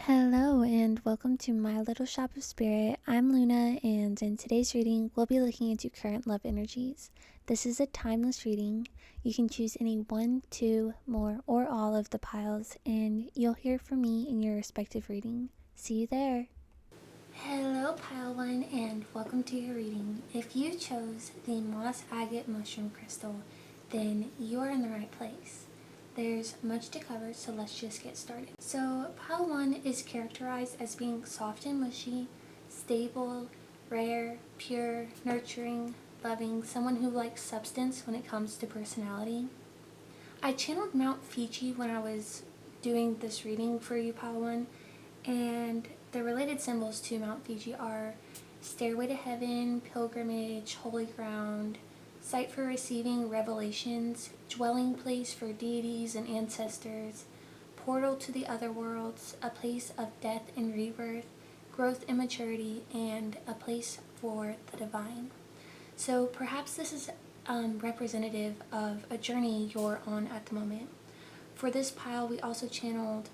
Hello and welcome to my little shop of spirit. I'm Luna, and in today's reading we'll be looking into current love energies. This is a timeless reading. You can choose any one, two, more, or all of the piles, and you'll hear from me in your respective reading. See you there. Hello pile 1 and welcome to your reading. If you chose the moss agate mushroom crystal, then you are in the right place. There's much to cover, so let's just get started. So pile 1 is characterized as being soft and mushy, stable, rare, pure, nurturing, loving, someone who likes substance when it comes to personality. I channeled Mount Fiji when I was doing this reading for you, pile 1, and the related symbols to Mount Fiji are stairway to heaven, pilgrimage, holy ground, site for receiving revelations, dwelling place for deities and ancestors, portal to the other worlds, a place of death and rebirth, growth and maturity, and a place for the divine. So perhaps this is representative of a journey you're on at the moment. For this pile, we also channeled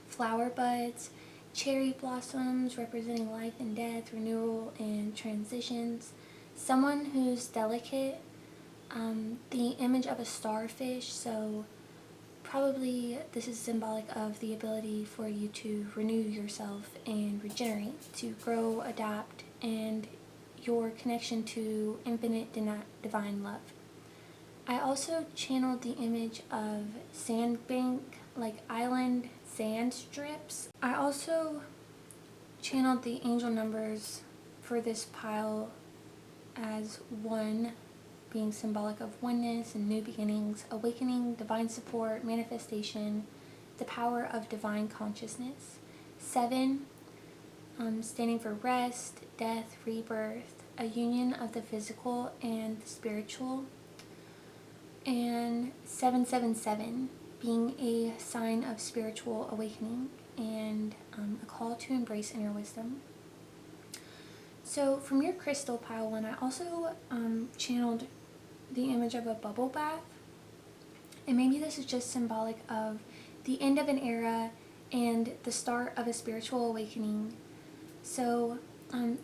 flower buds, cherry blossoms representing life and death, renewal and transitions, someone who's delicate, the image of a starfish, so probably this is symbolic of the ability for you to renew yourself and regenerate, to grow, adapt, and your connection to infinite divine love. I also channeled the image of sandbank, like island sand strips. I also channeled the angel numbers for this pile as 1 being symbolic of oneness and new beginnings, awakening, divine support, manifestation, the power of divine consciousness. 7 standing for rest, death, rebirth, a union of the physical and the spiritual. And 777 being a sign of spiritual awakening and a call to embrace inner wisdom. So from your crystal pile 1, I also channeled the image of a bubble bath, and maybe this is just symbolic of the end of an era and the start of a spiritual awakening. So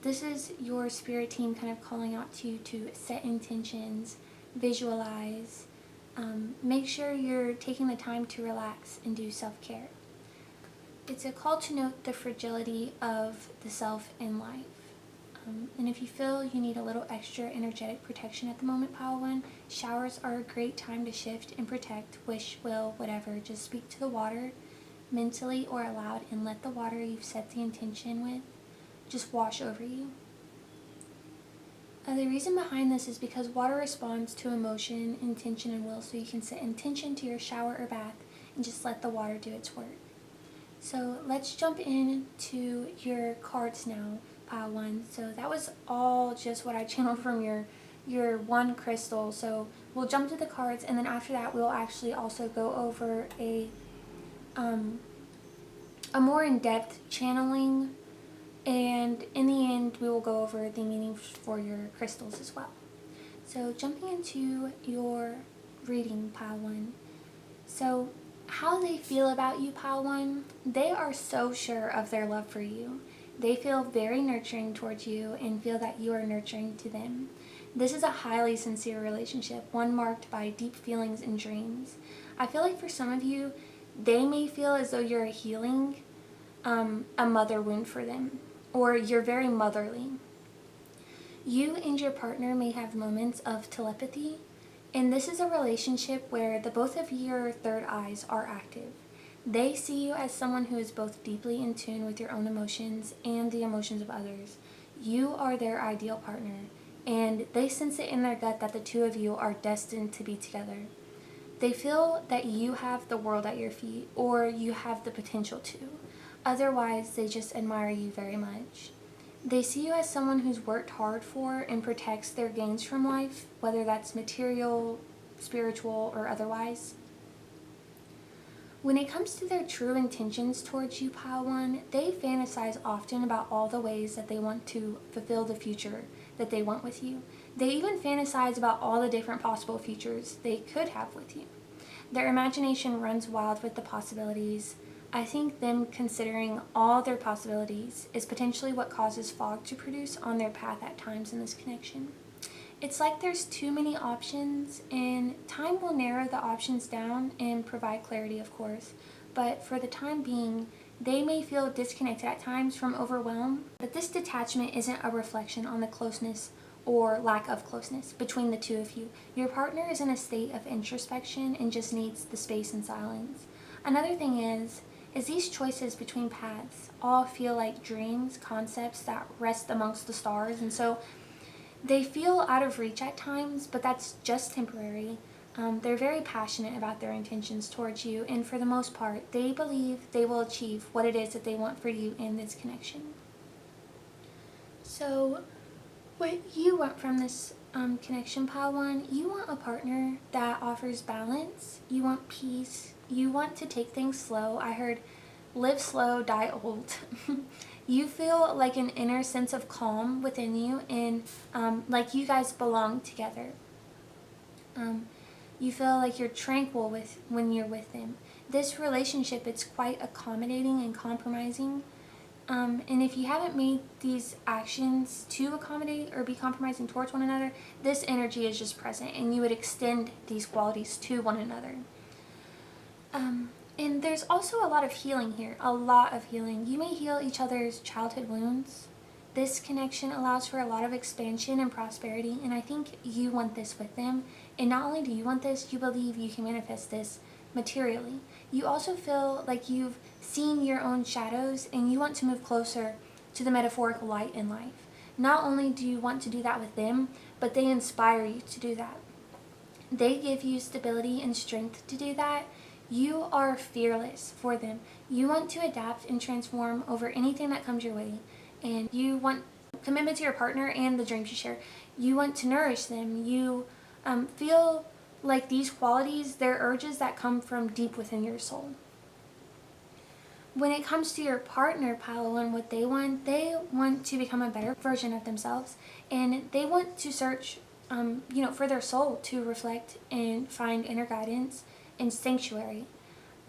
this is your spirit team kind of calling out to you to set intentions, visualize, make sure you're taking the time to relax and do self-care. It's a call to note the fragility of the self in life. And if you feel you need a little extra energetic protection at the moment, pile 1, showers are a great time to shift and protect, wish, will, whatever. Just speak to the water mentally or aloud and let the water you've set the intention with just wash over you. The reason behind this is because water responds to emotion, intention, and will, so you can set intention to your shower or bath and just let the water do its work. So let's jump into your cards now, pile 1. So that was all just what I channeled from your 1 crystal. So we'll jump to the cards, and then after that we'll actually also go over a more in-depth channeling, and in the end we will go over the meaning for your crystals as well. So jumping into your reading, pile 1. So how they feel about you, pile 1, they are so sure of their love for you. They feel very nurturing towards you and feel that you are nurturing to them. This is a highly sincere relationship, one marked by deep feelings and dreams. I feel like for some of you, they may feel as though you're healing a mother wound for them, or you're very motherly. You and your partner may have moments of telepathy, and this is a relationship where the both of your third eyes are active. They see you as someone who is both deeply in tune with your own emotions and the emotions of others. You are their ideal partner, and they sense it in their gut that the two of you are destined to be together. They feel that you have the world at your feet, or you have the potential to. Otherwise, they just admire you very much. They see you as someone who's worked hard for and protects their gains from life, whether that's material, spiritual, or otherwise. When it comes to their true intentions towards you, pile 1, they fantasize often about all the ways that they want to fulfill the future that they want with you. They even fantasize about all the different possible futures they could have with you. Their imagination runs wild with the possibilities I think them considering all their possibilities is potentially what causes fog to produce on their path at times in this connection. It's like there's too many options, and time will narrow the options down and provide clarity, of course. But for the time being, they may feel disconnected at times from overwhelm, but this detachment isn't a reflection on the closeness or lack of closeness between the two of you. Your partner is in a state of introspection and just needs the space and silence. Another thing is these choices between paths all feel like dreams, concepts that rest amongst the stars, and so they feel out of reach at times, but that's just temporary. They're very passionate about their intentions towards you, and for the most part, they believe they will achieve what it is that they want for you in this connection. So, what you want from this connection, Pile 1, you want a partner that offers balance, you want peace, you want to take things slow. I heard live slow, die old. You feel like an inner sense of calm within you, and like you guys belong together. You feel like you're tranquil when you're with them. This relationship, it's quite accommodating and compromising. And if you haven't made these actions to accommodate or be compromising towards one another, this energy is just present, and you would extend these qualities to one another. And there's also a lot of healing here, a lot of healing. You may heal each other's childhood wounds. This connection allows for a lot of expansion and prosperity, and I think you want this with them. And not only do you want this, you believe you can manifest this materially. You also feel like you've seen your own shadows, and you want to move closer to the metaphorical light in life. Not only do you want to do that with them, but they inspire you to do that. They give you stability and strength to do that. You are fearless for them. You want to adapt and transform over anything that comes your way. And you want commitment to your partner and the dreams you share. You want to nourish them. You feel like these qualities, they're urges that come from deep within your soul. When it comes to your partner, Pile 1, what they want to become a better version of themselves. And they want to search for their soul to reflect and find inner guidance and sanctuary.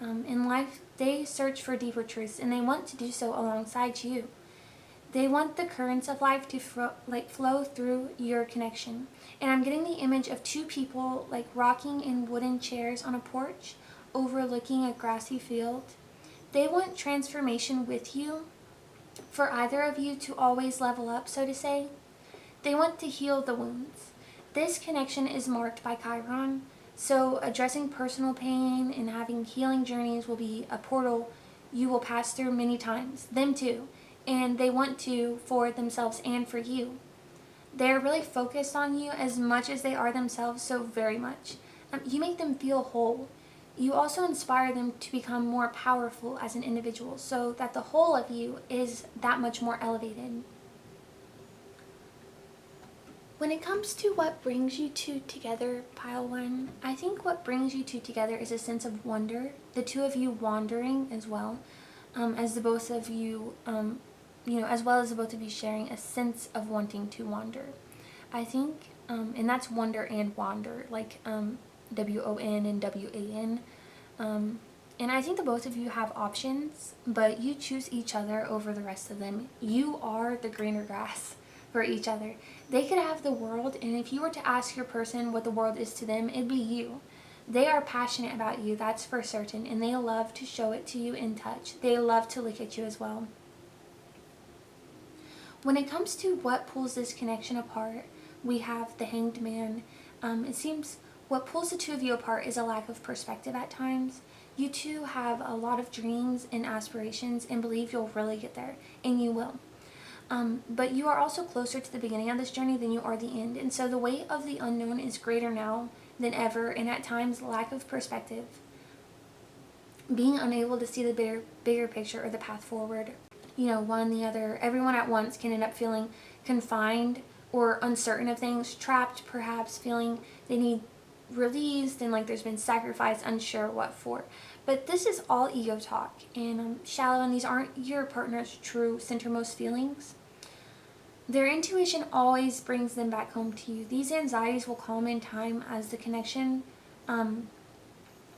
In life, they search for deeper truths, and they want to do so alongside you. They want the currents of life to flow through your connection. And I'm getting the image of two people like rocking in wooden chairs on a porch overlooking a grassy field. They want transformation with you, for either of you to always level up, so to say. They want to heal the wounds. This connection is marked by Chiron, so addressing personal pain and having healing journeys will be a portal you will pass through many times, them too, and they want to for themselves and for you. They're really focused on you as much as they are themselves, so very much. You make them feel whole. You also inspire them to become more powerful as an individual, so that the whole of you is that much more elevated. When it comes to what brings you two together, Pile 1, I think what brings you two together is a sense of wonder, the two of you wandering as well, as the both of you, as well as the both of you sharing a sense of wanting to wander. I think, and that's wonder and wander, like W-O-N and W-A-N. And I think the both of you have options, but you choose each other over the rest of them. You are the greener grass for each other. They could have the world, and if you were to ask your person what the world is to them, it'd be you. They are passionate about you, that's for certain, and they love to show it to you in touch. They love to look at you as well. When it comes to what pulls this connection apart, we have the Hanged Man. It seems what pulls the two of you apart is a lack of perspective at times. You two have a lot of dreams and aspirations and believe you'll really get there, and you will. But you are also closer to the beginning of this journey than you are the end, and so the weight of the unknown is greater now than ever, and at times lack of perspective, being unable to see the bigger picture or the path forward, one, the other, everyone at once can end up feeling confined or uncertain of things, trapped perhaps, feeling they need released and like there's been sacrifice, unsure what for. But this is all ego talk and shallow, and these aren't your partner's true centermost feelings. Their intuition always brings them back home to you. These anxieties will calm in time as the connection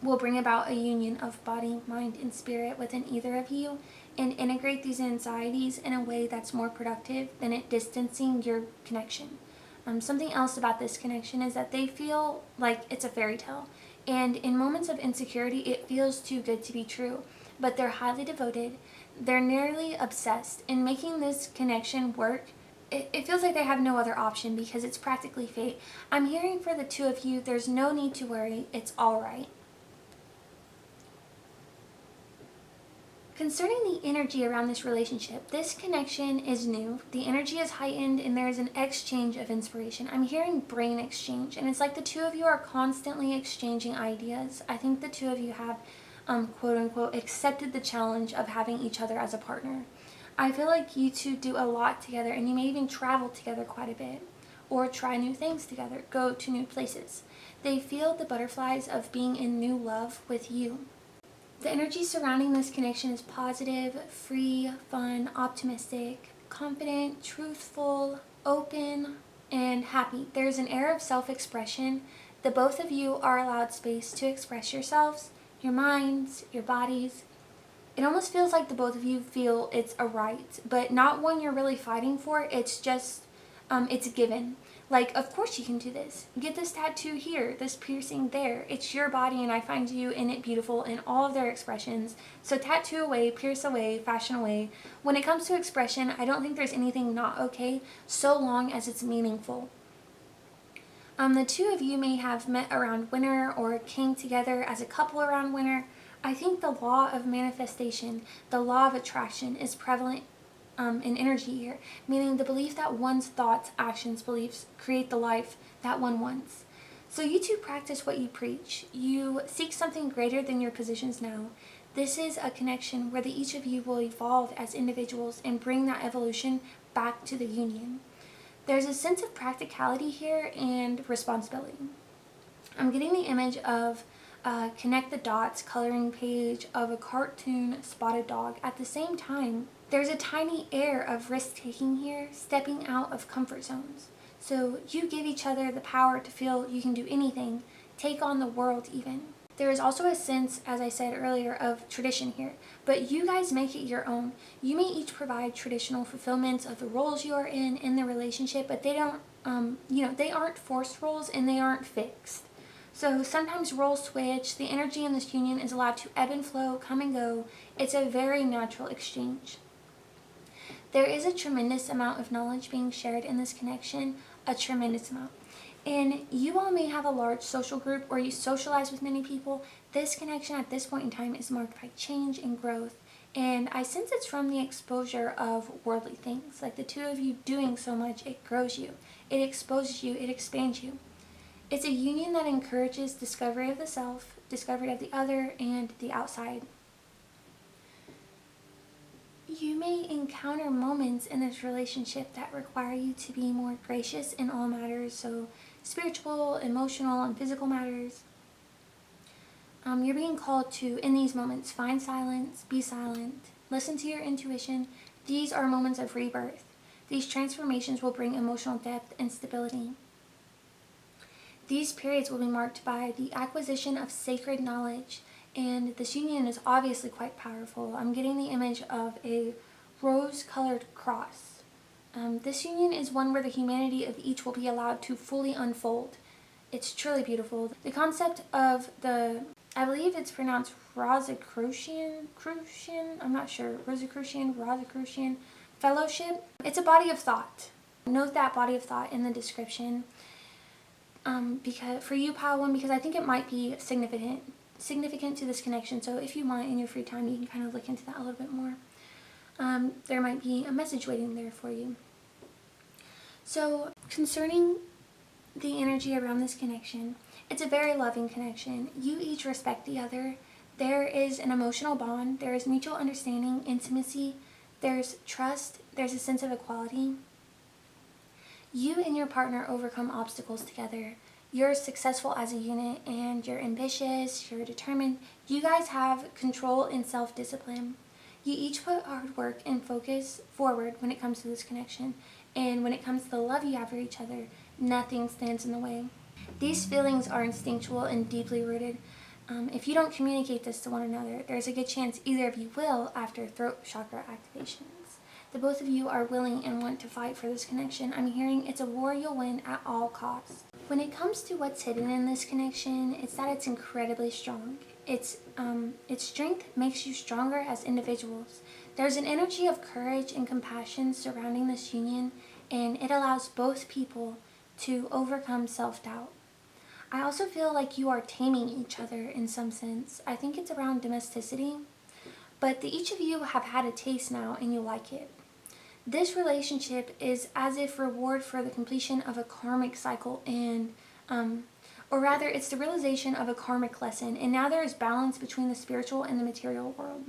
will bring about a union of body, mind, and spirit within either of you, and integrate these anxieties in a way that's more productive than it distancing your connection. Something else about this connection is that they feel like it's a fairy tale, and in moments of insecurity it feels too good to be true, but they're highly devoted, they're nearly obsessed, and making this connection work, it feels like they have no other option because it's practically fate. I'm hearing for the two of you, there's no need to worry, it's alright. Concerning the energy around this relationship, this connection is new. The energy is heightened and there is an exchange of inspiration. I'm hearing brain exchange, and it's like the two of you are constantly exchanging ideas. I think the two of you have, quote unquote, accepted the challenge of having each other as a partner. I feel like you two do a lot together, and you may even travel together quite a bit, or try new things together, go to new places. They feel the butterflies of being in new love with you. The energy surrounding this connection is positive, free, fun, optimistic, confident, truthful, open, and happy. There's an air of self-expression. The both of you are allowed space to express yourselves, your minds, your bodies. It almost feels like the both of you feel it's a right, but not one you're really fighting for. It's just, it's given. Like, of course you can do this. Get this tattoo here, this piercing there. It's your body, and I find you in it beautiful in all of their expressions. So tattoo away, pierce away, fashion away. When it comes to expression, I don't think there's anything not okay, so long as it's meaningful. The two of you may have met around winter or came together as a couple around winter. I think the law of manifestation, the law of attraction, is prevalent in energy here, meaning the belief that one's thoughts, actions, beliefs create the life that one wants. So you two practice what you preach. You seek something greater than your positions now. This is a connection where each of you will evolve as individuals and bring that evolution back to the union. There's a sense of practicality here and responsibility. I'm getting the image of connect the dots coloring page of a cartoon spotted dog. At the same time, there's a tiny air of risk-taking here, stepping out of comfort zones. So you give each other the power to feel you can do anything, take on the world even. There is also a sense, as I said earlier, of tradition here, but you guys make it your own. You may each provide traditional fulfillments of the roles you are in the relationship, but they don't, they aren't forced roles and they aren't fixed. So sometimes roles switch, the energy in this union is allowed to ebb and flow, come and go. It's a very natural exchange. There is a tremendous amount of knowledge being shared in this connection, a tremendous amount. And you all may have a large social group or you socialize with many people. This connection at this point in time is marked by change and growth. And I sense it's from the exposure of worldly things. Like the two of you doing so much, it grows you, it exposes you, it expands you. It's a union that encourages discovery of the self, discovery of the other, and the outside. You may encounter moments in this relationship that require you to be more gracious in all matters, so spiritual, emotional, and physical matters. You're being called to, in these moments, find silence, be silent, listen to your intuition. These are moments of rebirth. These transformations will bring emotional depth and stability. These periods will be marked by the acquisition of sacred knowledge, and this union is obviously quite powerful. I'm getting the image of a rose-colored cross. This union is one where the humanity of each will be allowed to fully unfold. It's truly beautiful. The concept of I believe it's pronounced Rosicrucian, I'm not sure, Rosicrucian fellowship. It's a body of thought. Note that body of thought in the description. Because for you, Pile 1, because I think it might be significant to this connection. So if you want in your free time, you can kind of look into that a little bit more. There might be a message waiting there for you. So concerning the energy around this connection, it's a very loving connection. You each respect the other. There is an emotional bond. There is mutual understanding, intimacy. There's trust. There's a sense of equality. You and your partner overcome obstacles together. You're successful as a unit and you're ambitious, you're determined. You guys have control and self-discipline. You each put hard work and focus forward when it comes to this connection. And when it comes to the love you have for each other, nothing stands in the way. These feelings are instinctual and deeply rooted. if you don't communicate this to one another, there's a good chance either of you will after throat chakra activations. The both of you are willing and want to fight for this connection. I'm hearing it's a war you'll win at all costs. When it comes to what's hidden in this connection, it's that it's incredibly strong. Its strength makes you stronger as individuals. There's an energy of courage and compassion surrounding this union, and it allows both people to overcome self-doubt. I also feel like you are taming each other in some sense. I think it's around domesticity, but each of you have had a taste now and you like it. This relationship is as if reward for the completion of a karmic cycle or rather it's the realization of a karmic lesson, and now there is balance between the spiritual and the material world.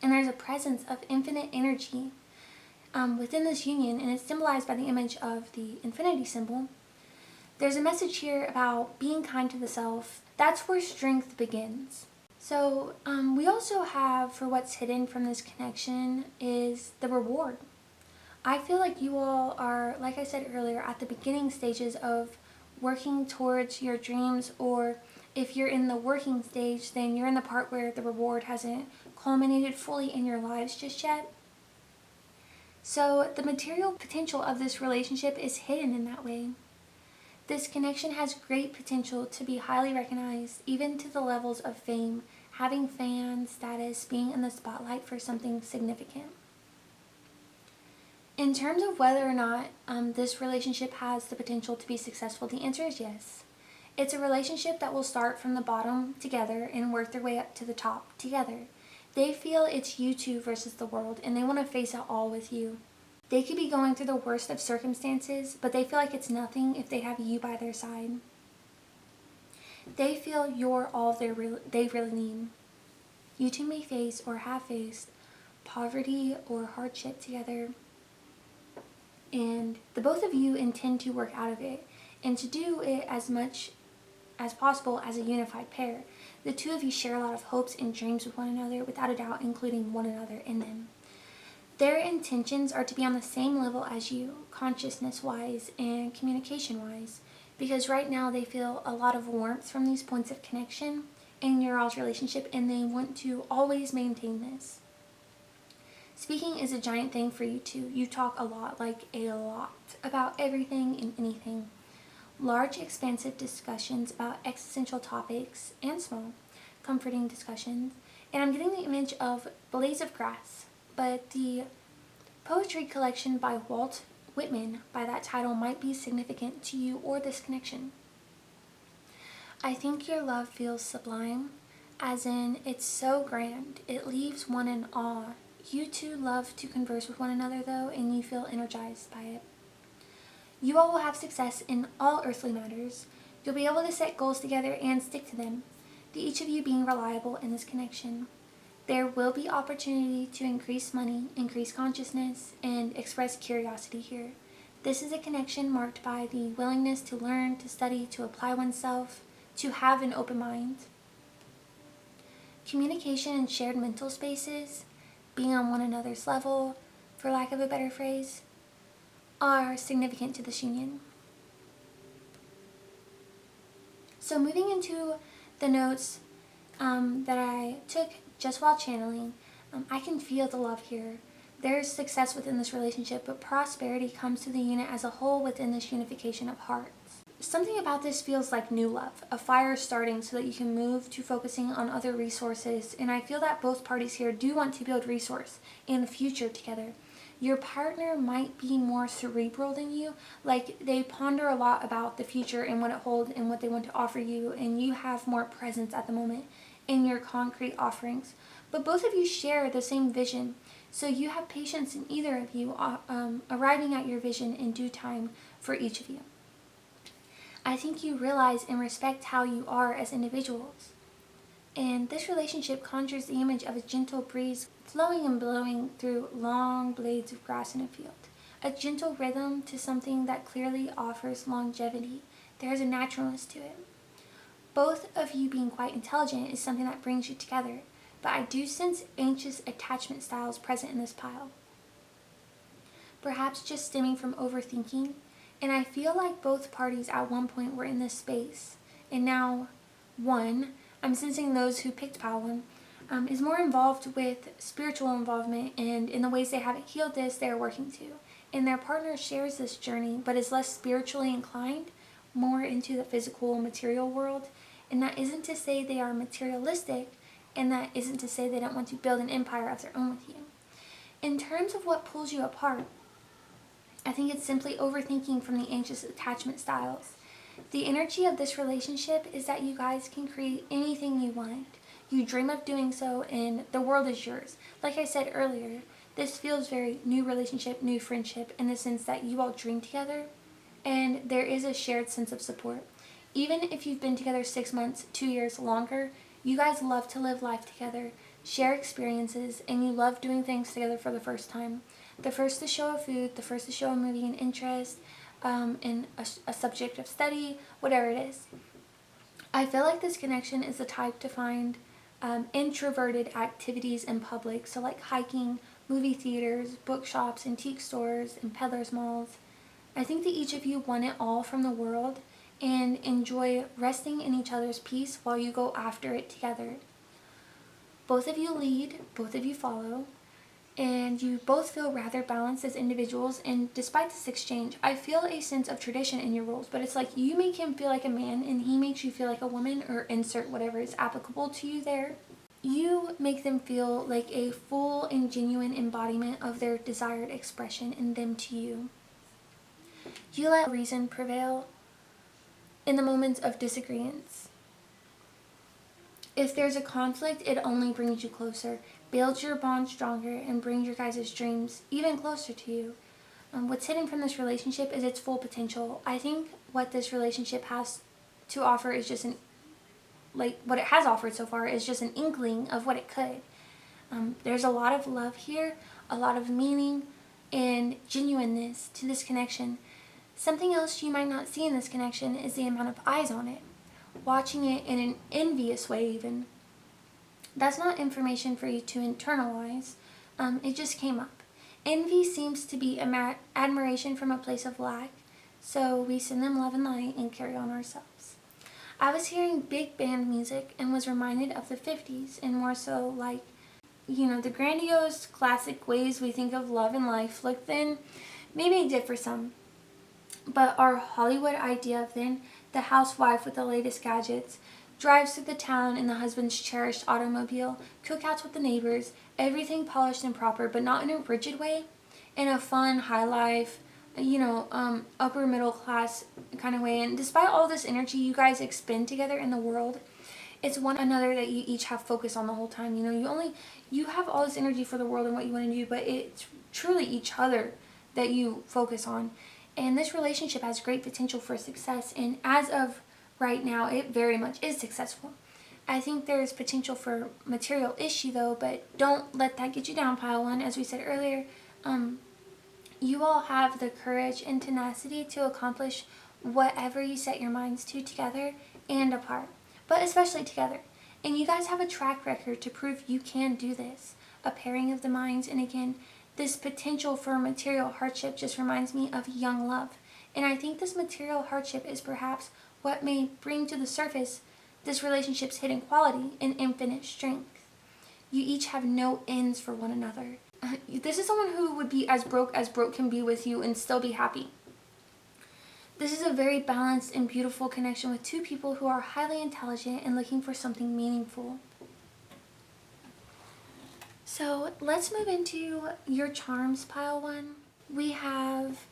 And there's a presence of infinite energy within this union, and it's symbolized by the image of the infinity symbol. There's a message here about being kind to the self. That's where strength begins. So we also have, for what's hidden from this connection, is the reward. I feel like you all are, like I said earlier, at the beginning stages of working towards your dreams, or if you're in the working stage, then you're in the part where the reward hasn't culminated fully in your lives just yet. So the material potential of this relationship is hidden in that way. This connection has great potential to be highly recognized, even to the levels of fame, having fan status, being in the spotlight for something significant. In terms of whether or not this relationship has the potential to be successful, the answer is yes. It's a relationship that will start from the bottom together and work their way up to the top together. They feel it's you two versus the world, and they want to face it all with you. They could be going through the worst of circumstances, but they feel like it's nothing if they have you by their side. They feel you're all they really need. You two may face or have faced poverty or hardship together, and the both of you intend to work out of it, and to do it as much as possible as a unified pair. The two of you share a lot of hopes and dreams with one another, without a doubt including one another in them. Their intentions are to be on the same level as you, consciousness-wise and communication-wise, because right now they feel a lot of warmth from these points of connection in your all's relationship, and they want to always maintain this. Speaking is a giant thing for you two. You talk a lot, about everything and anything. Large, expansive discussions about existential topics and small, comforting discussions. And I'm getting the image of blades of grass, but the poetry collection by Walt Whitman by that title might be significant to you or this connection. I think your love feels sublime, as in it's so grand, it leaves one in awe. You two love to converse with one another though, and you feel energized by it. You all will have success in all earthly matters. You'll be able to set goals together and stick to them, each of you being reliable in this connection. There will be opportunity to increase money, increase consciousness, and express curiosity here. This is a connection marked by the willingness to learn, to study, to apply oneself, to have an open mind. Communication and shared mental spaces, being on one another's level, for lack of a better phrase, are significant to this union. So moving into the notes that I took just while channeling, I can feel the love here. There's success within this relationship, but prosperity comes to the unit as a whole within this unification of hearts. Something about this feels like new love, a fire starting so that you can move to focusing on other resources, and I feel that both parties here do want to build resource in the future together. Your partner might be more cerebral than you, like they ponder a lot about the future and what it holds and what they want to offer you, and you have more presence at the moment in your concrete offerings. But both of you share the same vision, so you have patience in either of you arriving at your vision in due time for each of you. I think you realize and respect how you are as individuals. And this relationship conjures the image of a gentle breeze flowing and blowing through long blades of grass in a field. A gentle rhythm to something that clearly offers longevity. There is a naturalness to it. Both of you being quite intelligent is something that brings you together, but I do sense anxious attachment styles present in this pile. Perhaps just stemming from overthinking, and I feel like both parties at one point were in this space, and now one I'm sensing those who picked pile 1 is more involved with spiritual involvement, and in the ways they haven't healed this, they're working to. And their partner shares this journey, but is less spiritually inclined, more into the physical, material world. And that isn't to say they are materialistic, and that isn't to say they don't want to build an empire of their own with you. In terms of what pulls you apart, I think it's simply overthinking from the anxious attachment styles. The energy of this relationship is that you guys can create anything you want. You dream of doing so, and the world is yours. Like I said earlier, this feels very new relationship, new friendship, in the sense that you all dream together, and there is a shared sense of support. Even if you've been together 6 months, 2 years, longer, you guys love to live life together, share experiences, and you love doing things together for the first time. The first to show a food, the first to show a movie an interest, in a subject of study, whatever it is. I feel like this connection is the type to find introverted activities in public, so like hiking, movie theaters, bookshops, antique stores, and peddlers malls. I think that each of you want it all from the world and enjoy resting in each other's peace while you go after it together. Both of you lead, both of you follow, and you both feel rather balanced as individuals. And despite this exchange, I feel a sense of tradition in your roles, but it's like you make him feel like a man and he makes you feel like a woman, or insert whatever is applicable to you there. You make them feel like a full and genuine embodiment of their desired expression in them to you. You let reason prevail in the moments of disagreements. If there's a conflict, it only brings you closer, builds your bond stronger, and brings your guys' dreams even closer to you. What's hidden from this relationship is its full potential. I think what this relationship has to offer is just what it has offered so far is just an inkling of what it could. There's a lot of love here, a lot of meaning and genuineness to this connection. Something else you might not see in this connection is the amount of eyes on it, watching it in an envious way even. That's not information for you to internalize. It just came up. Envy seems to be admiration from a place of lack, so we send them love and light and carry on ourselves. I was hearing big band music and was reminded of the 50s, and more so like, the grandiose classic ways we think of love and life look then. Maybe it did for some, but our Hollywood idea of then, the housewife with the latest gadgets, drives through the town in the husband's cherished automobile, cookouts with the neighbors, everything polished and proper, but not in a rigid way, in a fun, high life, upper middle class kind of way. And despite all this energy you guys expend together in the world, it's one another that you each have focus on the whole time. You have all this energy for the world and what you want to do, but it's truly each other that you focus on. And this relationship has great potential for success, and as of right now, it very much is successful. I think there's potential for material issue though, but don't let that get you down, pile 1. As we said earlier, you all have the courage and tenacity to accomplish whatever you set your minds to together and apart, but especially together. And you guys have a track record to prove you can do this, a pairing of the minds. And again, this potential for material hardship just reminds me of young love. And I think this material hardship is perhaps what may bring to the surface this relationship's hidden quality and infinite strength. You each have no ends for one another. This is someone who would be as broke can be with you and still be happy. This is a very balanced and beautiful connection with two people who are highly intelligent and looking for something meaningful. So let's move into your charms, pile 1. We have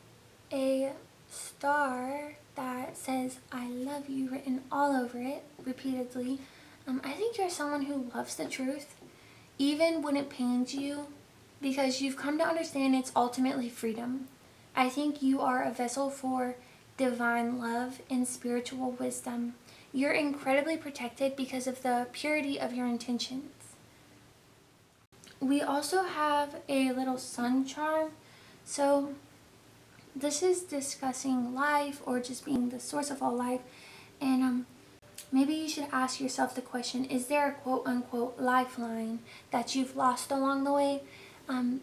a star that says "I love you" written all over it repeatedly. I think you're someone who loves the truth, even when it pains you, because you've come to understand it's ultimately freedom. I think you are a vessel for divine love and spiritual wisdom. You're incredibly protected because of the purity of your intentions. We also have a little sun charm. So this is discussing life or just being the source of all life. And maybe you should ask yourself the question, is there a quote-unquote lifeline that you've lost along the way?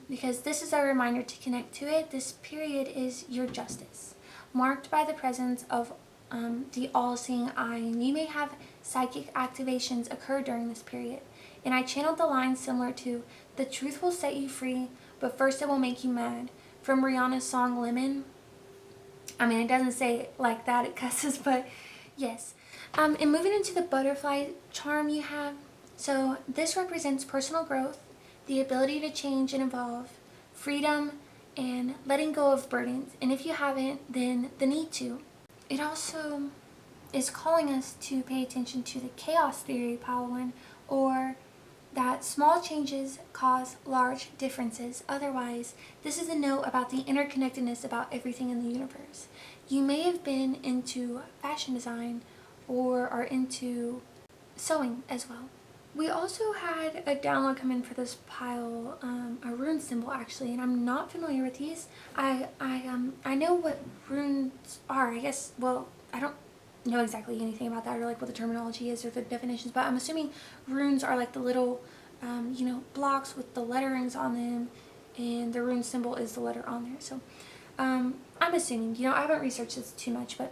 Because this is a reminder to connect to it. This period is your justice, marked by the presence of the all-seeing eye. And you may have psychic activations occur during this period. And I channeled the lines similar to, "The truth will set you free, but first it will make you mad," from Rihanna's song Lemon. I mean, it doesn't say it like that, it cusses, but yes. And moving into the butterfly charm you have. So this represents personal growth, the ability to change and evolve, freedom, and letting go of burdens. And if you haven't, then the need to. It also is calling us to pay attention to the chaos theory, pile 1, or that small changes cause large differences. Otherwise, this is a note about the interconnectedness about everything in the universe. You may have been into fashion design or are into sewing as well. We also had a download come in for this pile, a rune symbol actually, and I'm not familiar with these. I know what runes are, I guess. Well, I don't know exactly anything about that or like what the terminology is or the definitions, but I'm assuming runes are like the little blocks with the letterings on them, and the rune symbol is the letter on there. So I'm assuming, I haven't researched this too much, but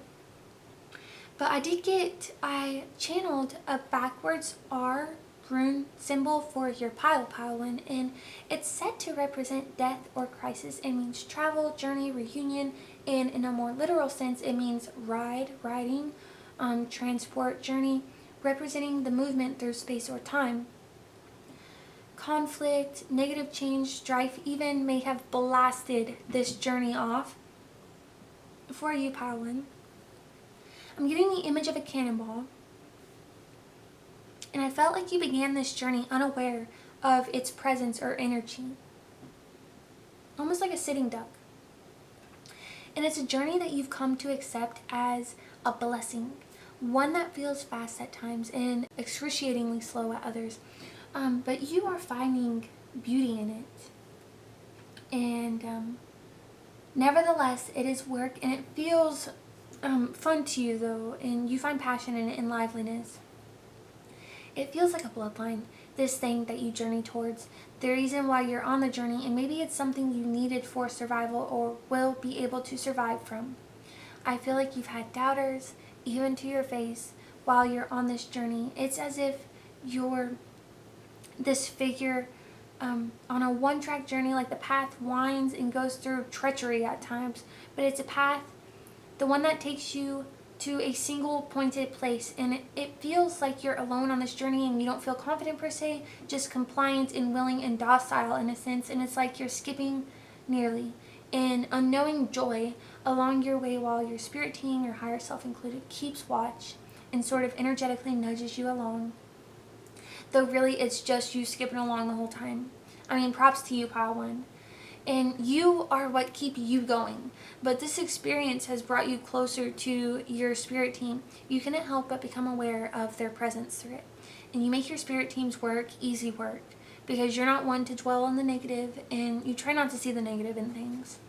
I channeled a backwards R rune symbol for your pile 1, and it's said to represent death or crisis. It means travel, journey, reunion, and in a more literal sense, it means riding, transport, journey, representing the movement through space or time. Conflict, negative change, strife even may have blasted this journey off for you, pile 1. I'm getting the image of a cannonball, and I felt like you began this journey unaware of its presence or energy, almost like a sitting duck. And it's a journey that you've come to accept as a blessing, one that feels fast at times and excruciatingly slow at others, but you are finding beauty in it. And nevertheless, it is work, and it feels fun to you though, and you find passion in it and liveliness. It feels like a bloodline, this thing that you journey towards, the reason why you're on the journey, and maybe it's something you needed for survival or will be able to survive from. I feel like you've had doubters, even to your face, while you're on this journey. It's as if you're this figure on a one-track journey, like the path winds and goes through treachery at times, but it's a path, the one that takes you to a single pointed place, and it feels like you're alone on this journey, and you don't feel confident per se, just compliant and willing and docile in a sense, and it's like you're skipping nearly in unknowing joy along your way, while your spirit team, your higher self included, keeps watch and sort of energetically nudges you along, though really it's just you skipping along the whole time. I mean, props to you, pile 1. And you are what keep you going. But this experience has brought you closer to your spirit team. You cannot help but become aware of their presence through it. And you make your spirit team's work easy work, because you're not one to dwell on the negative, and you try not to see the negative in things.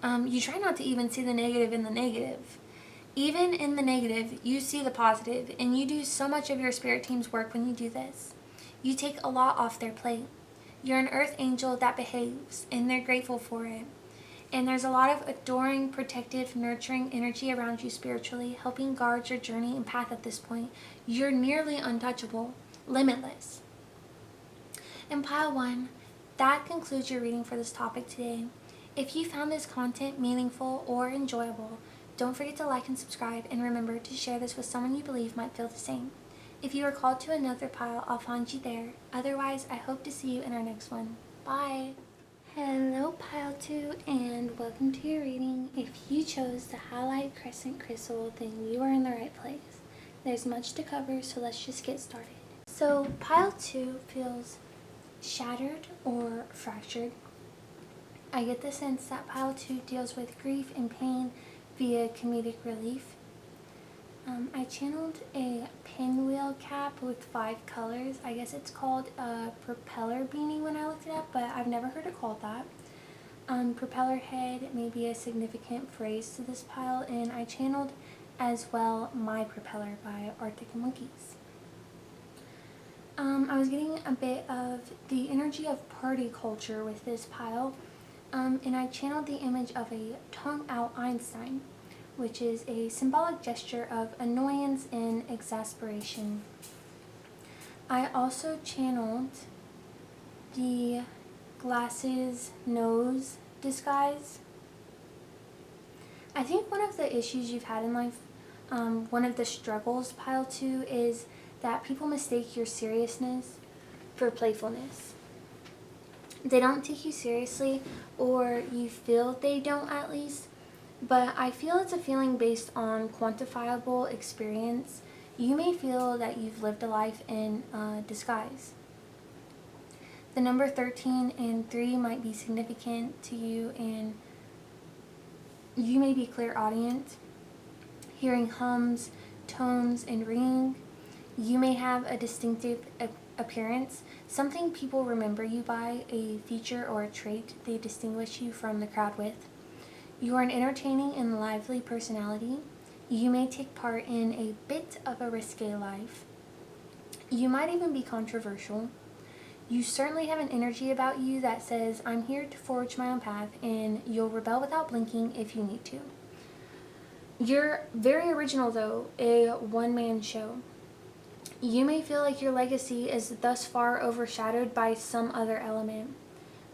You try not to even see the negative in the negative. Even in the negative, you see the positive, and you do so much of your spirit team's work when you do this. You take a lot off their plate. You're an earth angel that behaves, and they're grateful for it. And there's a lot of adoring, protective, nurturing energy around you spiritually, helping guard your journey and path at this point. You're nearly untouchable, limitless. And pile 1, that concludes your reading for this topic today. If you found this content meaningful or enjoyable, don't forget to like and subscribe, and remember to share this with someone you believe might feel the same. If you are called to another pile, I'll find you there. Otherwise, I hope to see you in our next one. Bye! Hello, pile 2, and welcome to your reading. If you chose the Howlite Crescent Crystal, then you are in the right place. There's much to cover, so let's just get started. So, pile 2 feels shattered or fractured. I get the sense that pile 2 deals with grief and pain via comedic relief. I channeled a pinwheel cap with 5 colors. I guess it's called a propeller beanie when I looked it up, but I've never heard it called that. Propeller head may be a significant phrase to this pile, and I channeled as well My Propeller by Arctic Monkeys. I was getting a bit of the energy of party culture with this pile, and I channeled the image of a tongue out Einstein. which is a symbolic gesture of annoyance and exasperation. I also channeled the glasses nose disguise. I think one of the issues you've had in life, one of the struggles, pile 2, is that people mistake your seriousness for playfulness. They don't take you seriously, or you feel they don't at least, but I feel it's a feeling based on quantifiable experience. You may feel that you've lived a life in disguise. The number 13 and 3 might be significant to you, and you may be clairaudient, hearing hums, tones, and ringing. You may have a distinctive appearance, something people remember you by, a feature or a trait they distinguish you from the crowd with. You are an entertaining and lively personality. You may take part in a bit of a risque life. You might even be controversial. You certainly have an energy about you that says, I'm here to forge my own path, and you'll rebel without blinking if you need to. You're very original though, a one-man show. You may feel like your legacy is thus far overshadowed by some other element.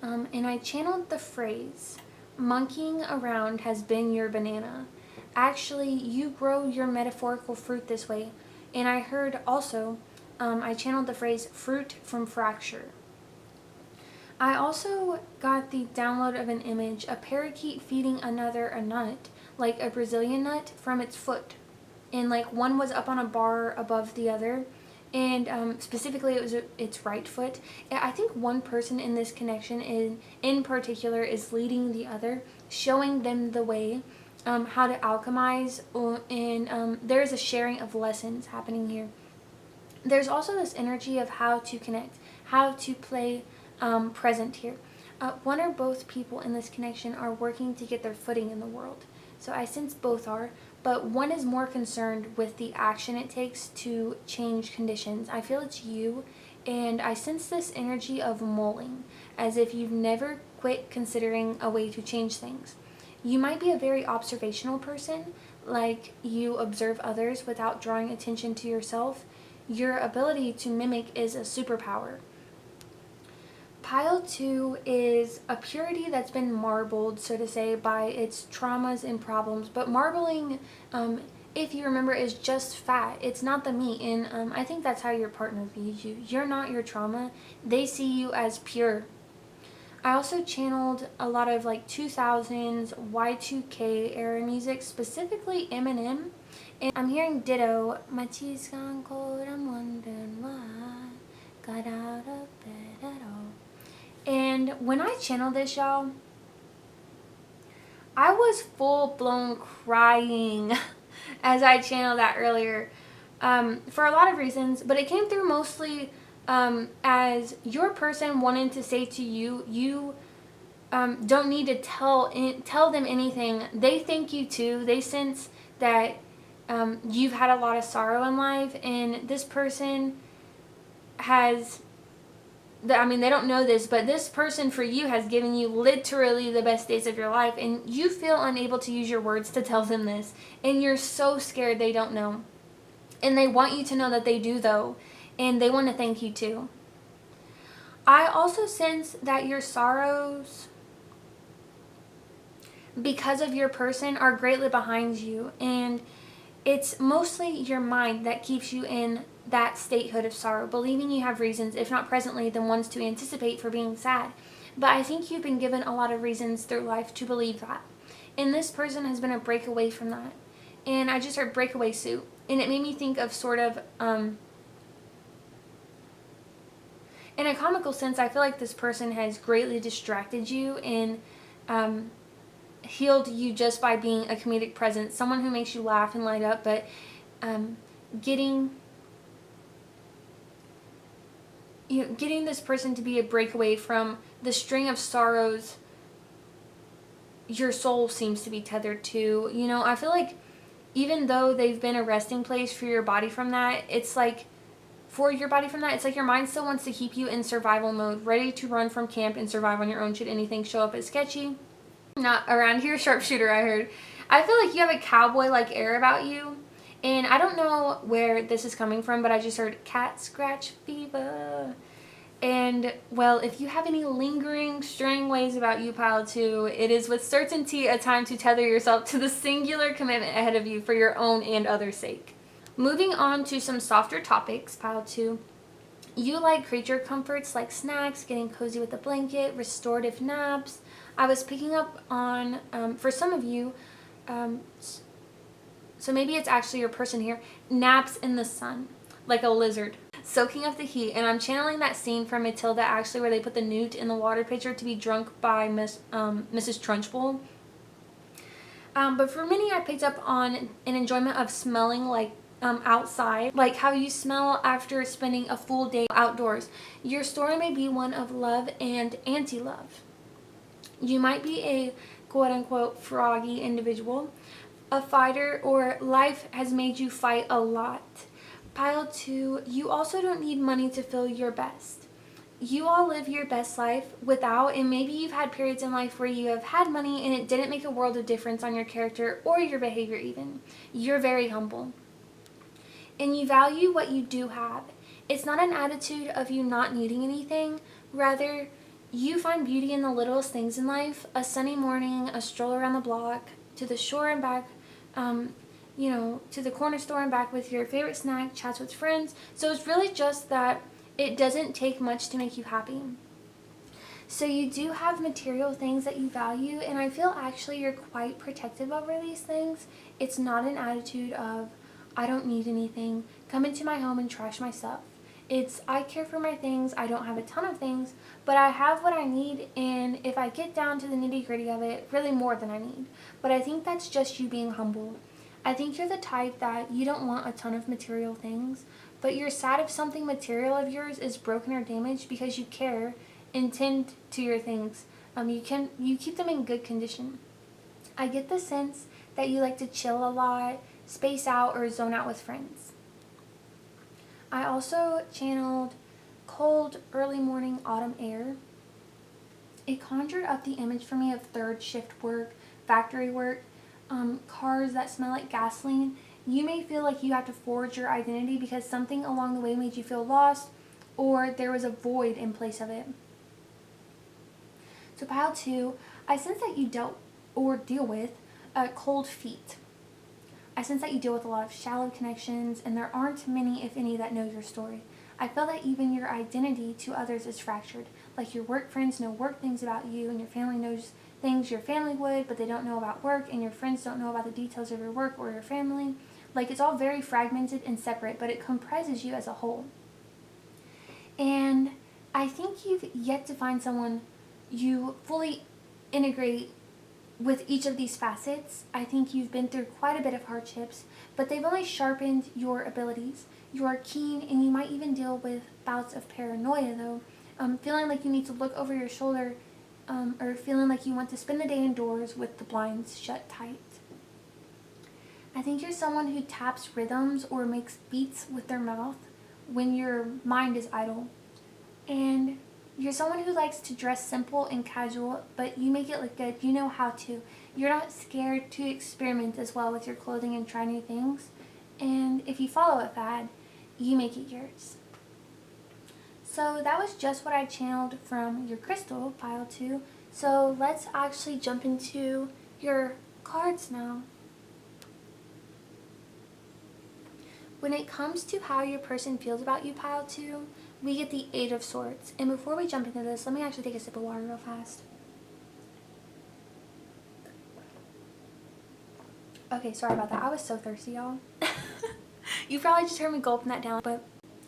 And I channeled the phrase, monkeying around has been your banana. Actually, you grow your metaphorical fruit this way. And I heard also, I channeled the phrase fruit from fracture. I also got the download of an image, a parakeet feeding another a nut, like a Brazilian nut, from its foot. And like one was up on a bar above the other, and specifically it was its right foot. I think one person in this connection in particular is leading the other, showing them the way, how to alchemize, and there's a sharing of lessons happening here. There's also this energy of how to connect, how to play present here. One or both people in this connection are working to get their footing in the world. So I sense both are, but one is more concerned with the action it takes to change conditions. I feel it's you, and I sense this energy of mulling, as if you've never quit considering a way to change things. You might be a very observational person, like you observe others without drawing attention to yourself. Your ability to mimic is a superpower. Pile 2 is a purity that's been marbled, so to say, by its traumas and problems. But marbling, if you remember, is just fat. It's not the meat. And I think that's how your partner views you. You're not your trauma. They see you as pure. I also channeled a lot of like 2000s Y2K era music, specifically Eminem. And I'm hearing ditto. My tea's gone cold, I'm wondering why. Got out of bed at all. And when I channeled this, y'all, I was full-blown crying as I channeled that earlier, for a lot of reasons, but it came through mostly as your person wanting to say to you, you don't need to tell them anything. They thank you too. They sense that you've had a lot of sorrow in life, and this person has... I mean, they don't know this, but this person for you has given you literally the best days of your life, and you feel unable to use your words to tell them this, and you're so scared they don't know. And they want you to know that they do, though, and they want to thank you too. I also sense that your sorrows, because of your person, are greatly behind you, and it's mostly your mind that keeps you in that statehood of sorrow, believing you have reasons, if not presently, then ones to anticipate for being sad. But I think you've been given a lot of reasons through life to believe that. And this person has been a breakaway from that. And I just heard breakaway suit. And it made me think of sort of, in a comical sense, I feel like this person has greatly distracted you and healed you just by being a comedic presence. Someone who makes you laugh and light up, but getting this person to be a breakaway from the string of sorrows your soul seems to be tethered to. You know, I feel like even though they've been a resting place for your body from that, it's like your mind still wants to keep you in survival mode, ready to run from camp and survive on your own should anything show up as sketchy. Not around here, sharpshooter, I heard. I feel like you have a cowboy-like air about you. And I don't know where this is coming from, but I just heard cat scratch fever. And, well, if you have any lingering, straying ways about you, Pile 2, it is with certainty a time to tether yourself to the singular commitment ahead of you for your own and others' sake. Moving on to some softer topics, Pile 2. You like creature comforts like snacks, getting cozy with a blanket, restorative naps. I was picking up on, for some of you, so maybe it's actually your person here, naps in the sun, like a lizard, soaking up the heat. And I'm channeling that scene from Matilda, actually, where they put the newt in the water pitcher to be drunk by Mrs. Trunchbull. But for many, I picked up on an enjoyment of smelling like outside, like how you smell after spending a full day outdoors. Your story may be one of love and anti-love. You might be a quote-unquote froggy individual, a fighter, or life has made you fight a lot. Pile 2, you also don't need money to feel your best. You all live your best life without, and maybe you've had periods in life where you have had money and it didn't make a world of difference on your character or your behavior even. You're very humble. And you value what you do have. It's not an attitude of you not needing anything. Rather, you find beauty in the littlest things in life. A sunny morning, a stroll around the block, to the shore and back, to the corner store and back with your favorite snack, chats with friends. So it's really just that it doesn't take much to make you happy. So you do have material things that you value, and I feel actually you're quite protective over these things. It's not an attitude of, I don't need anything, come into my home and trash my stuff. It's, I care for my things, I don't have a ton of things, but I have what I need, and if I get down to the nitty gritty of it, really more than I need. But I think that's just you being humble. I think you're the type that you don't want a ton of material things, but you're sad if something material of yours is broken or damaged because you care and tend to your things. You keep them in good condition. I get the sense that you like to chill a lot, space out, or zone out with friends. I also channeled cold, early morning autumn air. It conjured up the image for me of third shift work, factory work, cars that smell like gasoline. You may feel like you have to forge your identity because something along the way made you feel lost, or there was a void in place of it. So Pile 2, I sense that you deal with cold feet. I sense that you deal with a lot of shallow connections, and there aren't many, if any, that know your story. I feel that even your identity to others is fractured. Like your work friends know work things about you, and your family knows things your family would, but they don't know about work, and your friends don't know about the details of your work or your family. Like, it's all very fragmented and separate, but it comprises you as a whole. And I think you've yet to find someone you fully integrate with each of these facets. I think you've been through quite a bit of hardships, but they've only sharpened your abilities. You are keen, and you might even deal with bouts of paranoia, though. Feeling like you need to look over your shoulder, or feeling like you want to spend the day indoors with the blinds shut tight. I think you're someone who taps rhythms or makes beats with their mouth when your mind is idle. And you're someone who likes to dress simple and casual, but you make it look good. You know how to. You're not scared to experiment as well with your clothing and try new things. And if you follow a fad, you make it yours. So that was just what I channeled from your crystal, Pile 2. So let's actually jump into your cards now. When it comes to how your person feels about you, Pile 2, we get the Eight of Swords. And before we jump into this, let me actually take a sip of water real fast. Okay, sorry about that. I was so thirsty, y'all. You probably just heard me gulping that down, but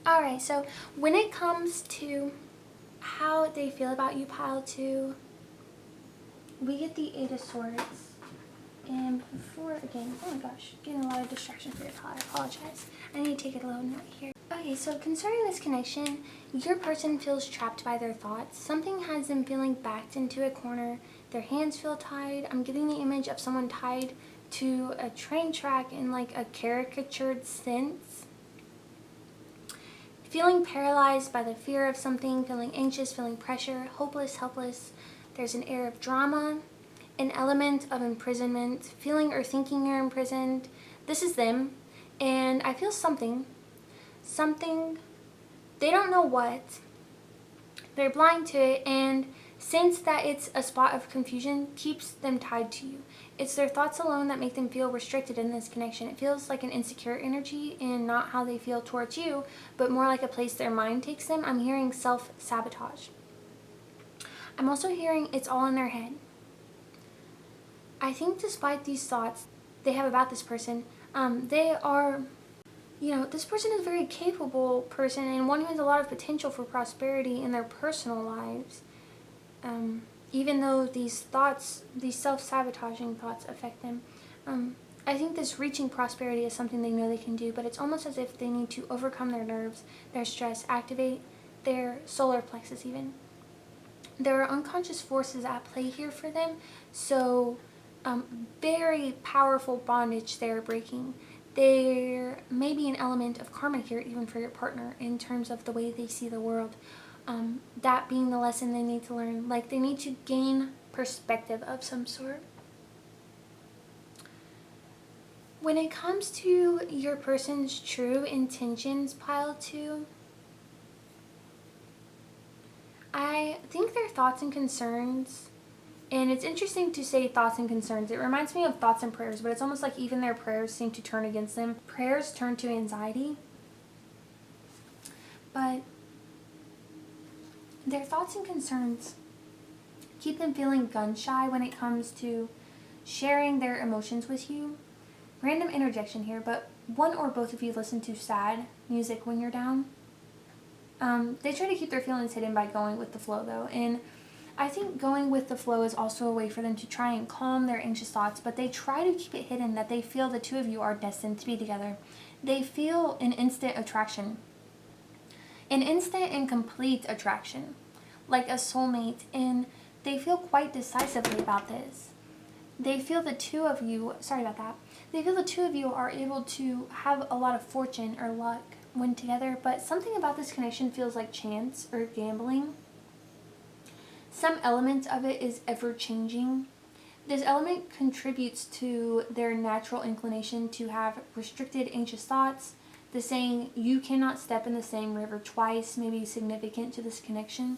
alright, so when it comes to how they feel about you, Pile 2, we get the Eight of Swords. And before, again, oh my gosh, getting a lot of distraction for your call. I apologize. I need to take it a little note here. Okay, so concerning this connection, your person feels trapped by their thoughts. Something has them feeling backed into a corner. Their hands feel tied. I'm getting the image of someone tied to a train track in like a caricatured sense. Feeling paralyzed by the fear of something, feeling anxious, feeling pressure, hopeless, helpless. There's an air of drama. an element of imprisonment, feeling or thinking you're imprisoned. This is them, and I feel something, they don't know what, they're blind to it, and sense that it's a spot of confusion keeps them tied to you. It's their thoughts alone that make them feel restricted in this connection. It feels like an insecure energy and not how they feel towards you, but more like a place their mind takes them. I'm hearing self-sabotage. I'm also hearing it's all in their head. I think despite these thoughts they have about this person, they are, this person is a very capable person and one who has a lot of potential for prosperity in their personal lives. Even though these thoughts, these self-sabotaging thoughts affect them, I think this reaching prosperity is something they know they can do, but it's almost as if they need to overcome their nerves, their stress, activate their solar plexus even. There are unconscious forces at play here for them, so very powerful bondage they're breaking. There may be an element of karma here even for your partner in terms of the way they see the world. That being the lesson they need to learn. Like they need to gain perspective of some sort. When it comes to your person's true intentions, pile 2, I think their thoughts and concerns, and it's interesting to say thoughts and concerns. It reminds me of thoughts and prayers, but it's almost like even their prayers seem to turn against them. Prayers turn to anxiety. But their thoughts and concerns keep them feeling gun shy when it comes to sharing their emotions with you. Random interjection here, but one or both of you listen to sad music when you're down. They try to keep their feelings hidden by going with the flow though, and I think going with the flow is also a way for them to try and calm their anxious thoughts, but they try to keep it hidden that they feel the two of you are destined to be together. They feel an instant attraction. An instant and complete attraction, like a soulmate, and they feel quite decisively about this. They feel the two of you, they feel the two of you are able to have a lot of fortune or luck when together, but something about this connection feels like chance or gambling. Some element of it is ever changing. This element contributes to their natural inclination to have restricted anxious thoughts. The saying, you cannot step in the same river twice, may be significant to this connection.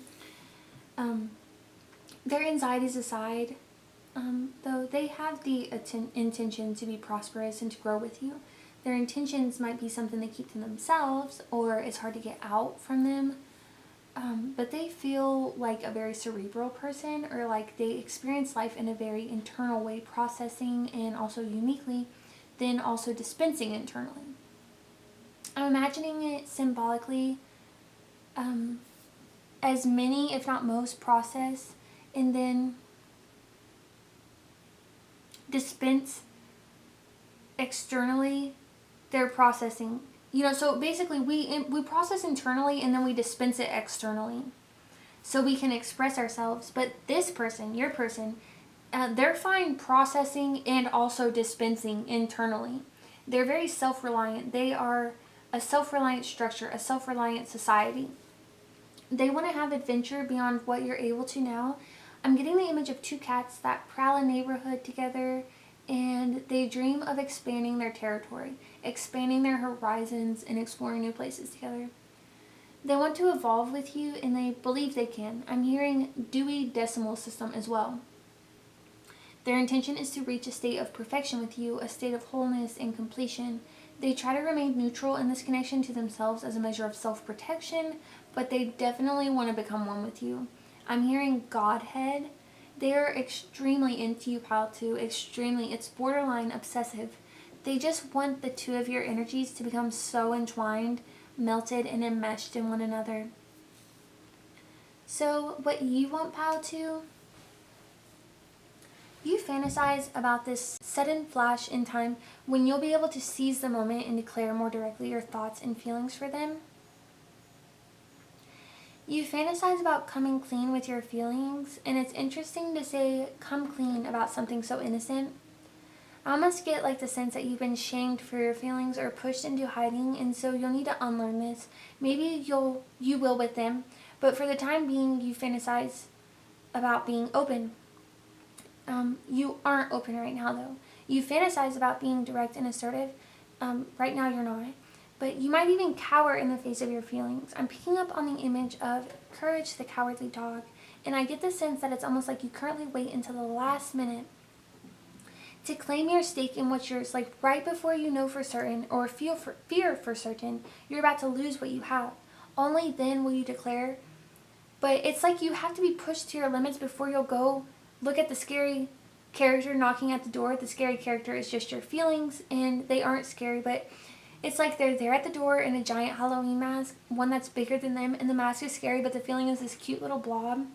Their anxieties aside, though they have the intention to be prosperous and to grow with you, their intentions might be something they keep to themselves or it's hard to get out from them. But they feel like a very cerebral person, or like they experience life in a very internal way, processing and also uniquely, then also dispensing internally. I'm imagining it symbolically as many, if not most, process and then dispense externally their processing. So basically we process internally and then we dispense it externally so we can express ourselves. But this person, your person, they're fine processing and also dispensing internally. They're very self-reliant. They are a self-reliant structure, a self-reliant society. They want to have adventure beyond what you're able to now. I'm getting the image of two cats that prowl a neighborhood together, and they dream of expanding their territory, expanding their horizons, and exploring new places together. They want to evolve with you, and they believe they can. I'm hearing Dewey Decimal System as well. Their intention is to reach a state of perfection with you, a state of wholeness and completion. They try to remain neutral in this connection to themselves as a measure of self-protection, but they definitely want to become one with you. I'm hearing Godhead. They're extremely into you, pile 2. Extremely. It's borderline obsessive. They just want the two of your energies to become so entwined, melted, and enmeshed in one another. So, what you want, pile 2? You fantasize about this sudden flash in time when you'll be able to seize the moment and declare more directly your thoughts and feelings for them. You fantasize about coming clean with your feelings, and it's interesting to say come clean about something so innocent. I almost get like the sense that you've been shamed for your feelings or pushed into hiding, and so you'll need to unlearn this. Maybe you will with them, but for the time being you fantasize about being open. You aren't open right now, though. You fantasize about being direct and assertive. Right now, you're not. But you might even cower in the face of your feelings. I'm picking up on the image of Courage the Cowardly Dog, and I get the sense that it's almost like you currently wait until the last minute to claim your stake in what's yours, like right before you know for certain or fear for certain you're about to lose what you have. Only then will you declare. But it's like you have to be pushed to your limits before you'll go look at the scary character knocking at the door. The scary character is just your feelings, and they aren't scary, but it's like they're there at the door in a giant Halloween mask, one that's bigger than them, and the mask is scary, but the feeling is this cute little blob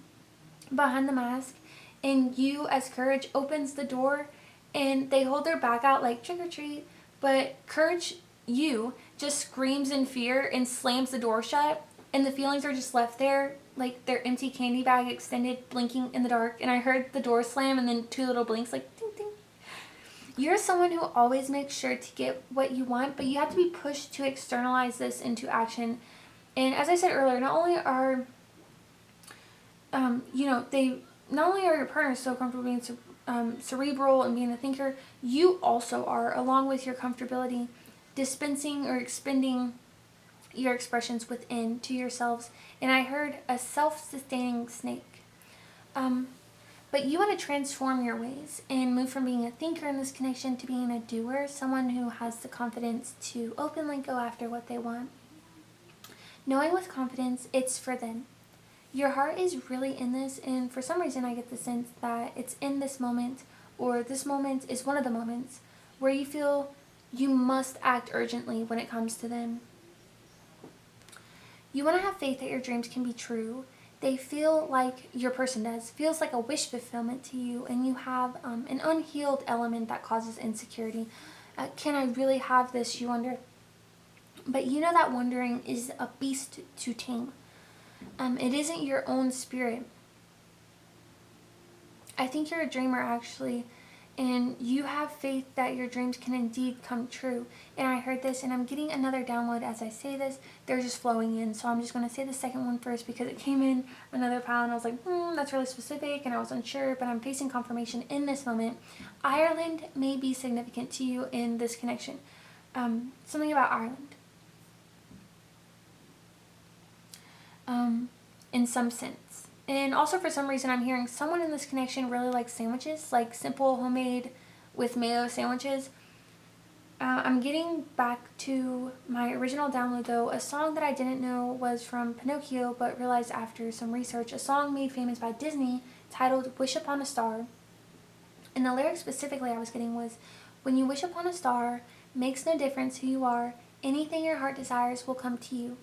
behind the mask. And you, as Courage, opens the door, and they hold their back out like trick or treat, but Courage, you, just screams in fear and slams the door shut, and the feelings are just left there like their empty candy bag extended, blinking in the dark. And I heard the door slam and then two little blinks like ding ding. You're someone who always makes sure to get what you want, but you have to be pushed to externalize this into action. And as I said earlier, not only are they not only are your partners so comfortable being cerebral and being a thinker, you also are, along with your comfortability, dispensing or expending your expressions within to yourselves. And I heard a self-sustaining snake. But you want to transform your ways and move from being a thinker in this connection to being a doer, someone who has the confidence to openly go after what they want. Knowing with confidence it's for them. Your heart is really in this, and for some reason I get the sense that it's in this moment, or this moment is one of the moments where you feel you must act urgently when it comes to them. You want to have faith that your dreams can be true. They feel like your person does, feels like a wish fulfillment to you, and you have an unhealed element that causes insecurity. Can I really have this, you wonder? But you know that wondering is a beast to tame. It isn't your own spirit. I think you're a dreamer, actually, and you have faith that your dreams can indeed come true. And I heard this, and I'm getting another download as I say this. They're just flowing in, so I'm just going to say the second one first because it came in another pile, and I was like, that's really specific, and I was unsure, but I'm facing confirmation in this moment. Ireland may be significant to you in this connection. Something about Ireland. In some sense. And also for some reason I'm hearing someone in this connection really likes sandwiches, like simple homemade with mayo sandwiches. I'm getting back to my original download though, a song that I didn't know was from Pinocchio but realized after some research, a song made famous by Disney titled Wish Upon a Star. And the lyric specifically I was getting was, when you wish upon a star, makes no difference who you are, anything your heart desires will come to you.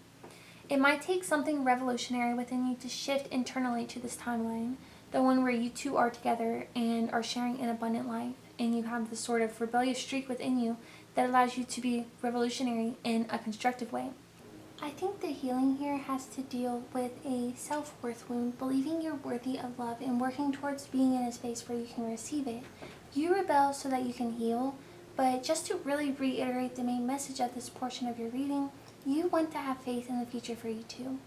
It might take something revolutionary within you to shift internally to this timeline, the one where you two are together and are sharing an abundant life, and you have this sort of rebellious streak within you that allows you to be revolutionary in a constructive way. I think the healing here has to deal with a self-worth wound, believing you're worthy of love and working towards being in a space where you can receive it. You rebel so that you can heal, but just to really reiterate the main message of this portion of your reading, you want to have faith in the future for you too.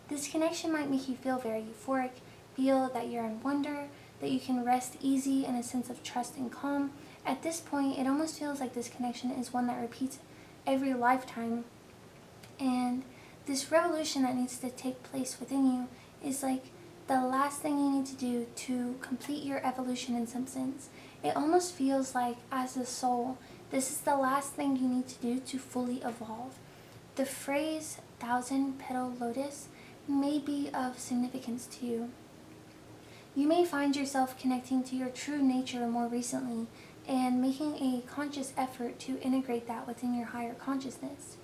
This connection might make you feel very euphoric, feel that you're in wonder, that you can rest easy in a sense of trust and calm. At this point, it almost feels like this connection is one that repeats every lifetime. And this revolution that needs to take place within you is like the last thing you need to do to complete your evolution in some sense. It almost feels like, as a soul, this is the last thing you need to do to fully evolve. The phrase thousand-petal lotus may be of significance to you. You may find yourself connecting to your true nature more recently and making a conscious effort to integrate that within your higher consciousness.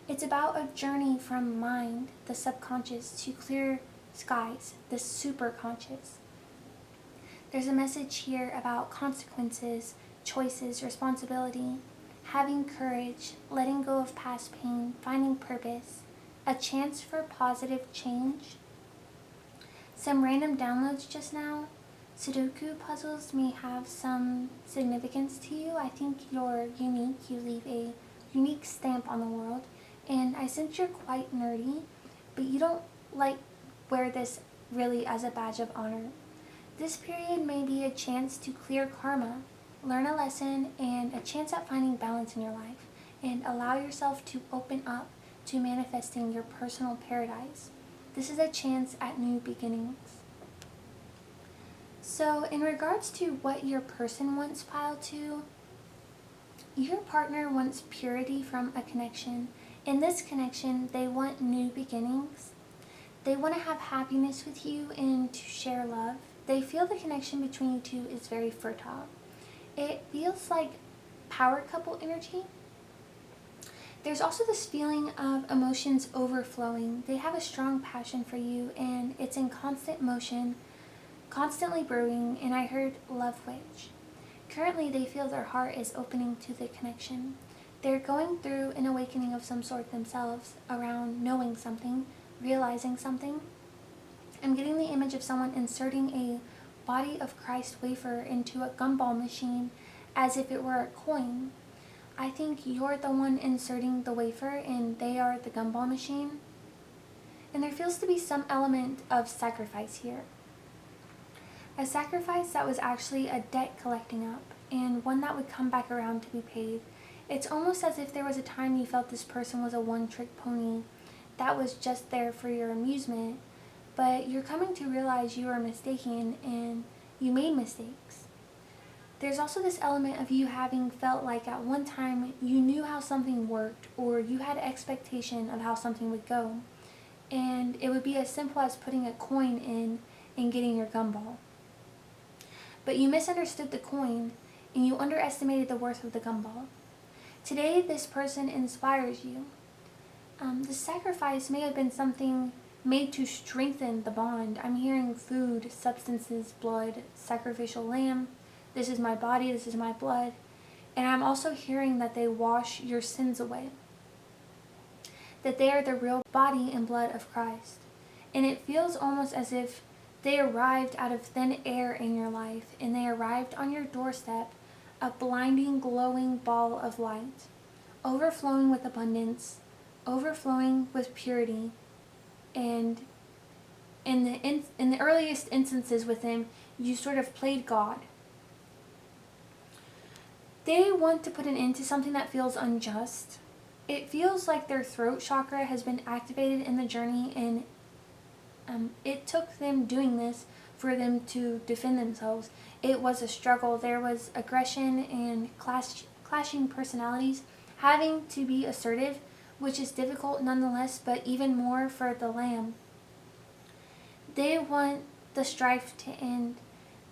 It's about a journey from mind, the subconscious, to clear skies, the superconscious. There's a message here about consequences, choices, responsibility, having courage, letting go of past pain, finding purpose, a chance for positive change. Some random downloads just now. Sudoku puzzles may have some significance to you. I think you're unique. You leave a unique stamp on the world. And I sense you're quite nerdy, but you don't wear this really as a badge of honor. This period may be a chance to clear karma, learn a lesson, and a chance at finding balance in your life, and allow yourself to open up to manifesting your personal paradise. This is a chance at new beginnings. So, in regards to what your person wants pile 2, your partner wants purity from a connection. In this connection, they want new beginnings. They want to have happiness with you and to share love. They feel the connection between you two is very fertile. It feels like power couple energy. There's also this feeling of emotions overflowing. They have a strong passion for you and it's in constant motion, constantly brewing, and I heard love witch. Currently, they feel their heart is opening to the connection. They're going through an awakening of some sort themselves around knowing something, realizing something. I'm getting the image of someone inserting a body of Christ wafer into a gumball machine as if it were a coin. I think you're the one inserting the wafer and they are the gumball machine. And there feels to be some element of sacrifice here. A sacrifice that was actually a debt collecting up, and one that would come back around to be paid. It's almost as if there was a time you felt this person was a one-trick pony that was just there for your amusement, but you're coming to realize you were mistaken and you made mistakes. There's also this element of you having felt like at one time you knew how something worked, or you had expectation of how something would go, and it would be as simple as putting a coin in and getting your gumball. But you misunderstood the coin and you underestimated the worth of the gumball. Today, this person inspires you. The sacrifice may have been something made to strengthen the bond. I'm hearing food, substances, blood, sacrificial lamb. This is my body, this is my blood. And I'm also hearing that they wash your sins away. That they are the real body and blood of Christ. And it feels almost as if they arrived out of thin air in your life, and they arrived on your doorstep, a blinding, glowing ball of light, overflowing with abundance, overflowing with purity, and in the earliest instances with them, you sort of played God. They want to put an end to something that feels unjust. It feels like their throat chakra has been activated in the journey, and it took them doing this for them to defend themselves. It was a struggle. There was aggression and clashing personalities, having to be assertive, which is difficult nonetheless, but even more for the lamb. They want the strife to end,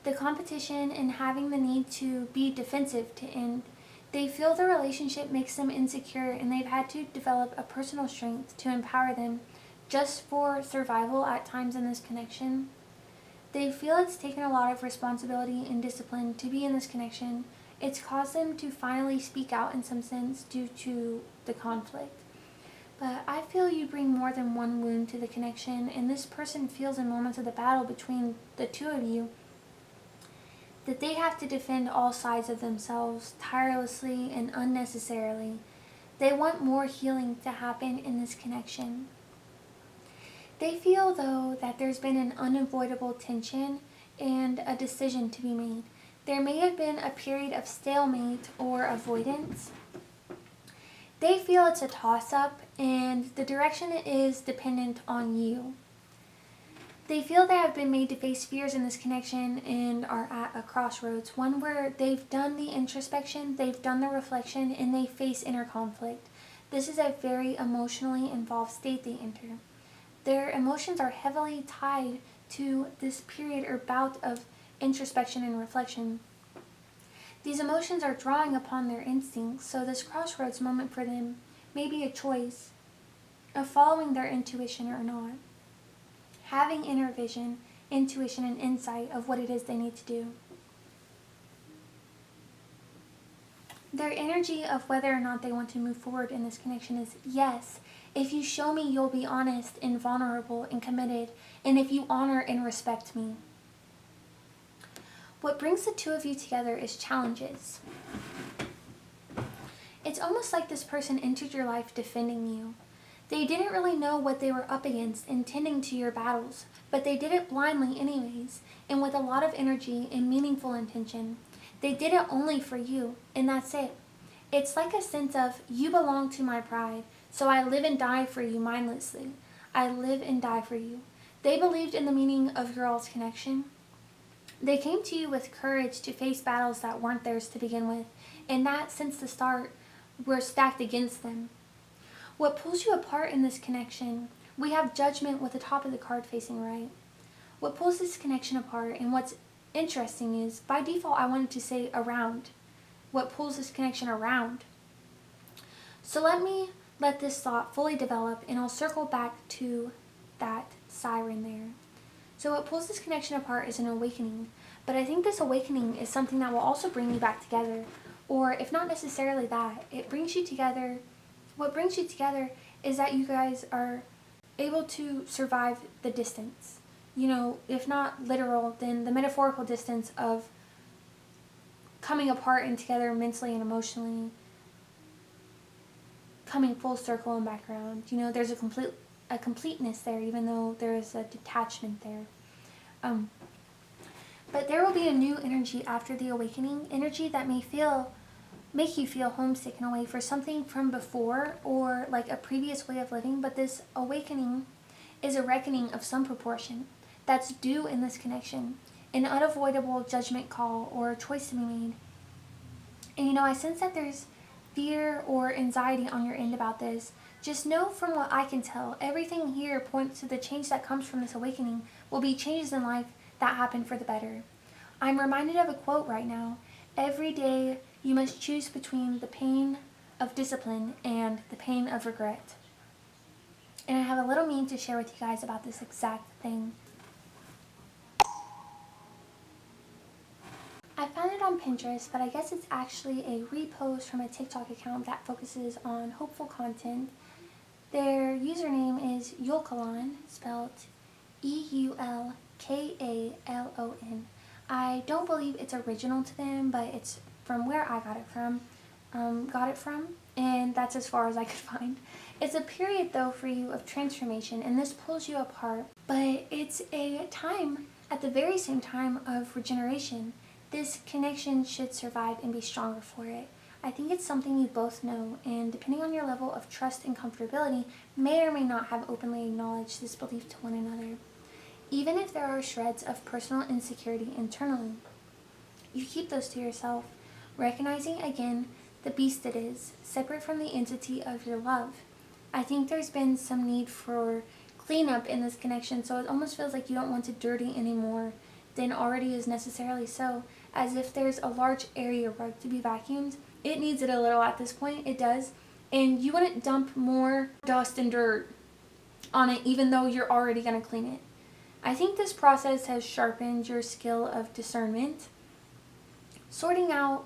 the competition and having the need to be defensive to end. They feel the relationship makes them insecure, and they've had to develop a personal strength to empower them just for survival at times in this connection. They feel it's taken a lot of responsibility and discipline to be in this connection. It's caused them to finally speak out in some sense due to the conflict. But I feel you bring more than one wound to the connection, and this person feels in moments of the battle between the two of you that they have to defend all sides of themselves tirelessly and unnecessarily. They want more healing to happen in this connection. They feel, though, that there's been an unavoidable tension and a decision to be made. There may have been a period of stalemate or avoidance. They feel it's a toss-up, and the direction is dependent on you. They feel they have been made to face fears in this connection and are at a crossroads, one where they've done the introspection, they've done the reflection, and they face inner conflict. This is a very emotionally involved state they enter. Their emotions are heavily tied to this period or bout of introspection and reflection. These emotions are drawing upon their instincts, so this crossroads moment for them may be a choice of following their intuition or not. Having inner vision, intuition, and insight of what it is they need to do. Their energy of whether or not they want to move forward in this connection is yes. If you show me you'll be honest and vulnerable and committed, and if you honor and respect me. What brings the two of you together is challenges. It's almost like this person entered your life defending you. They didn't really know what they were up against in tending to your battles, but they did it blindly anyways, and with a lot of energy and meaningful intention. They did it only for you, and that's it. It's like a sense of, you belong to my pride, so I live and die for you mindlessly. I live and die for you. They believed in the meaning of your all's connection. They came to you with courage to face battles that weren't theirs to begin with, and that, since the start, were stacked against them. What pulls you apart in this connection? We have judgment with the top of the card facing right. What pulls this connection apart, and what's interesting is, by default I wanted to say around. What pulls this connection around? So let this thought fully develop, and I'll circle back to that siren there. So what pulls this connection apart is an awakening, but I think this awakening is something that will also bring you back together, or if not necessarily that, it brings you together. What brings you together is that you guys are able to survive the distance. You know, if not literal, then the metaphorical distance of coming apart and together mentally and emotionally, coming full circle and back around. You know, there's a completeness there, even though there is a detachment there. But there will be a new energy after the awakening, energy that make you feel homesick in a way for something from before or like a previous way of living, but this awakening is a reckoning of some proportion that's due in this connection, an unavoidable judgment call or a choice to be made. And you know, I sense that there's fear or anxiety on your end about this. Just know, from what I can tell, everything here points to the change that comes from this awakening will be changes in life that happen for the better. I'm reminded of a quote right now. Every day you must choose between the pain of discipline and the pain of regret. And I have a little meme to share with you guys about this exact thing. I found it on Pinterest, but I guess it's actually a repost from a TikTok account that focuses on hopeful content. Their username is Yulkalon, spelled Eulkalon. I don't believe it's original to them, but it's from where I got it from, and that's as far as I could find. It's a period, though, for you of transformation, and this pulls you apart, but it's a time, at the very same time, of regeneration. This connection should survive and be stronger for it. I think it's something you both know, and depending on your level of trust and comfortability, may or may not have openly acknowledged this belief to one another. Even if there are shreds of personal insecurity internally, you keep those to yourself, recognizing again the beast it is, separate from the entity of your love. I think there's been some need for cleanup in this connection, so it almost feels like you don't want to dirty any more than already is necessarily so, as if there's a large area rug to be vacuumed. It needs it a little at this point, it does, and you wouldn't dump more dust and dirt on it even though you're already going to clean it. I think this process has sharpened your skill of discernment, sorting out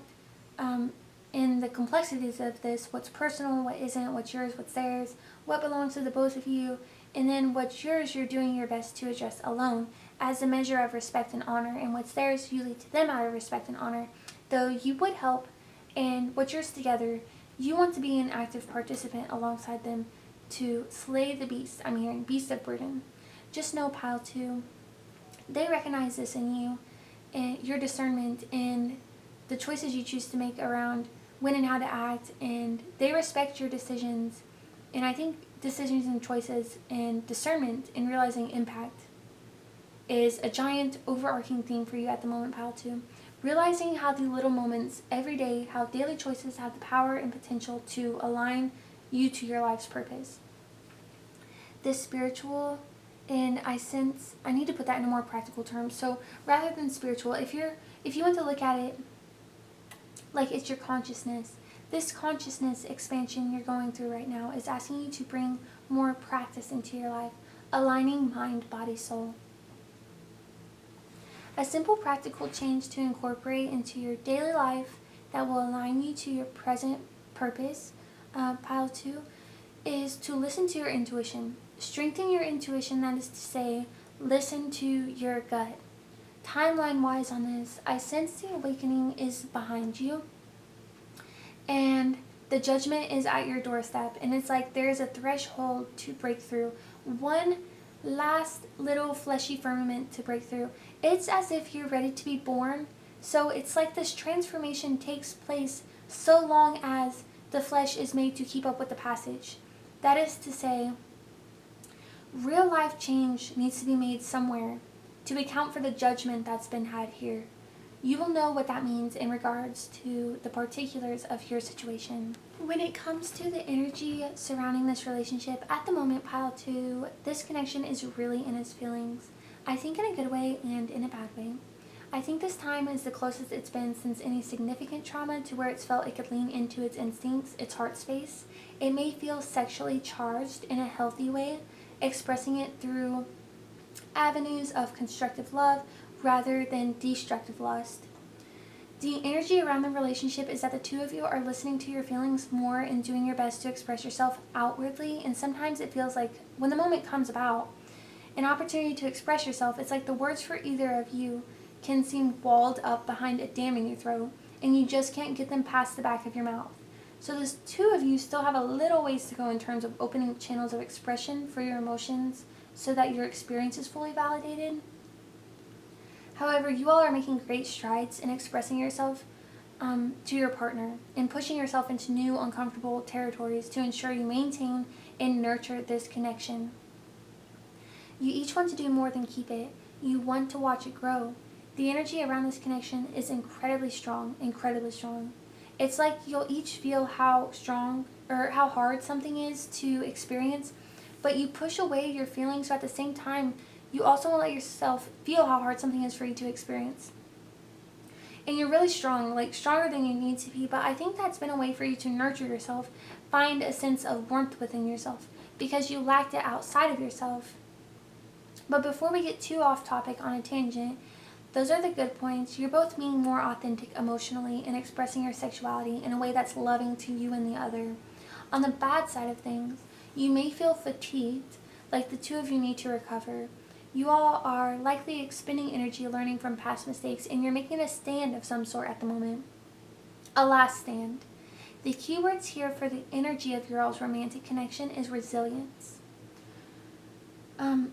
in the complexities of this, what's personal, what isn't, what's yours, what's theirs, what belongs to the both of you, and then what's yours you're doing your best to address alone as a measure of respect and honor, and what's theirs you lead to them out of respect and honor, though you would help, and what's yours together, you want to be an active participant alongside them to slay the beast. I'm hearing beast of burden. Just know, Pile 2, they recognize this in you, and your discernment, and the choices you choose to make around when and how to act, and they respect your decisions. And I think decisions and choices and discernment and realizing impact is a giant overarching theme for you at the moment, Pile 2. Realizing how the little moments every day, how daily choices have the power and potential to align you to your life's purpose. This spiritual, and I sense, I need to put that in a more practical term. So rather than spiritual, if you want to look at it like it's your consciousness, this consciousness expansion you're going through right now is asking you to bring more practice into your life, aligning mind, body, soul. A simple practical change to incorporate into your daily life that will align you to your present purpose, Pile 2, is to listen to your intuition. Strengthen your intuition, that is to say, listen to your gut. Timeline-wise on this, I sense the awakening is behind you, and The judgment is at your doorstep, and it's like there's a threshold to break through. One last little fleshy firmament to break through. It's as if you're ready to be born. So it's like this transformation takes place so long as the flesh is made to keep up with the passage. That is to say, real life change needs to be made somewhere to account for the judgment that's been had here. You will know what that means in regards to the particulars of your situation. When it comes to the energy surrounding this relationship, at the moment, pile 2, this connection is really in its feelings. I think in a good way and in a bad way. I think this time is the closest it's been since any significant trauma to where it's felt it could lean into its instincts, its heart space. It may feel sexually charged in a healthy way, expressing it through avenues of constructive love rather than destructive lust. The energy around the relationship is that the two of you are listening to your feelings more and doing your best to express yourself outwardly, and sometimes it feels like when the moment comes about, an opportunity to express yourself, it's like the words for either of you can seem walled up behind a dam in your throat, and you just can't get them past the back of your mouth. So the two of you still have a little ways to go in terms of opening channels of expression for your emotions so that your experience is fully validated. However, you all are making great strides in expressing yourself to your partner and pushing yourself into new uncomfortable territories to ensure you maintain and nurture this connection. You each want to do more than keep it. You want to watch it grow. The energy around this connection is incredibly strong, incredibly strong. It's like you'll each feel how strong or how hard something is to experience, but you push away your feelings, so at the same time, you also won't let yourself feel how hard something is for you to experience. And you're really strong, like stronger than you need to be, but I think that's been a way for you to nurture yourself, find a sense of warmth within yourself, because you lacked it outside of yourself. But before we get too off topic on a tangent, those are the good points. You're both being more authentic emotionally and expressing your sexuality in a way that's loving to you and the other. On the bad side of things, you may feel fatigued, like the two of you need to recover. You all are likely expending energy learning from past mistakes, and you're making a stand of some sort at the moment. A last stand. The keywords here for the energy of your all's romantic connection is resilience.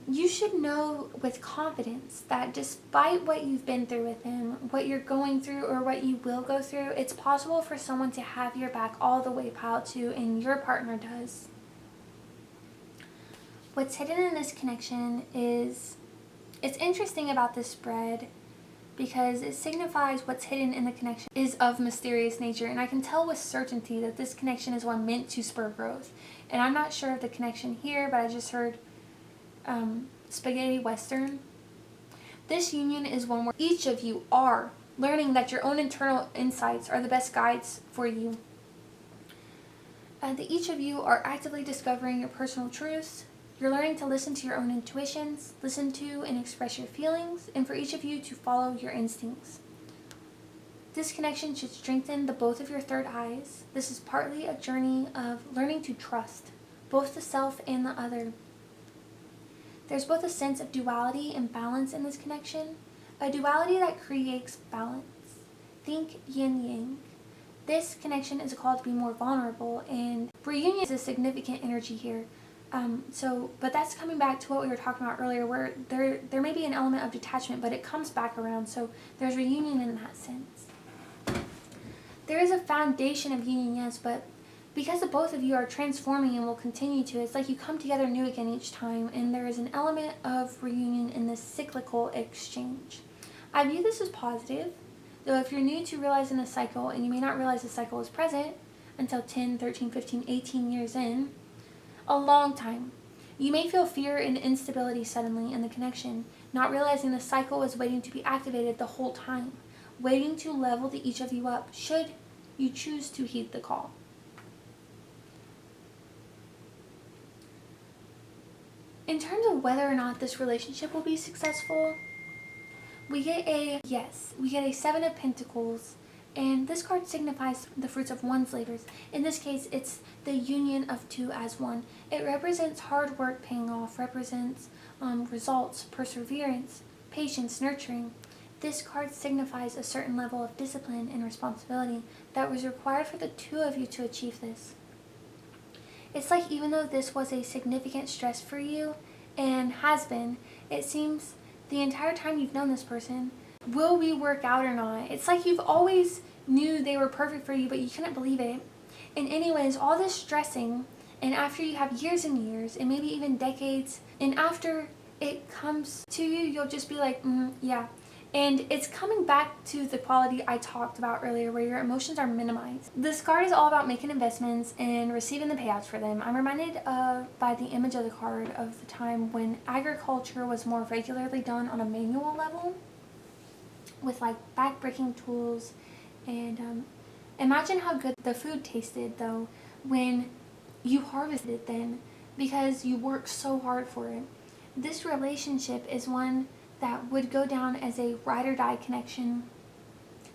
You should know with confidence that despite what you've been through with him, what you're going through, or what you will go through, it's possible for someone to have your back all the way, pile 2, and your partner does. What's hidden in this connection is, it's interesting about this spread because it signifies what's hidden in the connection is of mysterious nature, and I can tell with certainty that this connection is one meant to spur growth. And I'm not sure of the connection here, but I just heard spaghetti western. This union is one where each of you are learning that your own internal insights are the best guides for you. That each of you are actively discovering your personal truths. You're learning to listen to your own intuitions, listen to and express your feelings, and for each of you to follow your instincts. This connection should strengthen the both of your third eyes. This is partly a journey of learning to trust both the self and the other. There's both a sense of duality and balance in this connection, a duality that creates balance. Think yin-yang. This connection is a call to be more vulnerable, and reunion is a significant energy here. But that's coming back to what we were talking about earlier, where there may be an element of detachment, but it comes back around, so there's reunion in that sense. There is a foundation of union, yes, but because the both of you are transforming and will continue to, it's like you come together new again each time, and there is an element of reunion in this cyclical exchange. I view this as positive, though if you're new to realizing the cycle, and you may not realize the cycle is present until 10, 13, 15, 18 years in, a long time, you may feel fear and instability suddenly in the connection, not realizing the cycle is waiting to be activated the whole time, waiting to level the each of you up, should you choose to heed the call. In terms of whether or not this relationship will be successful, we get a yes. We get a 7 of Pentacles, and this card signifies the fruits of one's labors. In this case, it's the union of two as one. It represents hard work paying off, represents results, perseverance, patience, nurturing. This card signifies a certain level of discipline and responsibility that was required for the two of you to achieve this. It's like even though this was a significant stress for you, and has been, it seems the entire time you've known this person, will we work out or not? It's like you've always knew they were perfect for you, but you couldn't believe it. And anyways, all this stressing, and after you have years and years, and maybe even decades, and after it comes to you, you'll just be like, yeah. And it's coming back to the quality I talked about earlier, where your emotions are minimized. This card is all about making investments and receiving the payouts for them. I'm reminded by the image of the card of the time when agriculture was more regularly done on a manual level with like back-breaking tools. And imagine how good the food tasted though when you harvested it then, because you worked so hard for it. This relationship is one that would go down as a ride or die connection.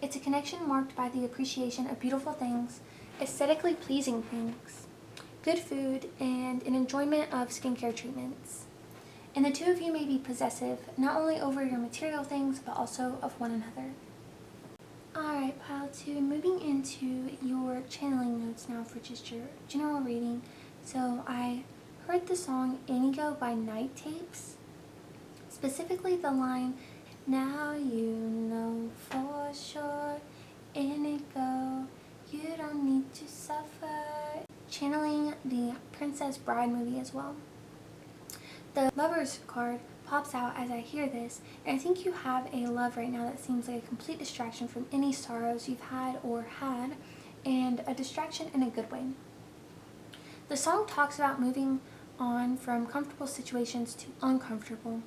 It's a connection marked by the appreciation of beautiful things, aesthetically pleasing things, good food, and an enjoyment of skincare treatments. And the two of you may be possessive, not only over your material things, but also of one another. Alright, pile 2, moving into your channeling notes now for just your general reading. So I heard the song Inigo by Night Tapes. Specifically the line, now you know for sure, Inigo, you don't need to suffer. Channeling the Princess Bride movie as well. The Lovers card pops out as I hear this, and I think you have a love right now that seems like a complete distraction from any sorrows you've had or had, and a distraction in a good way. The song talks about moving on from comfortable situations to uncomfortable.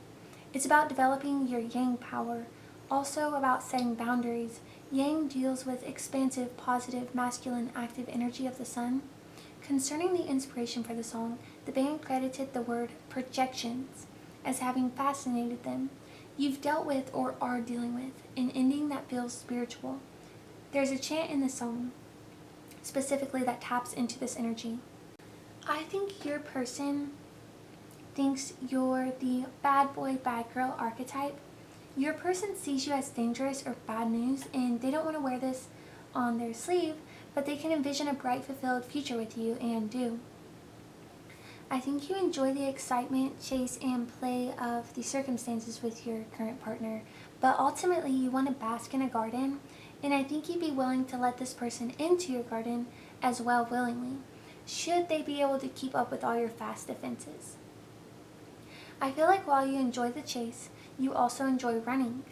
It's about developing your yang power, also about setting boundaries. Yang deals with expansive, positive, masculine, active energy of the sun. Concerning the inspiration for the song, the band credited the word projections as having fascinated them. You've dealt with or are dealing with an ending that feels spiritual. There's a chant in the song, specifically that taps into this energy. I think your person thinks you're the bad boy, bad girl archetype. Your person sees you as dangerous or bad news, and they don't want to wear this on their sleeve, but they can envision a bright, fulfilled future with you, and do. I think you enjoy the excitement, chase, and play of the circumstances with your current partner, but ultimately you want to bask in a garden, and I think you'd be willing to let this person into your garden as well willingly, should they be able to keep up with all your fast defenses. I feel like while you enjoy the chase, you also enjoy running.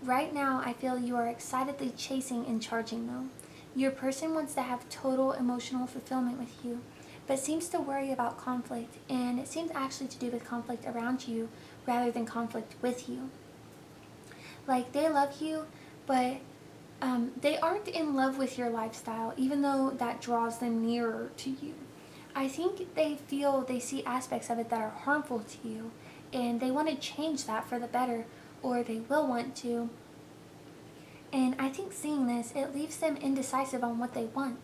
Right now, I feel you are excitedly chasing and charging though. Your person wants to have total emotional fulfillment with you, but seems to worry about conflict, and it seems actually to do with conflict around you rather than conflict with you. Like, they love you, but they aren't in love with your lifestyle, even though that draws them nearer to you. I think they feel they see aspects of it that are harmful to you, and they want to change that for the better, or they will want to. And I think seeing this, it leaves them indecisive on what they want.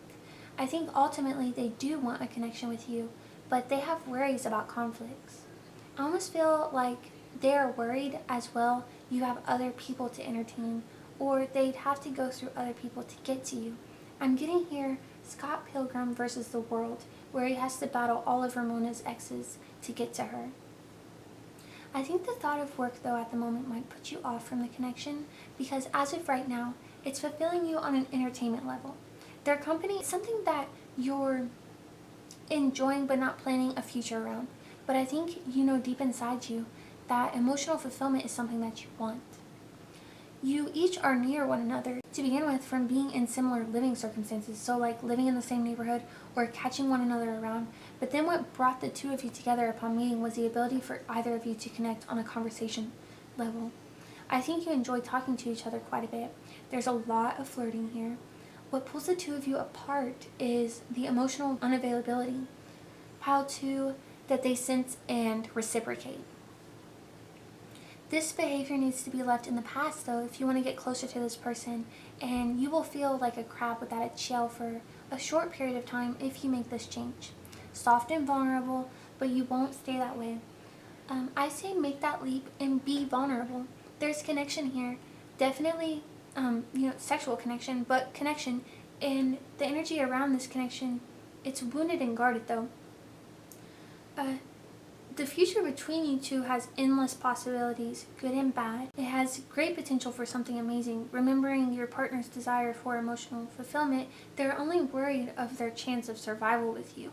I think ultimately they do want a connection with you, but they have worries about conflicts. I almost feel like they're worried as well you have other people to entertain, or they'd have to go through other people to get to you. I'm getting here Scott Pilgrim versus the world, where he has to battle all of Ramona's exes to get to her. I think the thought of work though at the moment might put you off from the connection, because as of right now, it's fulfilling you on an entertainment level. Their company is something that you're enjoying but not planning a future around. But I think you know deep inside you that emotional fulfillment is something that you want. You each are near one another to begin with from being in similar living circumstances, so like living in the same neighborhood or catching one another around. But then what brought the two of you together upon meeting was the ability for either of you to connect on a conversation level. I think you enjoy talking to each other quite a bit. There's a lot of flirting here. What pulls the two of you apart is the emotional unavailability. Pile 2, that they sense and reciprocate. This behavior needs to be left in the past though if you want to get closer to this person, and you will feel like a crab without its shell for a short period of time if you make this change. Soft and vulnerable, but you won't stay that way. I say make that leap and be vulnerable. There's connection here, definitely, sexual connection, but connection. And the energy around this connection, it's wounded and guarded though. Uh, the future between you two has endless possibilities, good and bad. It has great potential for something amazing. Remembering your partner's desire for emotional fulfillment, they're only worried of their chance of survival with you.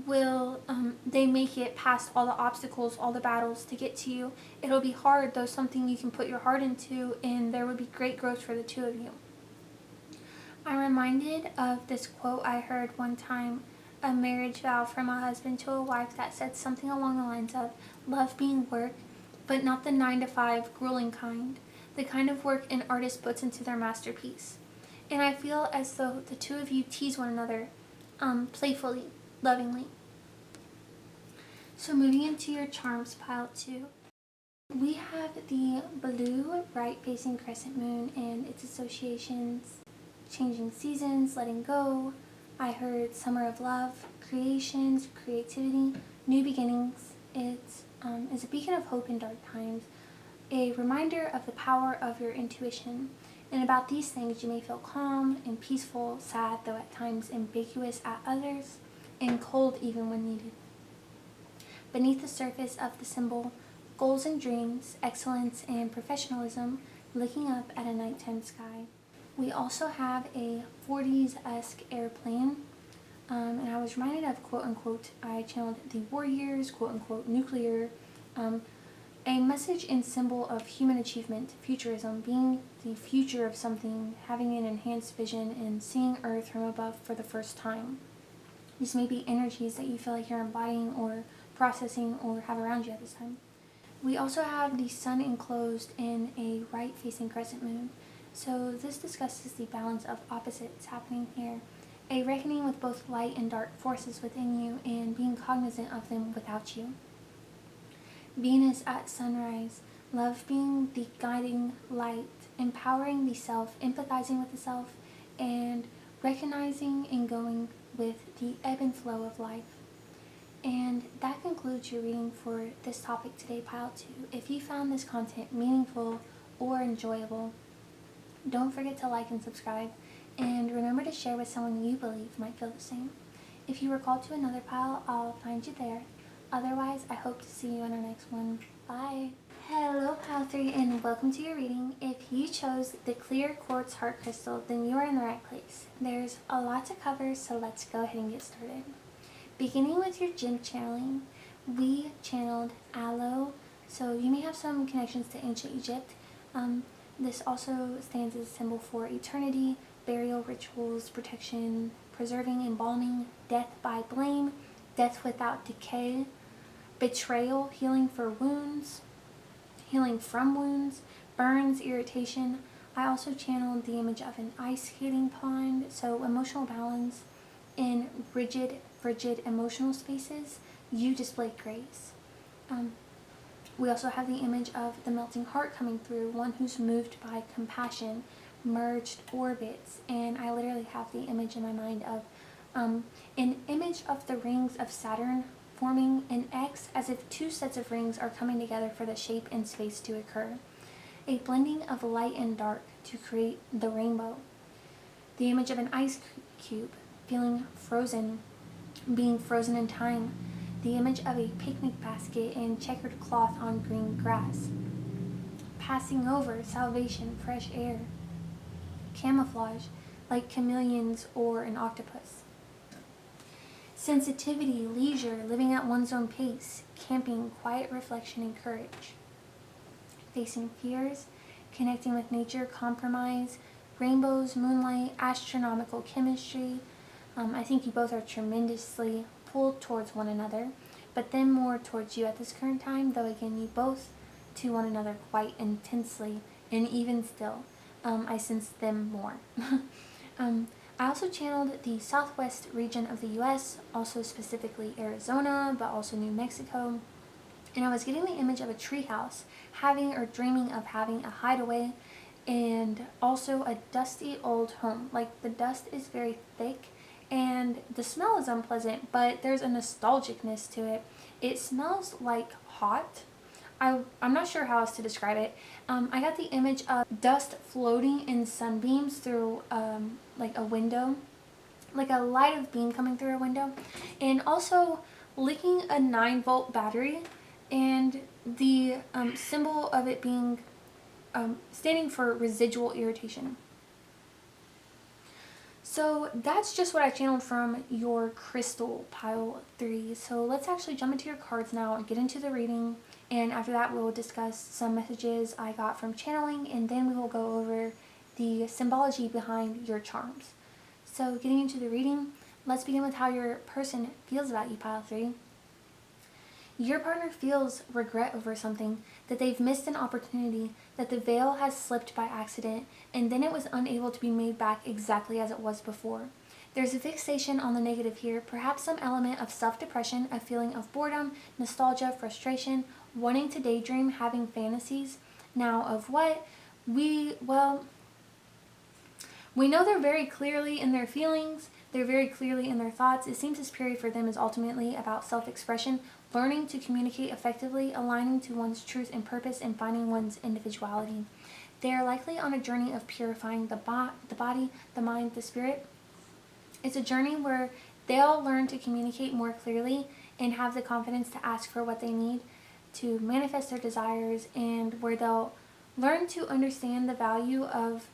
Will they make it past all the obstacles, all the battles to get to you? It'll be hard, though something you can put your heart into, and there would be great growth for the two of you. I'm reminded of this quote I heard one time, a marriage vow from a husband to a wife, that said something along the lines of, love being work, but not the 9 to 5 grueling kind, the kind of work an artist puts into their masterpiece. And I feel as though the two of you tease one another, playfully, lovingly. So moving into your charms pile 2, we have the blue right-facing crescent moon and its associations: changing seasons, letting go. I heard summer of love, creations, creativity, new beginnings. It is a beacon of hope in dark times, a reminder of the power of your intuition. And about these things, you may feel calm and peaceful, sad, though at times ambiguous at others, and cold even when needed. Beneath the surface of the symbol, goals and dreams, excellence and professionalism, looking up at a nighttime sky. We also have a 40s-esque airplane, and I was reminded of, quote-unquote, I channeled the war years, quote-unquote, nuclear, a message and symbol of human achievement, futurism, being the future of something, having an enhanced vision, and seeing Earth from above for the first time. These may be energies that you feel like you're embodying or processing or have around you at this time. We also have the sun enclosed in a right-facing crescent moon. So this discusses the balance of opposites happening here, a reckoning with both light and dark forces within you and being cognizant of them without you. Venus at sunrise, love being the guiding light, empowering the self, empathizing with the self, and recognizing and going with the ebb and flow of life. And that concludes your reading for this topic today, Pile 2. If you found this content meaningful or enjoyable, don't forget to like and subscribe, and remember to share with someone you believe might feel the same. If you were called to another pile, I'll find you there. Otherwise, I hope to see you in our next one. Bye! Hello, Pile 3, and welcome to your reading. If you chose the clear quartz heart crystal, then you are in the right place. There's a lot to cover, so let's go ahead and get started. Beginning with your gem channeling, we channeled aloe, so you may have some connections to ancient Egypt. This also stands as a symbol for eternity, burial rituals, protection, preserving, embalming, death by blame, death without decay, betrayal, healing for wounds, healing from wounds, burns, irritation. I also channeled the image of an ice skating pond, so emotional balance. In rigid, frigid emotional spaces, you display grace. We also have the image of the melting heart coming through, one who's moved by compassion, merged orbits, and I literally have the image in my mind of an image of the rings of Saturn forming an X, as if two sets of rings are coming together for the shape and space to occur. A blending of light and dark to create the rainbow. The image of an ice cube feeling frozen, being frozen in time. The image of a picnic basket and checkered cloth on green grass. Passing over, salvation, fresh air. Camouflage, like chameleons or an octopus. Sensitivity, leisure, living at one's own pace, camping, quiet reflection, and courage. Facing fears, connecting with nature, compromise, rainbows, moonlight, astronomical chemistry. I think you both are tremendously pulled towards one another, but then more towards you at this current time, though again you both to one another quite intensely, and even still, I sense them more. I also channeled the southwest region of the U.S., also specifically Arizona, but also New Mexico, and I was getting the image of a treehouse, having or dreaming of having a hideaway, and also a dusty old home. Like, the dust is very thick, and the smell is unpleasant, but there's a nostalgicness to it. It smells like hot. I'm not sure how else to describe it. I got the image of dust floating in sunbeams through like a window, like a light of beam coming through a window, and also licking a 9-volt battery, and the symbol of it being standing for residual irritation. So that's just what I channeled from your crystal pile 3. So let's actually jump into your cards now and get into the reading. And after that, we'll discuss some messages I got from channeling, and then we will go over the symbology behind your charms. So getting into the reading, let's begin with how your person feels about you, pile 3. Your partner feels regret over something, that they've missed an opportunity, that the veil has slipped by accident, and then it was unable to be made back exactly as it was before. There's a fixation on the negative here, perhaps some element of self-depression, a feeling of boredom, nostalgia, frustration, wanting to daydream, having fantasies. Now, of what? We know they're very clearly in their feelings, they're very clearly in their thoughts. It seems this period for them is ultimately about self-expression, learning to communicate effectively, aligning to one's truth and purpose, and finding one's individuality. They are likely on a journey of purifying the body, the mind, the spirit. It's a journey where they'll learn to communicate more clearly and have the confidence to ask for what they need to manifest their desires, and where they'll learn to understand the value of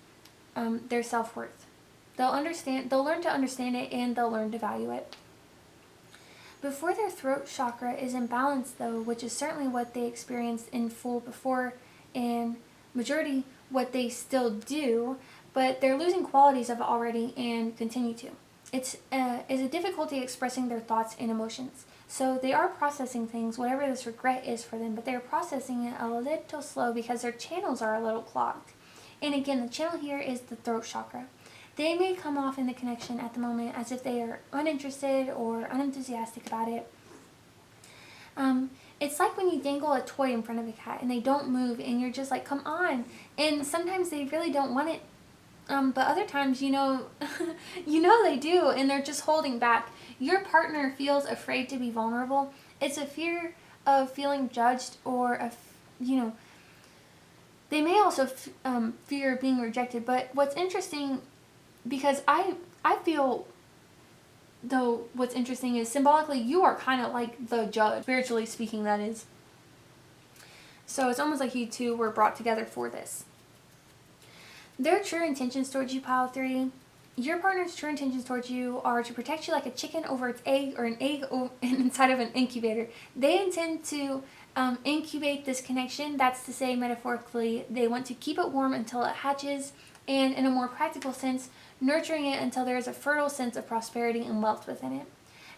their self-worth. They'll learn to understand it, and they'll learn to value it. Before their throat chakra is in balance, though, which is certainly what they experienced in full before, and majority what they still do, but they're losing qualities of it already and continue to. It's a difficulty expressing their thoughts and emotions. So they are processing things, whatever this regret is for them, but they're processing it a little slow because their channels are a little clogged. And again, the channel here is the throat chakra. They may come off in the connection at the moment as if they are uninterested or unenthusiastic about it. It's like when you dangle a toy in front of a cat and they don't move, and you're just like, come on. And sometimes they really don't want it. But other times, you know they do, and they're just holding back. Your partner feels afraid to be vulnerable. It's a fear of feeling judged, or they may also fear being rejected. But what's interesting, because I feel, though, what's interesting is symbolically you are kind of like the judge, spiritually speaking, that is. So it's almost like you two were brought together for this. Their true intentions towards you, pile 3. Your partner's true intentions towards you are to protect you like a chicken over its egg, or an egg inside of an incubator. They intend to incubate this connection. That's to say, metaphorically, they want to keep it warm until it hatches, and in a more practical sense, nurturing it until there is a fertile sense of prosperity and wealth within it.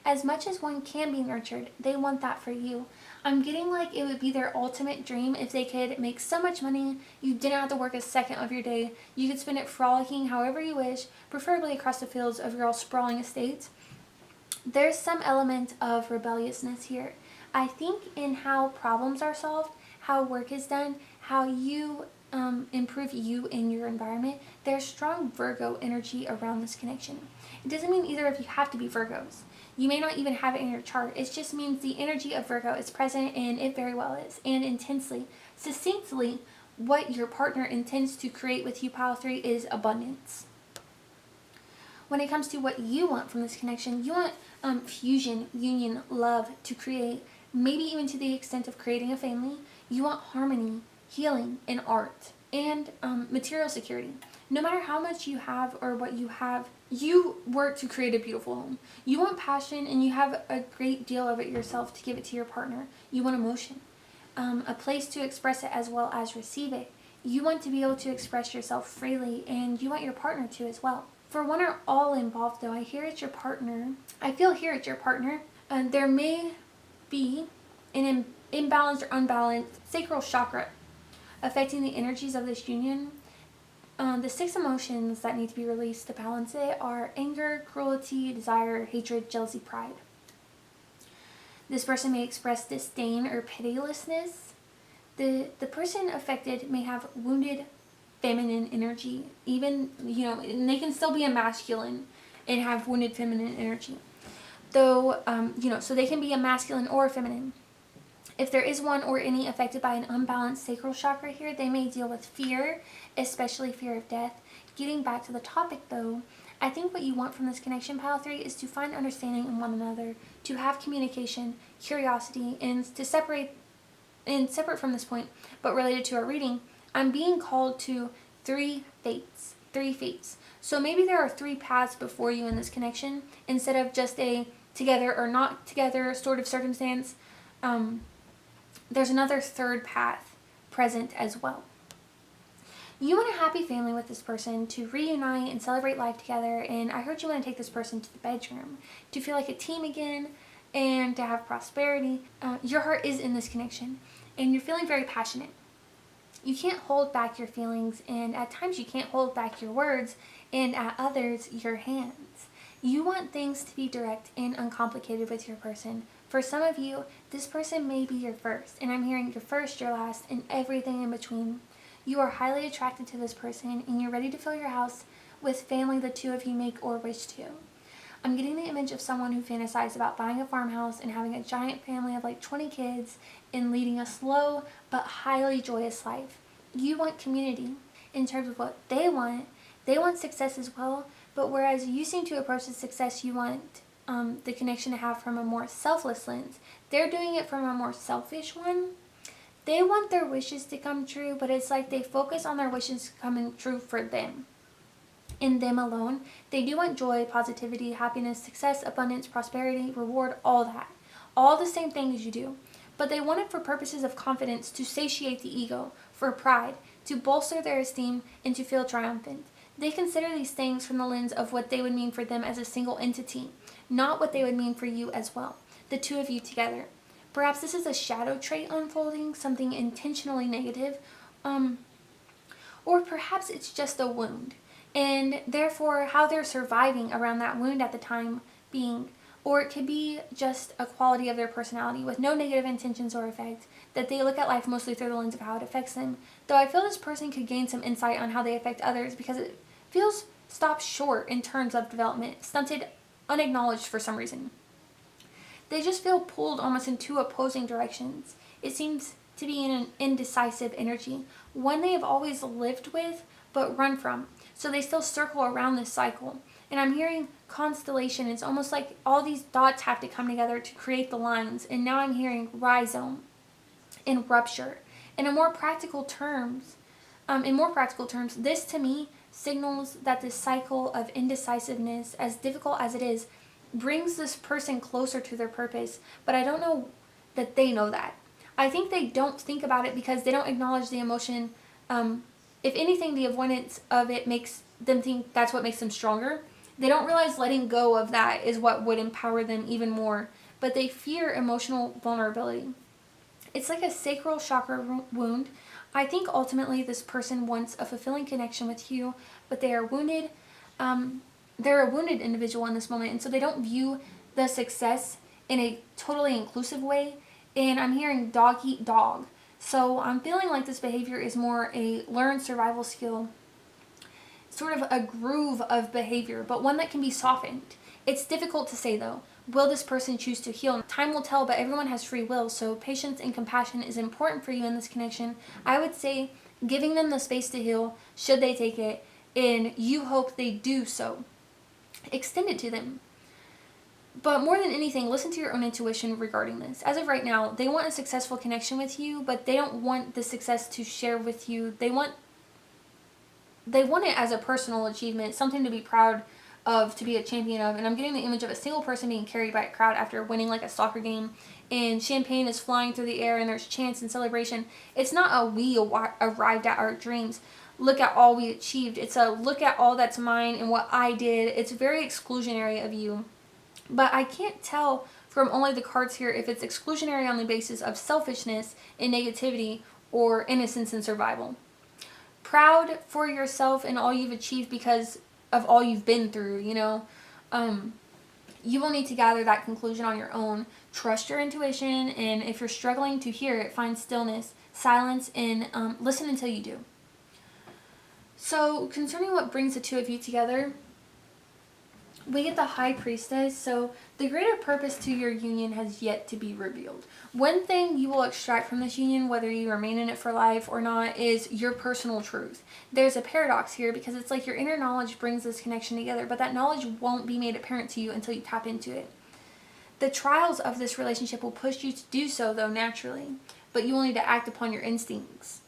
As much as one can be nurtured, they want that for you. I'm getting like it would be their ultimate dream if they could make so much money you didn't have to work a second of your day. You could spend it frolicking however you wish, preferably across the fields of your all sprawling estates. There's some element of rebelliousness here. I think in how problems are solved, how work is done, how you improve you in your environment. There's strong Virgo energy around this connection. It doesn't mean either of you have to be Virgos. You may not even have it in your chart. It just means the energy of Virgo is present, and it very well is. And intensely, succinctly, what your partner intends to create with you, pile 3, is abundance. When it comes to what you want from this connection, you want fusion, union, love to create, maybe even to the extent of creating a family. You want harmony, healing, and art, and material security. No matter how much you have or what you have, you work to create a beautiful home. You want passion, and you have a great deal of it yourself to give it to your partner. You want emotion, a place to express it as well as receive it. You want to be able to express yourself freely, and you want your partner to as well. For one or all involved, though, I feel here it's your partner, and there may be an imbalanced or unbalanced sacral chakra affecting the energies of this union. The 6 emotions that need to be released to balance it are anger, cruelty, desire, hatred, jealousy, pride. This person may express disdain or pitilessness. The person affected may have wounded feminine energy, even, and they can still be a masculine and have wounded feminine energy. Though, so they can be a masculine or a feminine. If there is one or any affected by an unbalanced sacral chakra here, they may deal with fear, especially fear of death. Getting back to the topic though, I think what you want from this connection, pile 3, is to find understanding in one another, to have communication, curiosity, and to separate from this point, but related to our reading, I'm being called to 3 fates. 3 fates. So maybe there are 3 paths before you in this connection, instead of just a together or not together sort of circumstance. There's another 3rd path present as well. You want a happy family with this person, to reunite and celebrate life together, and I heard you want to take this person to the bedroom, to feel like a team again, and to have prosperity. Your heart is in this connection, and you're feeling very passionate. You can't hold back your feelings, and at times you can't hold back your words, and at others, your hands. You want things to be direct and uncomplicated with your person. For some of you, this person may be your first, and I'm hearing your first, your last, and everything in between. You are highly attracted to this person, and you're ready to fill your house with family the 2 of you make or wish to. I'm getting the image of someone who fantasized about buying a farmhouse and having a giant family of like 20 kids and leading a slow but highly joyous life. You want community in terms of what they want. They want success as well, but whereas you seem to approach the success you want the connection to have from a more selfless lens, they're doing it from a more selfish one. They want their wishes to come true, but it's like they focus on their wishes coming true for them. In them alone. They do want joy, positivity, happiness, success, abundance, prosperity, reward, all that. All the same things you do. But they want it for purposes of confidence, to satiate the ego, for pride, to bolster their esteem, and to feel triumphant. They consider these things from the lens of what they would mean for them as a single entity, not what they would mean for you as well, the 2 of you together. Perhaps this is a shadow trait unfolding, something intentionally negative, or perhaps it's just a wound, and therefore how they're surviving around that wound at the time being, or it could be just a quality of their personality with no negative intentions or effect, that they look at life mostly through the lens of how it affects them, though I feel this person could gain some insight on how they affect others because it feels stopped short in terms of development, stunted, unacknowledged for some reason. They just feel pulled almost in 2 opposing directions. It seems to be in an indecisive energy, one they have always lived with but run from. So they still circle around this cycle. And I'm hearing constellation. It's almost like all these dots have to come together to create the lines. And now I'm hearing rhizome and rupture. In more practical terms, this to me signals that this cycle of indecisiveness, as difficult as it is, brings this person closer to their purpose, but I don't know that they know that. I think they don't think about it because they don't acknowledge the emotion. If anything, the avoidance of it makes them think that's what makes them stronger. They don't realize letting go of that is what would empower them even more, but they fear emotional vulnerability. It's like a sacral chakra wound. I think ultimately this person wants a fulfilling connection with you, but they are wounded. They're a wounded individual in this moment, and so they don't view the success in a totally inclusive way. And I'm hearing dog eat dog. So I'm feeling like this behavior is more a learned survival skill, sort of a groove of behavior, but one that can be softened. It's difficult to say though. Will this person choose to heal? Time will tell, but everyone has free will, so patience and compassion is important for you in this connection. I would say giving them the space to heal, should they take it, and you hope they do so. Extend it to them. But more than anything, listen to your own intuition regarding this. As of right now, they want a successful connection with you, but they don't want the success to share with you. They want it as a personal achievement, something to be proud of, to be a champion of. And I'm getting the image of a single person being carried by a crowd after winning like a soccer game, and champagne is flying through the air and there's chants and celebration. It's not a we arrived at our dreams, look at all we achieved. It's a look at all that's mine and what I did. It's very exclusionary of you. But I can't tell from only the cards here if it's exclusionary on the basis of selfishness and negativity or innocence and survival. Proud for yourself and all you've achieved because of all you've been through, you know. You will need to gather that conclusion on your own. Trust your intuition, and if you're struggling to hear it, find stillness, silence, and listen until you do. So concerning what brings the 2 of you together, We get the High Priestess, so the greater purpose to your union has yet to be revealed. One thing you will extract from this union, whether you remain in it for life or not, is your personal truth. There's a paradox here because it's like your inner knowledge brings this connection together, but that knowledge won't be made apparent to you until you tap into it. The trials of this relationship will push you to do so, though, naturally, but you will need to act upon your instincts.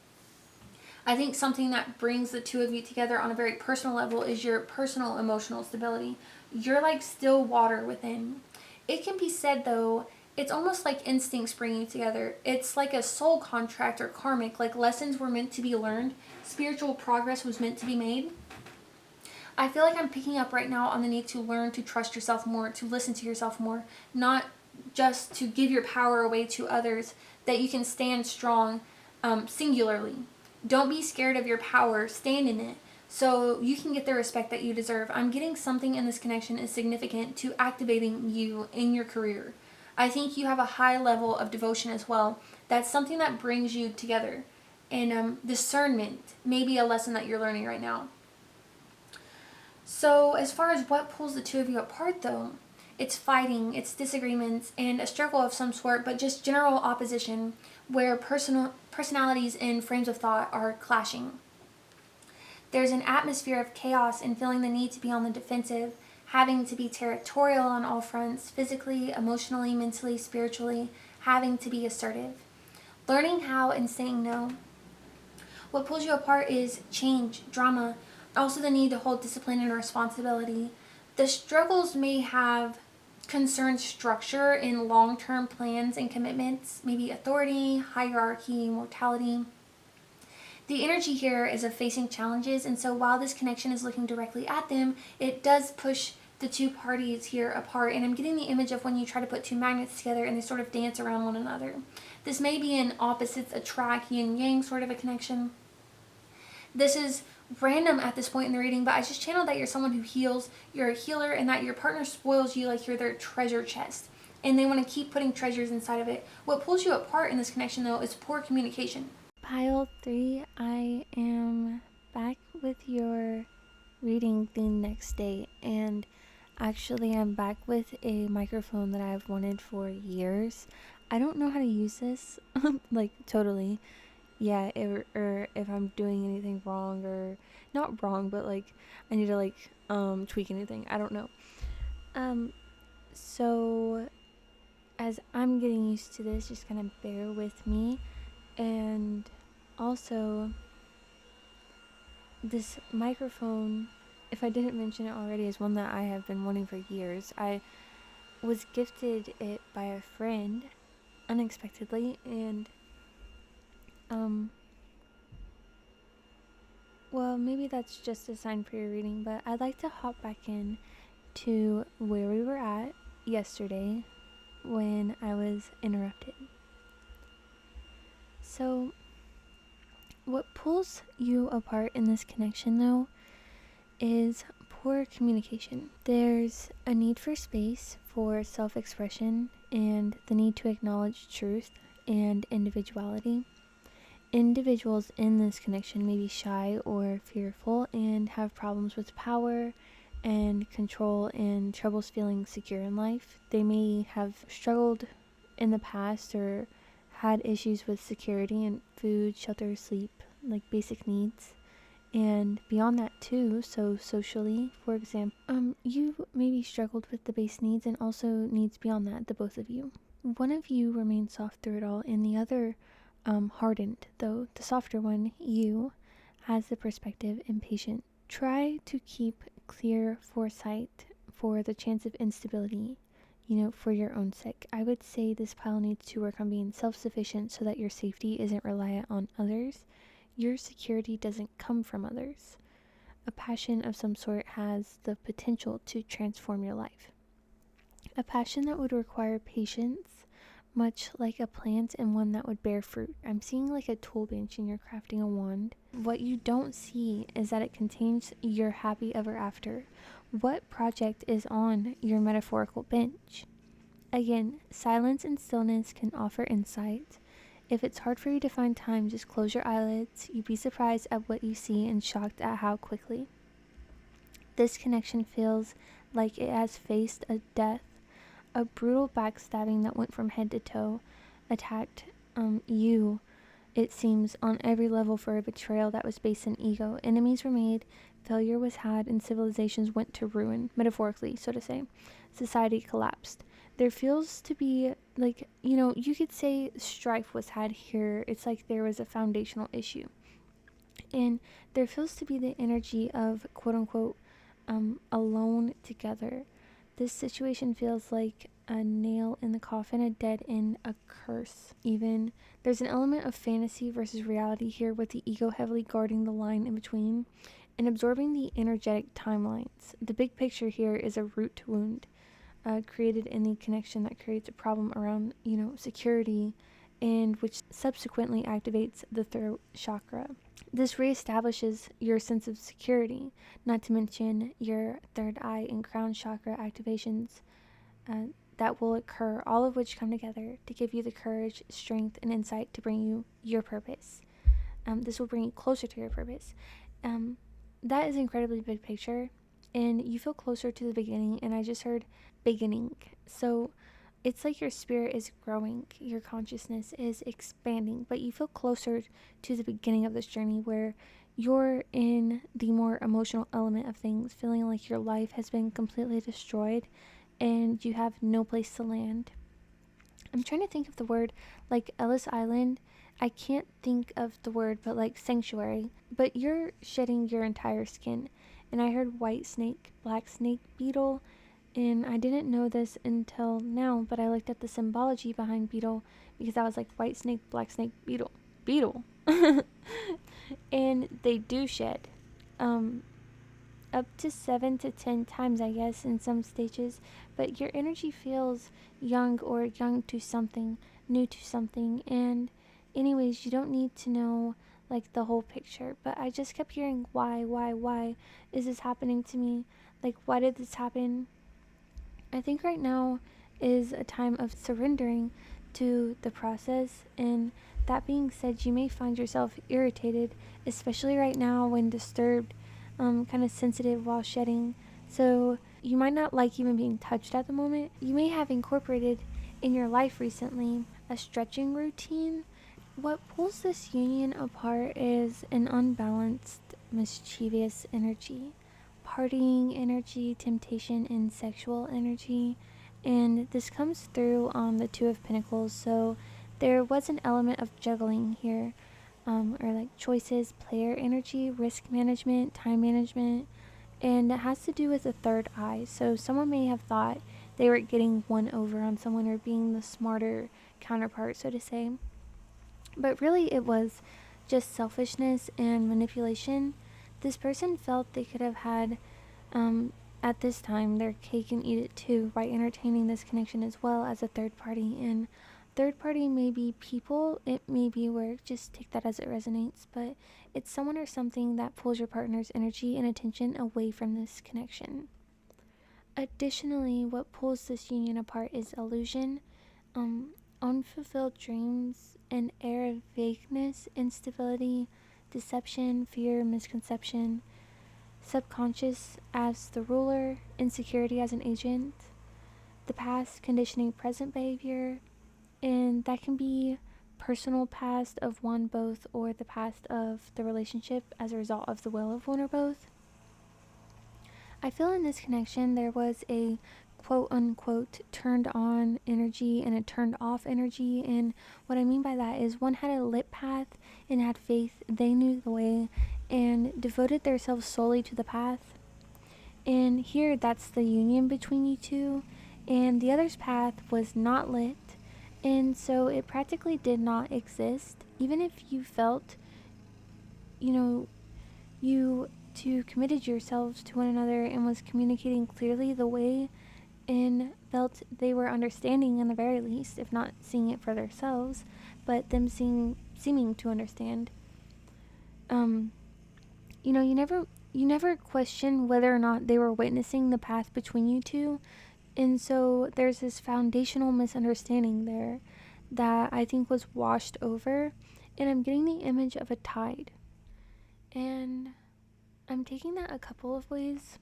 I think something that brings the two of you together on a very personal level is your personal emotional stability. You're like still water within. It can be said, though, it's almost like instincts bring you together. It's like a soul contract or karmic, like lessons were meant to be learned, spiritual progress was meant to be made. I feel like I'm picking up right now on the need to learn to trust yourself more, to listen to yourself more, not just to give your power away to others, that you can stand strong singularly. Don't be scared of your power, stand in it so you can get the respect that you deserve. I'm getting something in this connection is significant to activating you in your career. I think you have a high level of devotion as well. That's something that brings you together. And discernment may be a lesson that you're learning right now. So, as far as what pulls the two of you apart, though, it's fighting, it's disagreements, and a struggle of some sort, but just general opposition where personalities and frames of thought are clashing. There's an atmosphere of chaos and feeling the need to be on the defensive, having to be territorial on all fronts, physically, emotionally, mentally, spiritually, having to be assertive. Learning how and saying no. What pulls you apart is change, drama, also the need to hold discipline and responsibility. The struggles may have concerned structure in long-term plans and commitments, maybe authority, hierarchy, mortality. The energy here is of facing challenges, and so while this connection is looking directly at them, it does push the two parties here apart, and I'm getting the image of when you try to put two magnets together and they sort of dance around one another. This may be an opposites attract, yin yang sort of a connection. This is random at this point in the reading, but I just channeled that you're someone who heals, you're a healer, and that your partner spoils you like you're their treasure chest. And they want to keep putting treasures inside of it. What pulls you apart in this connection, though, is poor communication. Pile 3, I am back with your reading the next day, and actually I'm back with a microphone that I've wanted for years. I don't know how to use this, like totally. Yeah, or if I'm doing anything wrong, or not wrong, but like I need to like tweak anything. I don't know. So as I'm getting used to this, just kind of bear with me. And also, this microphone, if I didn't mention it already, is one that I have been wanting for years. I was gifted it by a friend unexpectedly, and well, maybe that's just a sign for your reading, but I'd like to hop back in to where we were at yesterday when I was interrupted. So, what pulls you apart in this connection, though, is poor communication. There's a need for space for self-expression and the need to acknowledge truth and individuality. Individuals in this connection may be shy or fearful and have problems with power and control and troubles feeling secure in life. They may have struggled in the past or had issues with security and food, shelter, sleep, like basic needs. And beyond that too, so socially, for example, you maybe struggled with the base needs and also needs beyond that, the both of you. One of you remains soft through it all, and the other hardened, though the softer one, you, has the perspective and patience. Try to keep clear foresight for the chance of instability, for your own sake. I would say this pile needs to work on being self-sufficient so that your safety isn't reliant on others. Your security doesn't come from others. A passion of some sort has the potential to transform your life. A passion that would require patience, much like a plant, and one that would bear fruit. I'm seeing like a tool bench and you're crafting a wand. What you don't see is that it contains your happy ever after. What project is on your metaphorical bench? Again, silence and stillness can offer insight. If it's hard for you to find time, just close your eyelids. You'd be surprised at what you see and shocked at how quickly. This connection feels like it has faced a death. A brutal backstabbing that went from head to toe attacked you, it seems, on every level for a betrayal that was based in ego. Enemies were made, failure was had, and civilizations went to ruin, metaphorically, so to say. Society collapsed. There feels to be, like, you could say strife was had here. It's like there was a foundational issue. And there feels to be the energy of, quote unquote, alone together. This situation feels like a nail in the coffin, a dead end, a curse, even. There's an element of fantasy versus reality here, with the ego heavily guarding the line in between and absorbing the energetic timelines. The big picture here is a root wound created in the connection that creates a problem around, security, and which subsequently activates the throat chakra. This reestablishes your sense of security, not to mention your third eye and crown chakra activations that will occur, all of which come together to give you the courage, strength, and insight to bring you your purpose. This will bring you closer to your purpose. That is incredibly big picture, and you feel closer to the beginning, and I just heard beginning. So it's like your spirit is growing, your consciousness is expanding, but you feel closer to the beginning of this journey where you're in the more emotional element of things, feeling like your life has been completely destroyed and you have no place to land. I'm trying to think of the word, like Ellis Island. I can't think of the word, but like sanctuary. But you're shedding your entire skin. And I heard white snake, black snake beetle, and I didn't know this until now, but I looked at the symbology behind beetle because I was like, white snake, black snake, beetle. And they do shed. Up to 7 to 10 times, I guess, in some stages, but your energy feels young or young to something, new to something. And anyways, you don't need to know like the whole picture, but I just kept hearing why is this happening to me? Like, why did this happen? I think right now is a time of surrendering to the process. And that being said, you may find yourself irritated, especially right now when disturbed, kind of sensitive while shedding. So you might not like even being touched at the moment. You may have incorporated in your life recently a stretching routine. What pulls this union apart is an unbalanced, mischievous energy, partying energy, temptation, and sexual energy. And this comes through on the Two of Pentacles. So there was an element of juggling here, or like choices, player energy, risk management, time management, and it has to do with the third eye. So someone may have thought they were getting one over on someone or being the smarter counterpart, so to say, but really it was just selfishness and manipulation. This person felt they could have had, at this time, their cake and eat it too by entertaining this connection as well as a third party. And third party may be people, it may be work, just take that as it resonates, but it's someone or something that pulls your partner's energy and attention away from this connection. Additionally, what pulls this union apart is illusion, unfulfilled dreams, an air of vagueness, instability, deception, fear, misconception, subconscious as the ruler, insecurity as an agent, the past conditioning present behavior, and that can be personal past of one, both, or the past of the relationship as a result of the will of one or both. I feel in this connection there was a quote unquote turned on energy and a turned off energy. And what I mean by that is one had a lit path and had faith, they knew the way and devoted themselves solely to the path. And here that's the union between you two. And the other's path was not lit. And so it practically did not exist. Even if you felt, you two committed yourselves to one another and was communicating clearly the way and felt they were understanding in the very least, if not seeing it for themselves, but them seeming to understand. You never question whether or not they were witnessing the path between you two. And so there's this foundational misunderstanding there that I think was washed over. And I'm getting the image of a tide. And I'm taking that a couple of ways.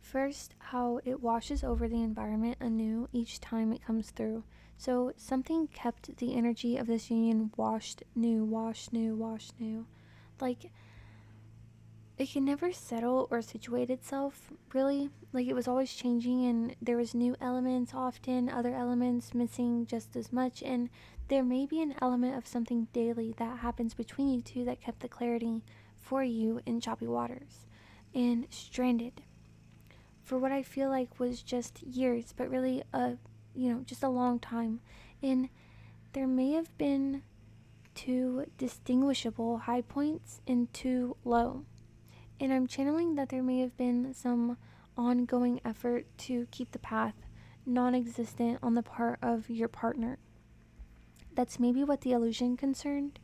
First, how it washes over the environment anew each time it comes through. So something kept the energy of this union washed new, wash new, wash new. Like, it can never settle or situate itself, really. Like, it was always changing, and there was new elements often, other elements missing just as much, and there may be an element of something daily that happens between you two that kept the clarity for you in choppy waters and stranded for what I feel like was just years, but really just a long time. And there may have been two distinguishable high points and two low. And I'm channeling that there may have been some ongoing effort to keep the path non existent on the part of your partner. That's maybe what the illusion concerned.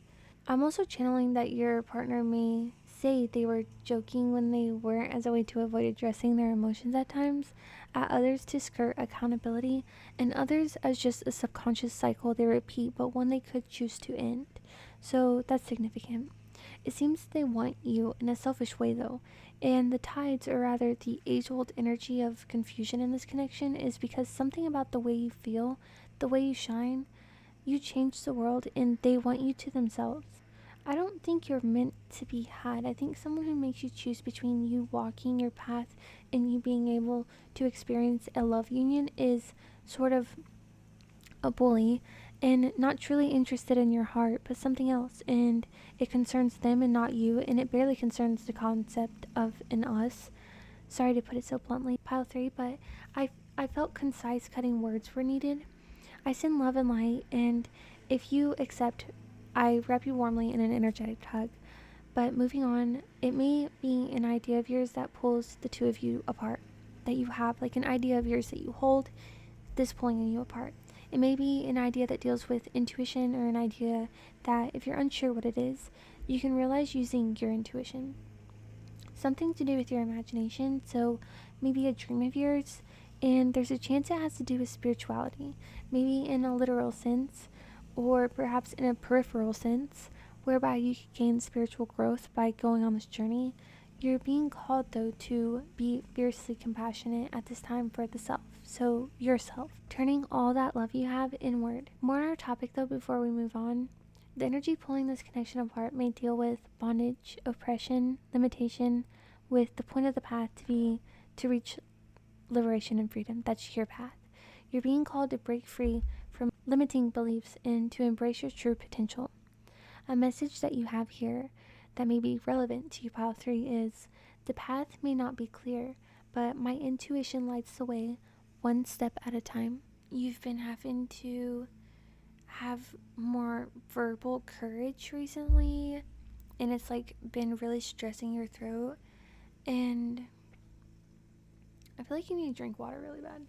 I'm also channeling that your partner may say they were joking when they weren't, as a way to avoid addressing their emotions at times, at others to skirt accountability, and others as just a subconscious cycle they repeat, but one they could choose to end. So that's significant. It seems they want you in a selfish way, though, and the tides, or rather the age old energy of confusion in this connection, is because something about the way you feel, the way you shine, you change the world, and they want you to themselves. I don't think you're meant to be had. I think someone who makes you choose between you walking your path and you being able to experience a love union is sort of a bully and not truly interested in your heart, but something else, and it concerns them and not you, and it barely concerns the concept of an us. Sorry to put it so bluntly, pile 3, but I felt concise, cutting words were needed. I send love and light, and if you accept, I wrap you warmly in an energetic hug. But moving on, it may be an idea of yours that pulls the two of you apart, that you have, like an idea of yours that you hold, this pulling you apart. It may be an idea that deals with intuition, or an idea that, if you're unsure what it is, you can realize using your intuition. Something to do with your imagination, so maybe a dream of yours, and there's a chance it has to do with spirituality, maybe in a literal sense, or perhaps in a peripheral sense, whereby you could gain spiritual growth by going on this journey. You're being called, though, to be fiercely compassionate at this time for the self, so yourself, turning all that love you have inward. More on our topic, though, before we move on. The energy pulling this connection apart may deal with bondage, oppression, limitation, with the point of the path to be to reach liberation and freedom. That's your path. You're being called to break free from limiting beliefs and to embrace your true potential. A message that you have here that may be relevant to you, pile 3, is the path may not be clear, but my intuition lights the way one step at a time. You've been having to have more verbal courage recently, and it's like been really stressing your throat, and I feel like you need to drink water really bad.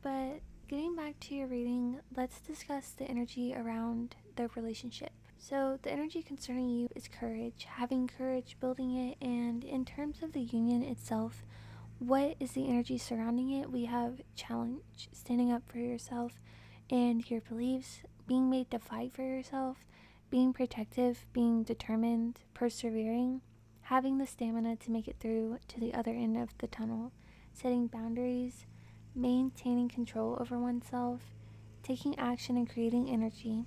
But getting back to your reading, let's discuss the energy around the relationship. So the energy concerning you is courage, having courage, building it, and in terms of the union itself, what is the energy surrounding it? We have challenge, standing up for yourself and your beliefs, being made to fight for yourself, being protective, being determined, persevering, having the stamina to make it through to the other end of the tunnel, setting boundaries, maintaining control over oneself, taking action and creating energy.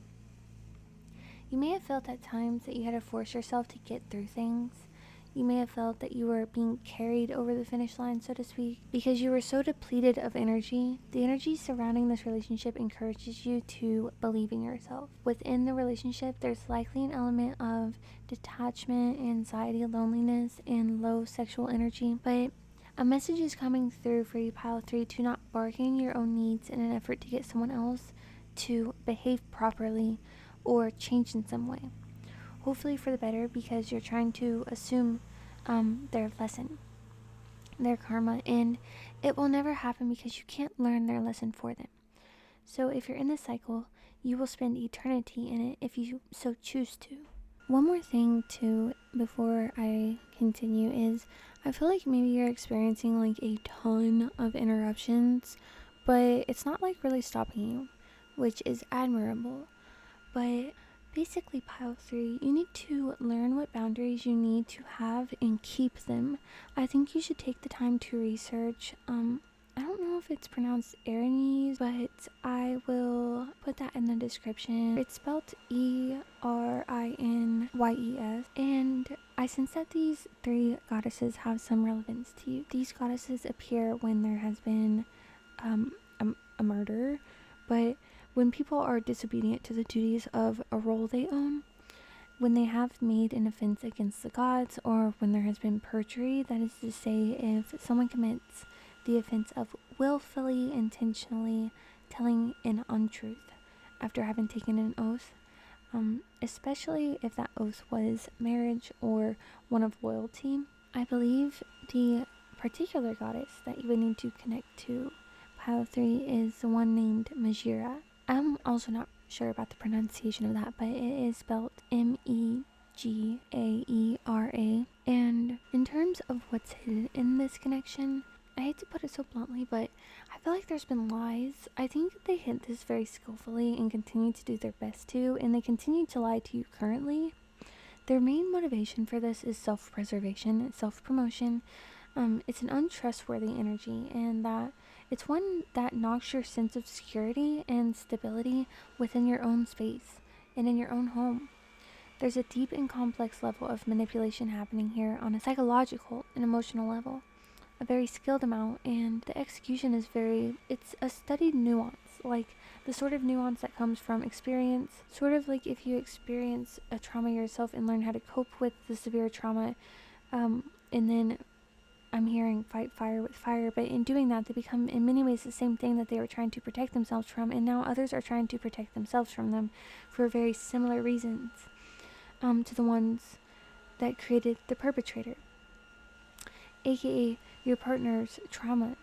You may have felt at times that you had to force yourself to get through things. You may have felt that you were being carried over the finish line, so to speak, because you were so depleted of energy. The energy surrounding this relationship encourages you to believe in yourself. Within the relationship, there's likely an element of detachment, anxiety, loneliness, and low sexual energy, but a message is coming through for you, pile 3, to not bargain your own needs in an effort to get someone else to behave properly or change in some way. Hopefully for the better, because you're trying to assume their lesson, their karma, and it will never happen because you can't learn their lesson for them. So if you're in this cycle, you will spend eternity in it if you so choose to. One more thing too before I continue is I feel like maybe you're experiencing like a ton of interruptions, but it's not like really stopping you, which is admirable. But Basically, pile 3, you need to learn what boundaries you need to have and keep them. I think you should take the time to research. I don't know if it's pronounced Erinys, but I will put that in the description. It's spelled Erinyes, and I sense that these 3 goddesses have some relevance to you. These goddesses appear when there has been a murder, but when people are disobedient to the duties of a role they own, when they have made an offense against the gods, or when there has been perjury, that is to say, if someone commits the offense of willfully, intentionally telling an untruth after having taken an oath, especially if that oath was marriage or one of loyalty, I believe the particular goddess that you would need to connect to pile 3 is the one named Majira. I'm also not sure about the pronunciation of that, but it is spelled Megaera. And in terms of what's hidden in this connection, I hate to put it so bluntly, but I feel like there's been lies. I think they hid this very skillfully and continue to do their best to, and they continue to lie to you currently. Their main motivation for this is self-preservation, self-promotion. It's an untrustworthy energy, and that it's one that knocks your sense of security and stability within your own space and in your own home. There's a deep and complex level of manipulation happening here on a psychological and emotional level, a very skilled amount, and the execution is it's a studied nuance, like the sort of nuance that comes from experience, sort of like if you experience a trauma yourself and learn how to cope with the severe trauma, and then I'm hearing fight fire with fire, but in doing that, they become in many ways the same thing that they were trying to protect themselves from, and now others are trying to protect themselves from them for very similar reasons, to the ones that created the perpetrator, aka your partner's traumas.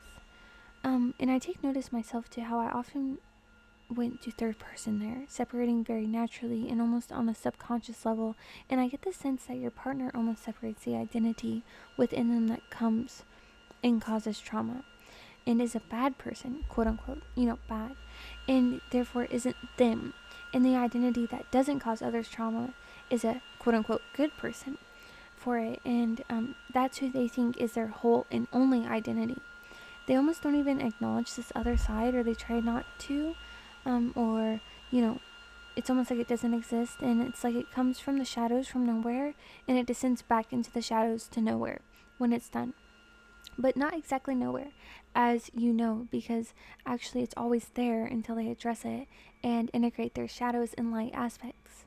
And I take notice myself to how I often went to third person there, separating very naturally and almost on a subconscious level, and I get the sense that your partner almost separates the identity within them that comes and causes trauma, and is a bad person, quote unquote, bad, and therefore isn't them, and the identity that doesn't cause others trauma is a quote unquote good person for it, and that's who they think is their whole and only identity. They almost don't even acknowledge this other side, or they try not to, or it's almost like it doesn't exist, and it's like it comes from the shadows from nowhere, and it descends back into the shadows to nowhere when it's done. But not exactly nowhere, as you know, because actually it's always there until they address it and integrate their shadows and light aspects.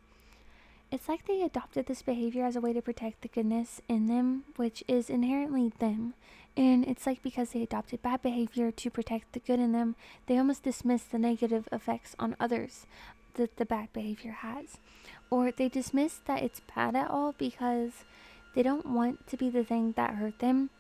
It's like they adopted this behavior as a way to protect the goodness in them, which is inherently them. And it's like because they adopted bad behavior to protect the good in them, they almost dismiss the negative effects on others that the bad behavior has. Or they dismiss that it's bad at all because they don't want to be the thing that hurt them.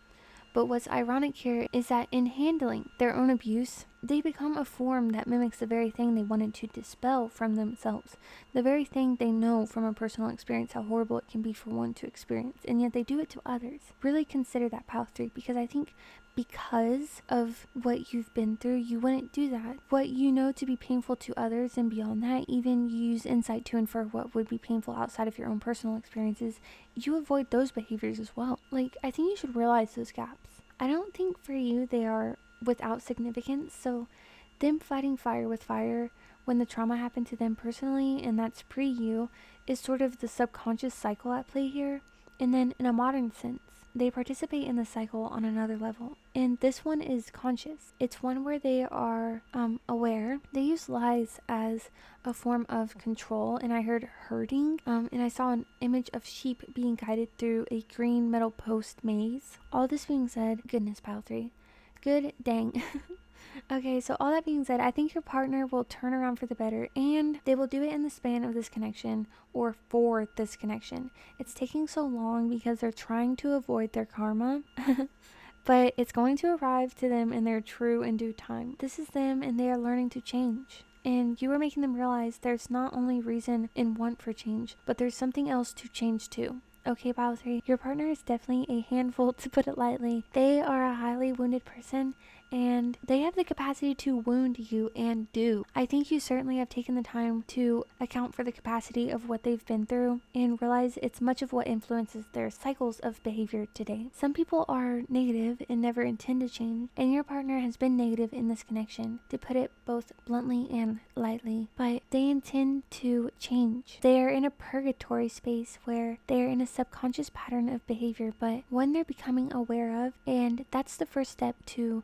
But what's ironic here is that in handling their own abuse, they become a form that mimics the very thing they wanted to dispel from themselves, the very thing they know from a personal experience how horrible it can be for one to experience, and yet they do it to others. Really consider that, pile 3, because I think because of what you've been through, you wouldn't do that. What you know to be painful to others, and beyond that, even you use insight to infer what would be painful outside of your own personal experiences, you avoid those behaviors as well. Like, I think you should realize those gaps. I don't think for you they are without significance, so them fighting fire with fire when the trauma happened to them personally, and that's pre-you, is sort of the subconscious cycle at play here. And then in a modern sense, they participate in the cycle on another level, and this one is conscious. It's one where they are aware. They use lies as a form of control, and I heard herding, and I saw an image of sheep being guided through a green metal post maze. All this being said, goodness, pile 3, good dang. Okay, so all that being said, I think your partner will turn around for the better, and they will do it in the span of this connection, or for this connection. It's taking so long because they're trying to avoid their karma, but it's going to arrive to them in their true and due time. This is them, and they are learning to change. And you are making them realize there's not only reason and want for change, but there's something else to change too. Okay, pile 3, your partner is definitely a handful, to put it lightly. They are a highly wounded person, and they have the capacity to wound you and do. I think you certainly have taken the time to account for the capacity of what they've been through and realize it's much of what influences their cycles of behavior today. Some people are negative and never intend to change, and your partner has been negative in this connection, to put it both bluntly and lightly, but they intend to change. They are in a purgatory space where they are in a subconscious pattern of behavior, but one they're becoming aware of, and that's the first step to,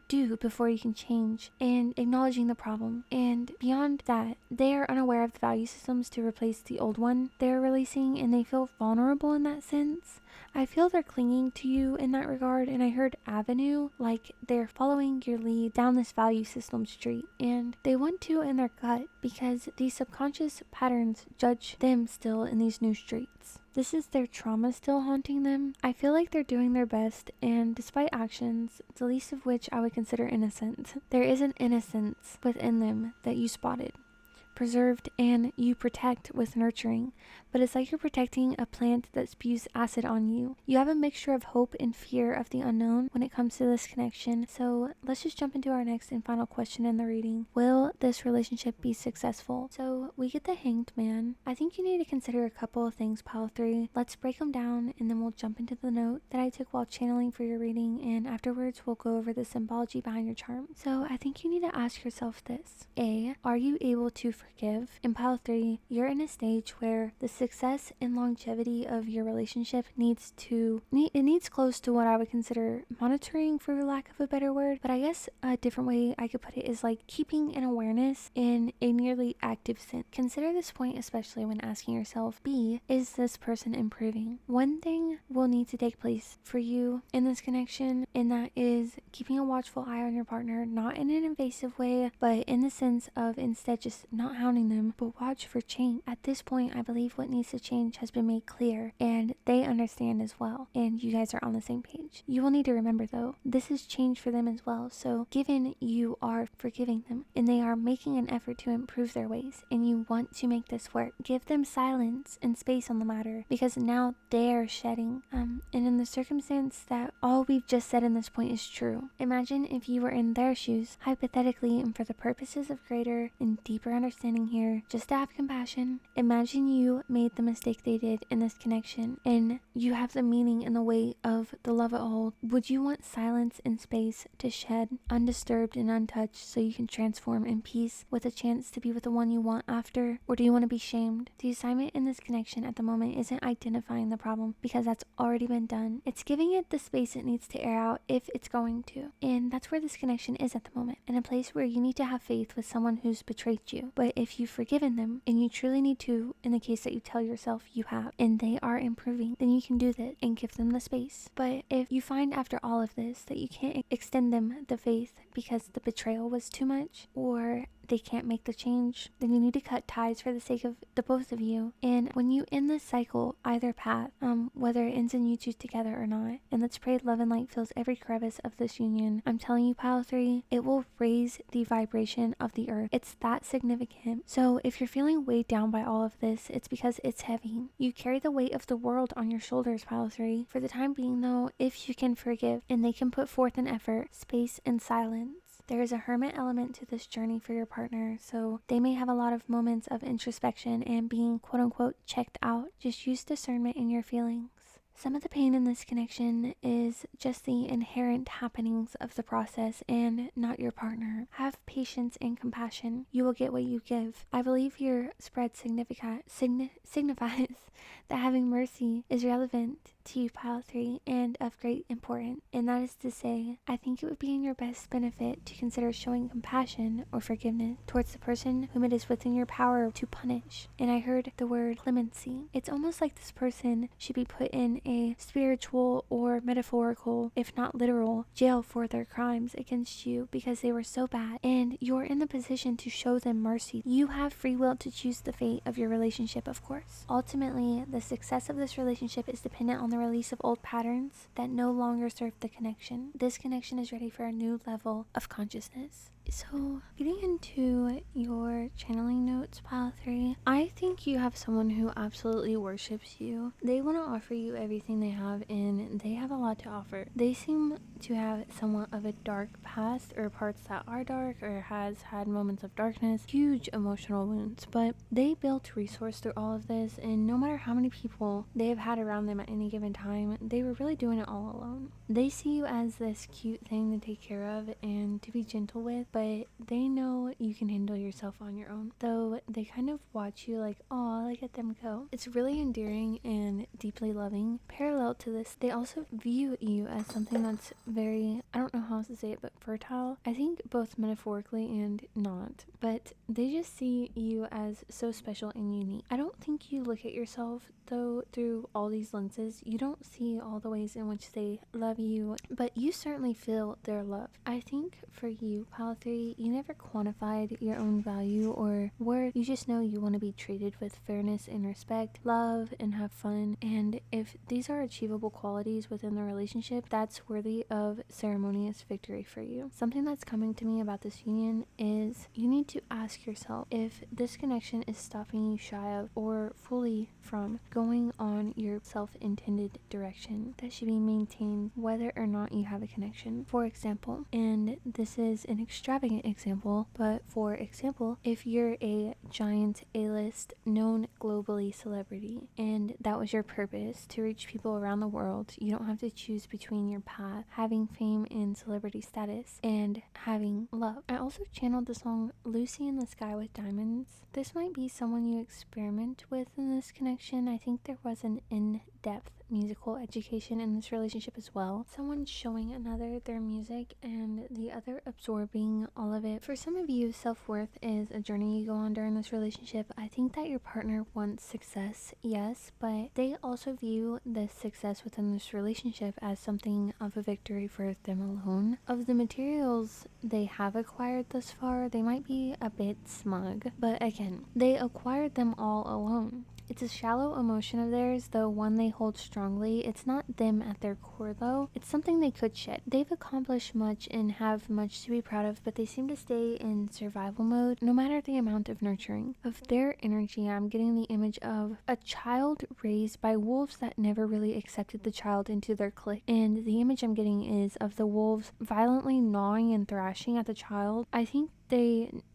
do before you can change, and acknowledging the problem. And beyond that, they are unaware of the value systems to replace the old one they're releasing, and they feel vulnerable in that sense. I feel they're clinging to you in that regard, and I heard avenue, like they're following your lead down this value system street, and they want to in their gut because these subconscious patterns judge them still in these new streets. This is their trauma still haunting them. I feel like they're doing their best, and despite actions, the least of which I would consider innocent, there is an innocence within them that you spotted, preserved, and you protect with nurturing. But it's like you're protecting a plant that spews acid on you. You have a mixture of hope and fear of the unknown when it comes to this connection. So let's just jump into our next and final question in the reading. Will this relationship be successful? So we get the Hanged Man. I think you need to consider a couple of things, Pile 3. Let's break them down, and then we'll jump into the note that I took while channeling for your reading, and afterwards we'll go over the symbology behind your charm. So I think you need to ask yourself this. A, are you able to forgive? In Pile 3, you're in a stage where the success and longevity of your relationship needs close to what I would consider monitoring, for lack of a better word. But I guess a different way I could put it is like keeping an awareness in a nearly active sense. Consider this point especially when asking yourself, B, is this person improving? One thing will need to take place for you in this connection, and that is keeping a watchful eye on your partner, not in an invasive way, but in the sense of instead just not hounding them, but watch for change. At this point, I believe what needs to change has been made clear, and they understand as well, and you guys are on the same page. You will need to remember though, this is change for them as well. So given you are forgiving them and they are making an effort to improve their ways, and you want to make this work, give them silence and space on the matter, because now they're shedding. And in the circumstance that all we've just said in this point is true, imagine if you were in their shoes, hypothetically, and for the purposes of greater and deeper understanding here, just to have compassion. Imagine you made the mistake they did in this connection, and you have the meaning and the weight of the love it holds. Would you want silence and space to shed, undisturbed and untouched, so you can transform in peace with a chance to be with the one you want after? Or do you want to be shamed? The assignment in this connection at the moment isn't identifying the problem, because that's already been done. It's giving it the space it needs to air out if it's going to. And that's where this connection is at the moment, in a place where you need to have faith with someone who's betrayed you. But if you've forgiven them, and you truly need to, in the case that you tell yourself you have, and they are improving, then you can do that and give them the space. But if you find after all of this that you can't extend them the faith because the betrayal was too much, or they can't make the change, then you need to cut ties for the sake of the both of you. And when you end this cycle, either path, whether it ends in you two together or not, and let's pray love and light fills every crevice of this union, I'm telling you, Pile 3, it will raise the vibration of the earth. It's that significant. So if you're feeling weighed down by all of this, it's because it's heavy. You carry the weight of the world on your shoulders, Pile 3. For the time being though, if you can forgive, and they can put forth an effort, space, and silence, there is a hermit element to this journey for your partner, so they may have a lot of moments of introspection and being quote-unquote checked out. Just use discernment in your feelings. Some of the pain in this connection is just the inherent happenings of the process and not your partner. Have patience and compassion. You will get what you give. I believe your spread signifies that having mercy is relevant to you, Pile 3, and of great importance. And that is to say, I think it would be in your best benefit to consider showing compassion or forgiveness towards the person whom it is within your power to punish. And I heard the word clemency. It's almost like this person should be put in a spiritual or metaphorical, if not literal, jail for their crimes against you because they were so bad, and you're in the position to show them mercy. You have free will to choose the fate of your relationship, of course. Ultimately, the success of this relationship is dependent on the release of old patterns that no longer serve the connection. This connection is ready for a new level of consciousness. So, getting into your channeling notes, pile 3, I think you have someone who absolutely worships you. They want to offer you everything they have, and they have a lot to offer. They seem to have somewhat of a dark past, or parts that are dark, or has had moments of darkness, huge emotional wounds, but they built resource through all of this, and no matter how many people they have had around them at any given time, they were really doing it all alone. They see you as this cute thing to take care of and to be gentle with, but they know you can handle yourself on your own. Though they kind of watch you like, oh, look at them go. It's really endearing and deeply loving. Parallel to this, they also view you as something that's very, I don't know how else to say it, but fertile. I think both metaphorically and not. But they just see you as so special and unique. I don't think you look at yourself though through all these lenses. You don't see all the ways in which they love you, but you certainly feel their love. I think for you, pile 3, you never quantified your own value or worth. You just know you want to be treated with fairness and respect, love, and have fun. And if these are achievable qualities within the relationship, that's worthy of ceremonious victory for you. Something that's coming to me about this union is you need to ask yourself if this connection is stopping you shy of or fully from going on your self-intended direction that should be maintained whether or not you have a connection. For example, and this is an extravagant example, but for example, if you're a giant A-list known globally celebrity and that was your purpose to reach people around the world, you don't have to choose between your path, having fame and celebrity status, and having love. I also channeled the song Lucy in the Sky with Diamonds. This might be someone you experiment with in this connection. I think there was an in-depth musical education in this relationship as well. Someone showing another their music and the other absorbing all of it. For some of you, self-worth is a journey you go on during this relationship. I think that your partner wants success, yes, but they also view this success within this relationship as something of a victory for them alone. Of the materials they have acquired thus far, they might be a bit smug, but again, they acquired them all alone. It's a shallow emotion of theirs, though one they hold strongly. It's not them at their core, though. It's something they could shed. They've accomplished much and have much to be proud of, but they seem to stay in survival mode, no matter the amount of nurturing. Of their energy, I'm getting the image of a child raised by wolves that never really accepted the child into their clique. And the image I'm getting is of the wolves violently gnawing and thrashing at the child. I think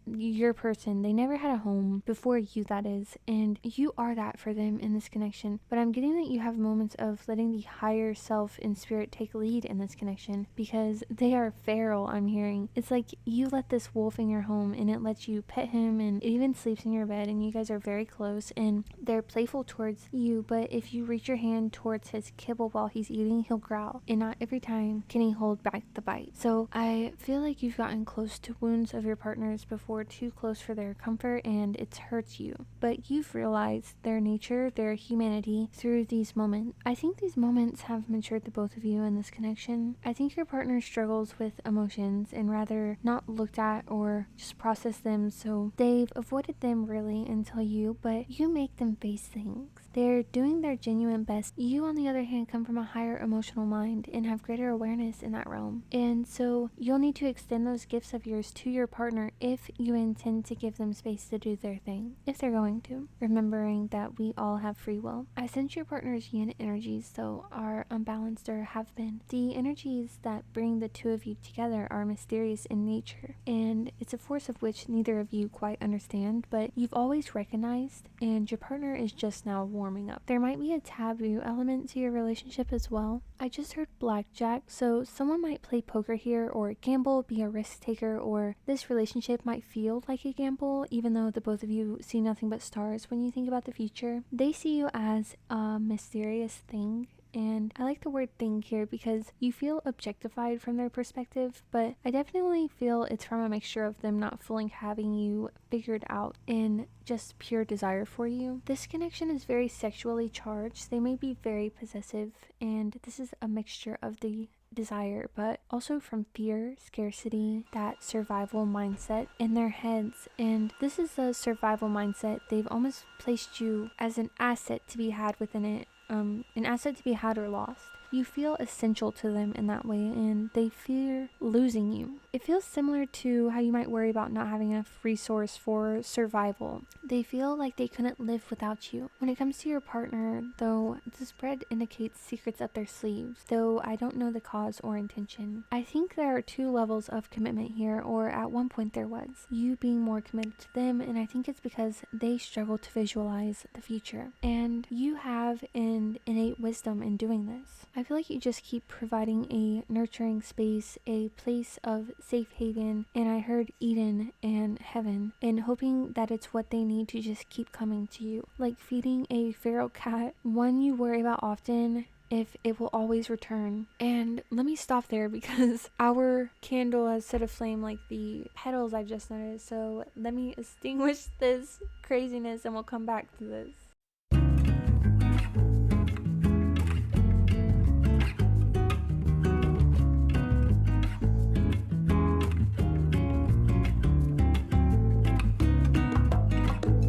your person, they never had a home before you, that is, and you are that for them in this connection. But I'm getting that you have moments of letting the higher self and spirit take lead in this connection because they are feral. I'm hearing it's like you let this wolf in your home and it lets you pet him and it even sleeps in your bed and you guys are very close and they're playful towards you, but if you reach your hand towards his kibble while he's eating, he'll growl, and not every time can he hold back the bite. So I feel like you've gotten close to wounds of your partners before, too close for their comfort, and it's hurt you. But you've realized their nature, their humanity through these moments. I think these moments have matured the both of you in this connection. I think your partner struggles with emotions and rather not looked at or just process them, so they've avoided them really until you, but you make them face things. They're doing their genuine best. You, on the other hand, come from a higher emotional mind and have greater awareness in that realm. And so you'll need to extend those gifts of yours to your partner if you intend to give them space to do their thing, if they're going to, remembering that we all have free will. I sense your partner's yin energies, though, are unbalanced or have been. The energies that bring the two of you together are mysterious in nature, and it's a force of which neither of you quite understand, but you've always recognized, and your partner is just now warming up. There might be a taboo element to your relationship as well. I just heard blackjack, so someone might play poker here or gamble, be a risk taker, or this relationship might feel like a gamble even though the both of you see nothing but stars when you think about the future. They see you as a mysterious thing. And I like the word thing here because you feel objectified from their perspective, but I definitely feel it's from a mixture of them not fully having you figured out in just pure desire for you. This connection is very sexually charged. They may be very possessive, and this is a mixture of the desire, but also from fear, scarcity, that survival mindset in their heads. And this is a survival mindset. They've almost placed you as an asset to be had within it. An asset to be had or lost. You feel essential to them in that way, and they fear losing you. it feels similar to how you might worry about not having enough resource for survival. They feel like they couldn't live without you. When it comes to your partner, though, the spread indicates secrets up their sleeves, though I don't know the cause or intention. I think there are two levels of commitment here, or at one point there was. You being more committed to them, and I think it's because they struggle to visualize the future. And you have an innate wisdom in doing this. I feel like you just keep providing a nurturing space, a place of safe haven, and I heard Eden and heaven, and hoping that it's what they need to just keep coming to you. Like feeding a feral cat, one you worry about often if it will always return. And let me stop there because our candle has set aflame like the petals I've just noticed. So let me extinguish this craziness and we'll come back to this.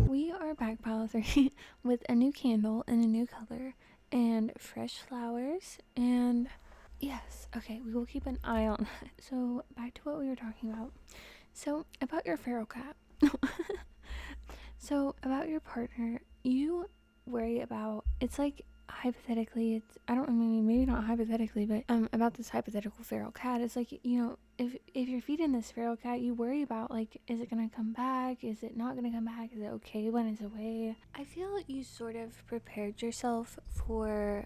We are back, pile 3, with a new candle in a new color and fresh flowers, and yes, okay, we will keep an eye on that. So back to what we were talking about. So about your feral cat. So about your partner, you worry about, it's like hypothetically, it's, I don't, I mean, maybe not hypothetically, but about this hypothetical feral cat, it's like, you know, if you're feeding this feral cat, you worry about, like, is it gonna come back, is it not gonna come back, is it okay when it's away? I feel you sort of prepared yourself for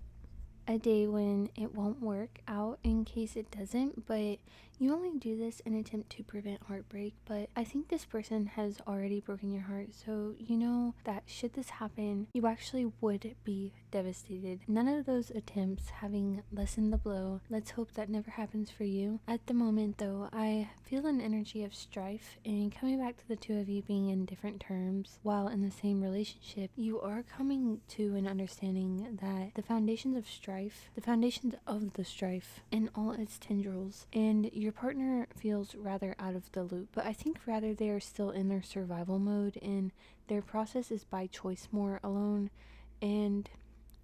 a day when it won't work out in case it doesn't, but you only do this in an attempt to prevent heartbreak. But I think this person has already broken your heart, so you know that should this happen, you actually would be devastated. None of those attempts having lessened the blow. Let's hope that never happens for you. At the moment though, I feel an energy of strife, and coming back to the two of you being in different terms while in the same relationship, you are coming to an understanding that the foundations of the strife in all its tendrils, and your partner feels rather out of the loop. But I think rather they are still in their survival mode, and their process is by choice more alone and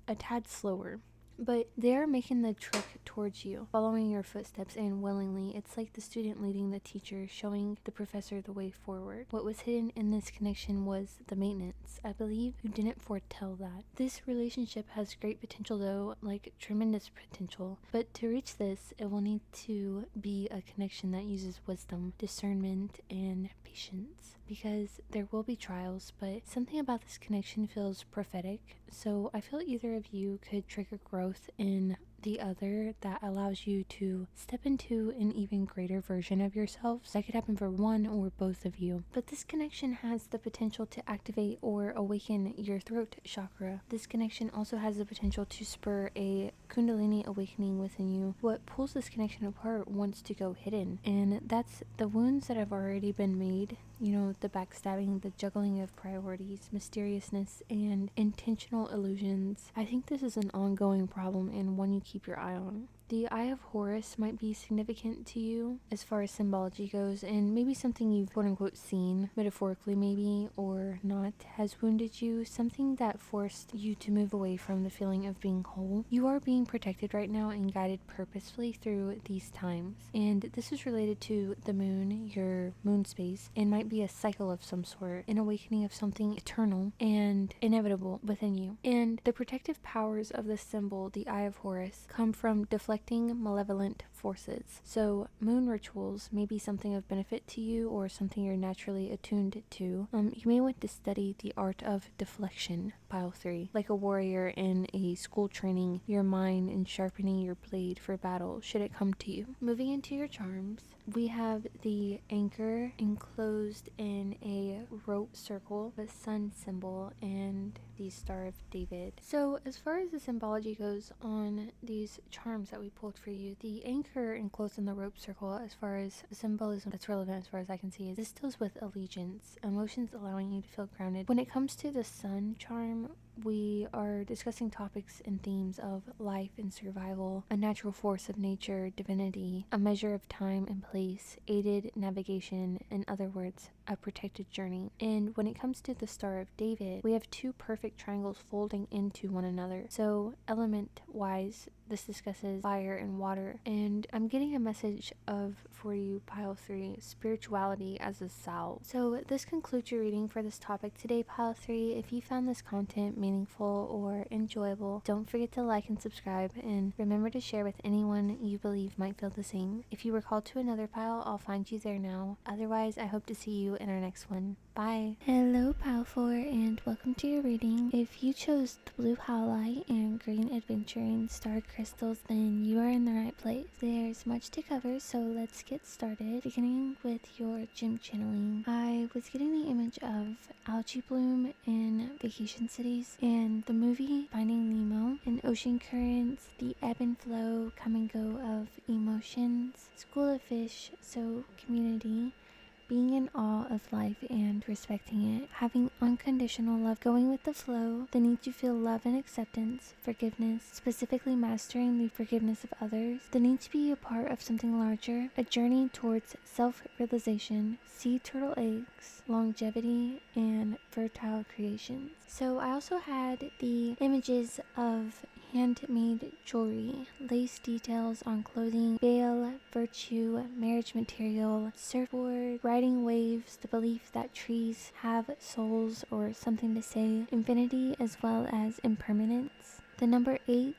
a tad slower. But they're making the trek towards you, following your footsteps, and willingly. It's like the student leading the teacher, showing the professor the way forward. What was hidden in this connection was the maintenance. I believe you didn't foretell that. This relationship has great potential though, like tremendous potential. But to reach this, it will need to be a connection that uses wisdom, discernment, and patience. Because there will be trials, but something about this connection feels prophetic. So I feel either of you could trigger growth in the other that allows you to step into an even greater version of yourselves. That could happen for one or both of you. But this connection has the potential to activate or awaken your throat chakra. This connection also has the potential to spur a Kundalini awakening within you. What pulls this connection apart wants to go hidden, and that's the wounds that have already been made. You know, the backstabbing, the juggling of priorities, mysteriousness, and intentional illusions. I think this is an ongoing problem and one you keep your eye on. The Eye of Horus might be significant to you as far as symbology goes, and maybe something you've quote-unquote seen, metaphorically maybe, or not, has wounded you, something that forced you to move away from the feeling of being whole. You are being protected right now and guided purposefully through these times, and this is related to the moon, your moon space, and might be a cycle of some sort, an awakening of something eternal and inevitable within you. And the protective powers of this symbol, the Eye of Horus, come from deflecting malevolent forces. So moon rituals may be something of benefit to you or something you're naturally attuned to. You may want to study the art of deflection, pile 3. Like a warrior in a school training your mind and sharpening your blade for battle should it come to you. Moving into your charms, we have the anchor enclosed in a rope circle, the sun symbol, and the Star of David. So as far as the symbology goes on these charms that we pulled for you, the anchor enclosed in the rope circle, as far as symbolism that's relevant as far as I can see, is this deals with allegiance, emotions allowing you to feel grounded. When it comes to the sun charm, we are discussing topics and themes of life and survival, a natural force of nature, divinity, a measure of time and place, aided navigation, in other words, a protected journey. And when it comes to the Star of David, we have two perfect triangles folding into one another. So element-wise, this discusses fire and water. And I'm getting a message of, for you, Pile 3, spirituality as a salve. So this concludes your reading for this topic today, Pile 3. If you found this content meaningful or enjoyable, don't forget to like and subscribe, and remember to share with anyone you believe might feel the same. If you were called to another pile, I'll find you there now. Otherwise, I hope to see you in our next one. Bye. Hello, Pile 4, and welcome to your reading. If you chose the blue Howlite and green Adventurine star crystals, then you are in the right place. There's much to cover, so let's get started. Beginning with your gem channeling, I was getting the image of algae bloom in vacation cities, and the movie Finding Nemo, and ocean currents, the ebb and flow, come and go of emotions, school of fish, so community, being in awe of life and respecting it, having unconditional love, going with the flow, the need to feel love and acceptance, forgiveness, specifically mastering the forgiveness of others, the need to be a part of something larger, a journey towards self-realization, sea turtle eggs, longevity, and fertile creations. So I also had the images of handmade jewelry, lace details on clothing, veil, virtue, marriage material, surfboard, riding waves, the belief that trees have souls or something to say, infinity as well as impermanence. The number 8,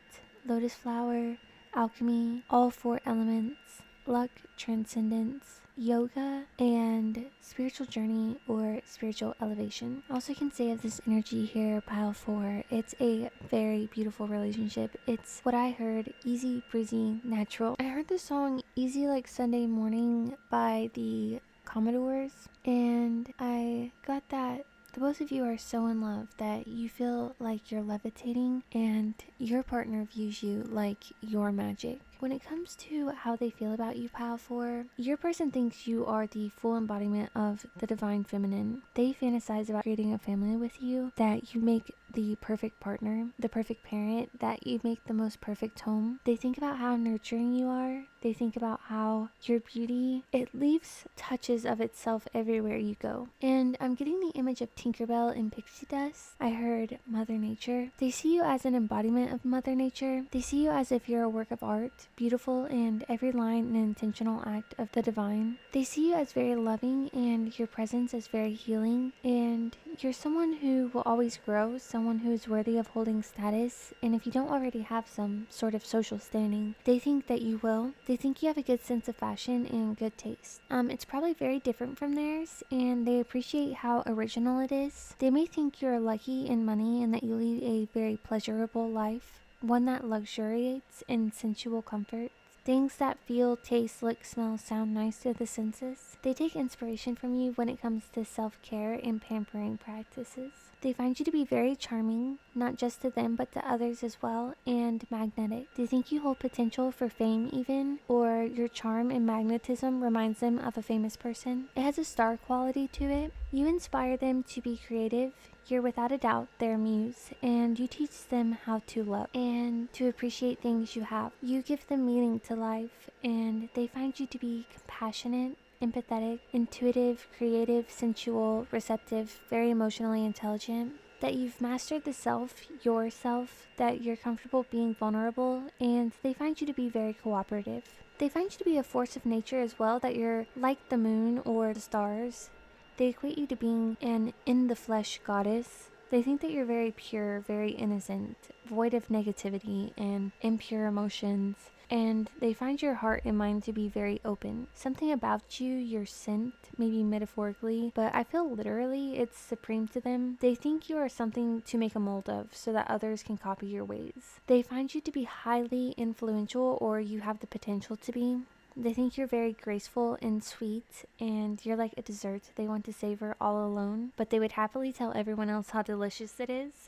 lotus flower, alchemy, all 4 elements, luck, transcendence, yoga, and spiritual journey or spiritual elevation. Also can say of this energy here, Pile 4, it's a very beautiful relationship. It's what I heard, easy, breezy, natural. I heard the song Easy Like Sunday Morning by the Commodores, and I got that the both of you are so in love that you feel like you're levitating and your partner views you like your magic. When it comes to how they feel about you, Pile 4, your person thinks you are the full embodiment of the divine feminine. They fantasize about creating a family with you, that you make the perfect partner, the perfect parent, that you make the most perfect home. They think about how nurturing you are. They think about how your beauty, it leaves touches of itself everywhere you go. And I'm getting the image of Tinkerbell and pixie dust. I heard Mother Nature. They see you as an embodiment of Mother Nature. They see you as if you're a work of art, beautiful, and every line an intentional act of the divine. They see you as very loving and your presence as very healing, and you're someone who will always grow, someone who is worthy of holding status, and if you don't already have some sort of social standing, they think that you will. They think you have a good sense of fashion and good taste. It's probably very different from theirs, and they appreciate how original it is. They may think you're lucky in money and that you lead a very pleasurable life, one that luxuriates in sensual comforts, things that feel, taste, look, smell, sound nice to the senses. They take inspiration from you when it comes to self-care and pampering practices. They find you to be very charming, not just to them but to others as well, and magnetic. They think you hold potential for fame even, or your charm and magnetism reminds them of a famous person. It has a star quality to it. You inspire them to be creative. You're without a doubt their muse, and you teach them how to love and to appreciate things you have. You give them meaning to life, and they find you to be compassionate, empathetic, intuitive, creative, sensual, receptive, very emotionally intelligent, that you've mastered the self, yourself, that you're comfortable being vulnerable, and they find you to be very cooperative. They find you to be a force of nature as well, that you're like the moon or the stars. They equate you to being an in-the-flesh goddess. They think that you're very pure, very innocent, void of negativity and impure emotions, and they find your heart and mind to be very open. Something about you, your scent, maybe metaphorically, but I feel literally it's supreme to them. They think you are something to make a mold of so that others can copy your ways. They find you to be highly influential, or you have the potential to be. They think you're very graceful and sweet, and you're like a dessert they want to savor all alone, but they would happily tell everyone else how delicious it is.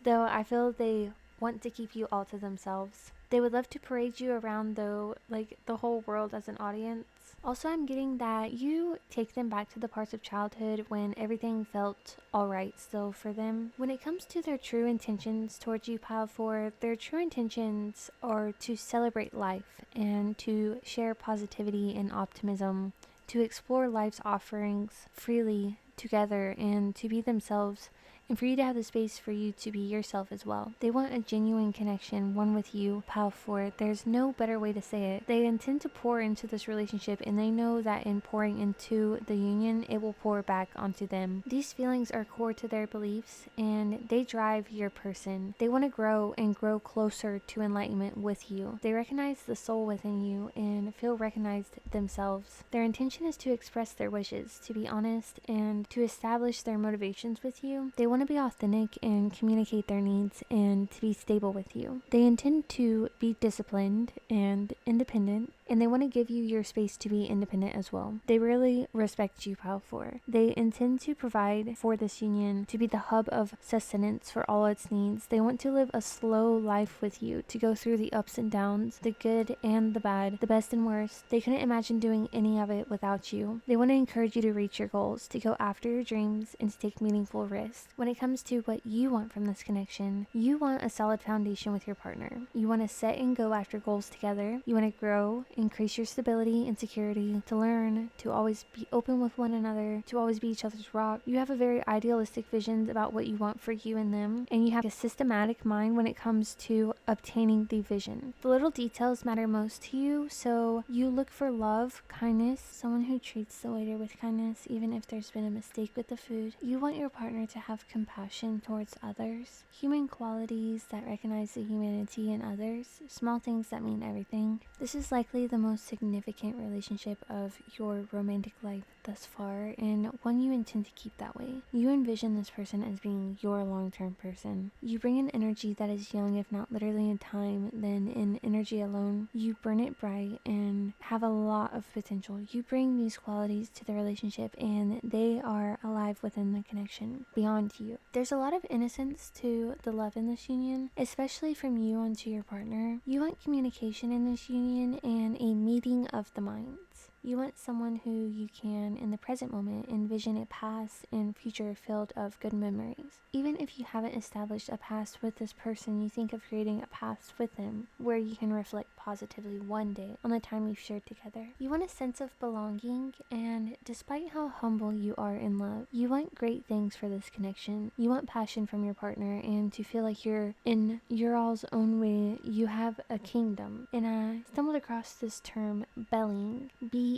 Though I feel they want to keep you all to themselves. They would love to parade you around though, like the whole world as an audience. Also, I'm getting that you take them back to the parts of childhood when everything felt alright still for them. When it comes to their true intentions towards you, Pile 4, their true intentions are to celebrate life and to share positivity and optimism, to explore life's offerings freely together and to be themselves, and for you to have the space for you to be yourself as well. They want a genuine connection, one with you, Pile 4. There's no better way to say it. They intend to pour into this relationship, and they know that in pouring into the union, it will pour back onto them. These feelings are core to their beliefs, and they drive your person. They want to grow and grow closer to enlightenment with you. They recognize the soul within you and feel recognized themselves. Their intention is to express their wishes, to be honest, and to establish their motivations with you. They want to be authentic and communicate their needs and to be stable with you. They intend to be disciplined and independent, and they want to give you your space to be independent as well. They really respect you, Pile 4. They intend to provide for this union to be the hub of sustenance for all its needs. They want to live a slow life with you, to go through the ups and downs, the good and the bad, the best and worst. They couldn't imagine doing any of it without you. They want to encourage you to reach your goals, to go after your dreams, and to take meaningful risks. When it comes to what you want from this connection, you want a solid foundation with your partner. You want to set and go after goals together. You want to grow, increase your stability and security, to learn, to always be open with one another, to always be each other's rock. You have a very idealistic vision about what you want for you and them, and you have a systematic mind when it comes to obtaining the vision. The little details matter most to you, so you look for love, kindness, someone who treats the waiter with kindness even if there's been a mistake with the food. You want your partner to have compassion towards others, human qualities that recognize the humanity in others, small things that mean everything. This is likely the most significant relationship of your romantic life thus far, and one you intend to keep that way. You envision this person as being your long-term person. You bring an energy that is young, if not literally in time, then in energy alone. You burn it bright and have a lot of potential. You bring these qualities to the relationship, and they are alive within the connection beyond you. There's a lot of innocence to the love in this union, especially from you onto your partner. You want communication in this union and a meeting of the minds. You want someone who you can, in the present moment, envision a past and future filled of good memories. Even if you haven't established a past with this person, you think of creating a past with them where you can reflect positively one day on the time you've shared together. You want a sense of belonging, and despite how humble you are in love, you want great things for this connection. You want passion from your partner and to feel like you're in your all's own way. You have a kingdom. And I stumbled across this term, belling, Belling,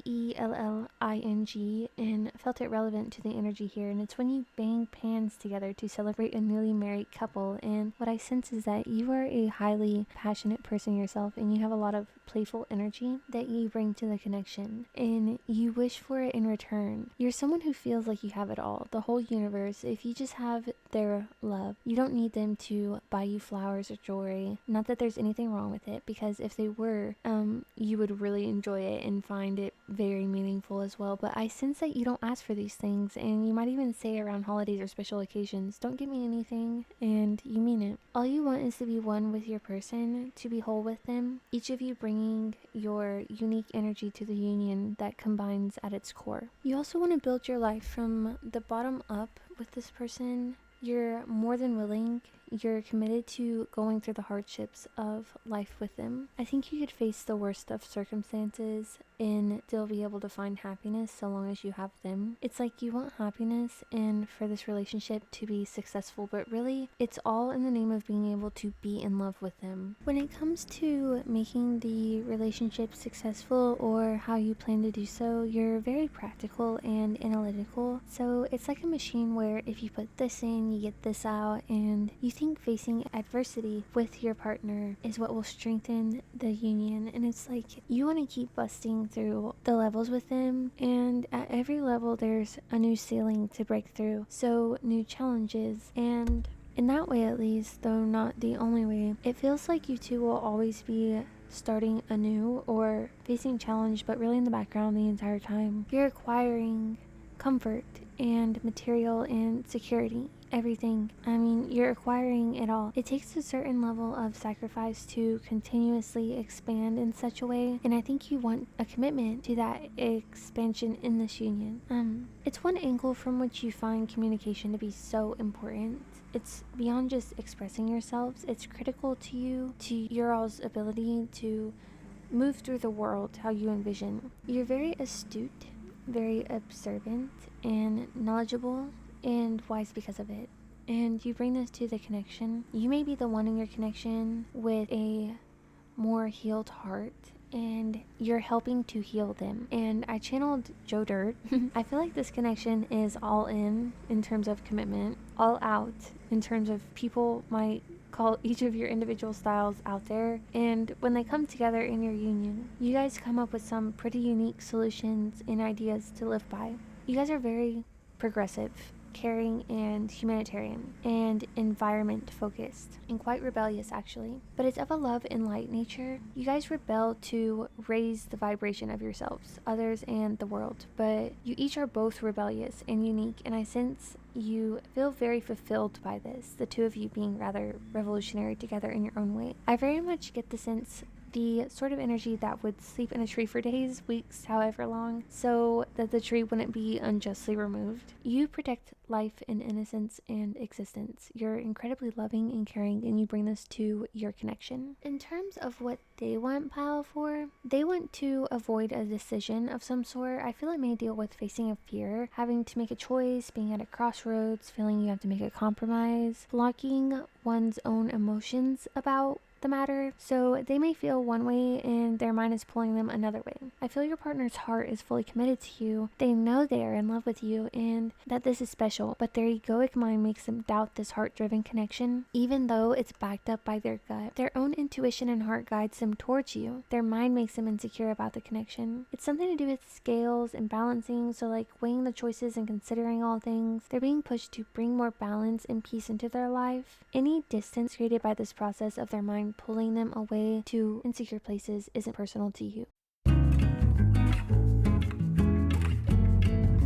and felt it relevant to the energy here. And it's when you bang pans together to celebrate a newly married couple. And what I sense is that you are a highly passionate person yourself, and you have a lot of playful energy that you bring to the connection, and you wish for it in return. You're someone who feels like you have it all, the whole universe. If you just have their love, you don't need them to buy you flowers or jewelry. Not that there's anything wrong with it, because if they were, you would really enjoy it and find it very meaningful as well. But I sense that you don't ask for these things, and you might even say around holidays or special occasions, don't get me anything, and you mean it. All you want is to be one with your person, to be whole with them, each of you bringing your unique energy to the union that combines at its core. You also want to build your life from the bottom up with this person. You're more than willing. You're committed to going through the hardships of life with them. I think you could face the worst of circumstances and still be able to find happiness so long as you have them. It's like you want happiness and for this relationship to be successful, but really it's all in the name of being able to be in love with them. When it comes to making the relationship successful or how you plan to do so, you're very practical and analytical. So it's like a machine where if you put this in, you get this out, and you think facing adversity with your partner is what will strengthen the union. And it's like you want to keep busting through the levels with them, and at every level there's a new ceiling to break through, so new challenges. And in that way, at least, though not the only way, it feels like you two will always be starting anew or facing challenge, but really in the background the entire time. You're acquiring comfort and material and security. Everything. I mean, you're acquiring it all. It takes a certain level of sacrifice to continuously expand in such a way, and I think you want a commitment to that expansion in this union. It's one angle from which you find communication to be so important. It's beyond just expressing yourselves. It's critical to you, to your all's ability to move through the world how you envision. You're very astute, very observant, and knowledgeable, and wise because of it. And you bring this to the connection. You may be the one in your connection with a more healed heart, and you're helping to heal them. And I channeled Joe Dirt. I feel like this connection is all in terms of commitment, all out in terms of people might call each of your individual styles out there, and when they come together in your union, you guys come up with some pretty unique solutions and ideas to live by. You guys are very progressive, caring, and humanitarian, and environment focused, and quite rebellious actually. But it's of a love and light nature. You guys rebel to raise the vibration of yourselves, others, and the world, but you each are both rebellious and unique, and I sense you feel very fulfilled by this, the two of you being rather revolutionary together in your own way. I very much get the sense the sort of energy that would sleep in a tree for days, weeks, however long, so that the tree wouldn't be unjustly removed. You protect life and innocence and existence. You're incredibly loving and caring, and you bring this to your connection. In terms of what they want pile for, they want to avoid a decision of some sort. I feel it may deal with facing a fear, having to make a choice, being at a crossroads, feeling you have to make a compromise, blocking one's own emotions about the matter, so they may feel one way and their mind is pulling them another way. I feel your partner's heart is fully committed to you. They know they are in love with you and that this is special, but their egoic mind makes them doubt this heart-driven connection, even though it's backed up by their gut. Their own intuition and heart guides them towards you. Their mind makes them insecure about the connection. It's something to do with scales and balancing, so like weighing the choices and considering all things. They're being pushed to bring more balance and peace into their life. Any distance created by this process of their mind pulling them away to insecure places isn't personal to you.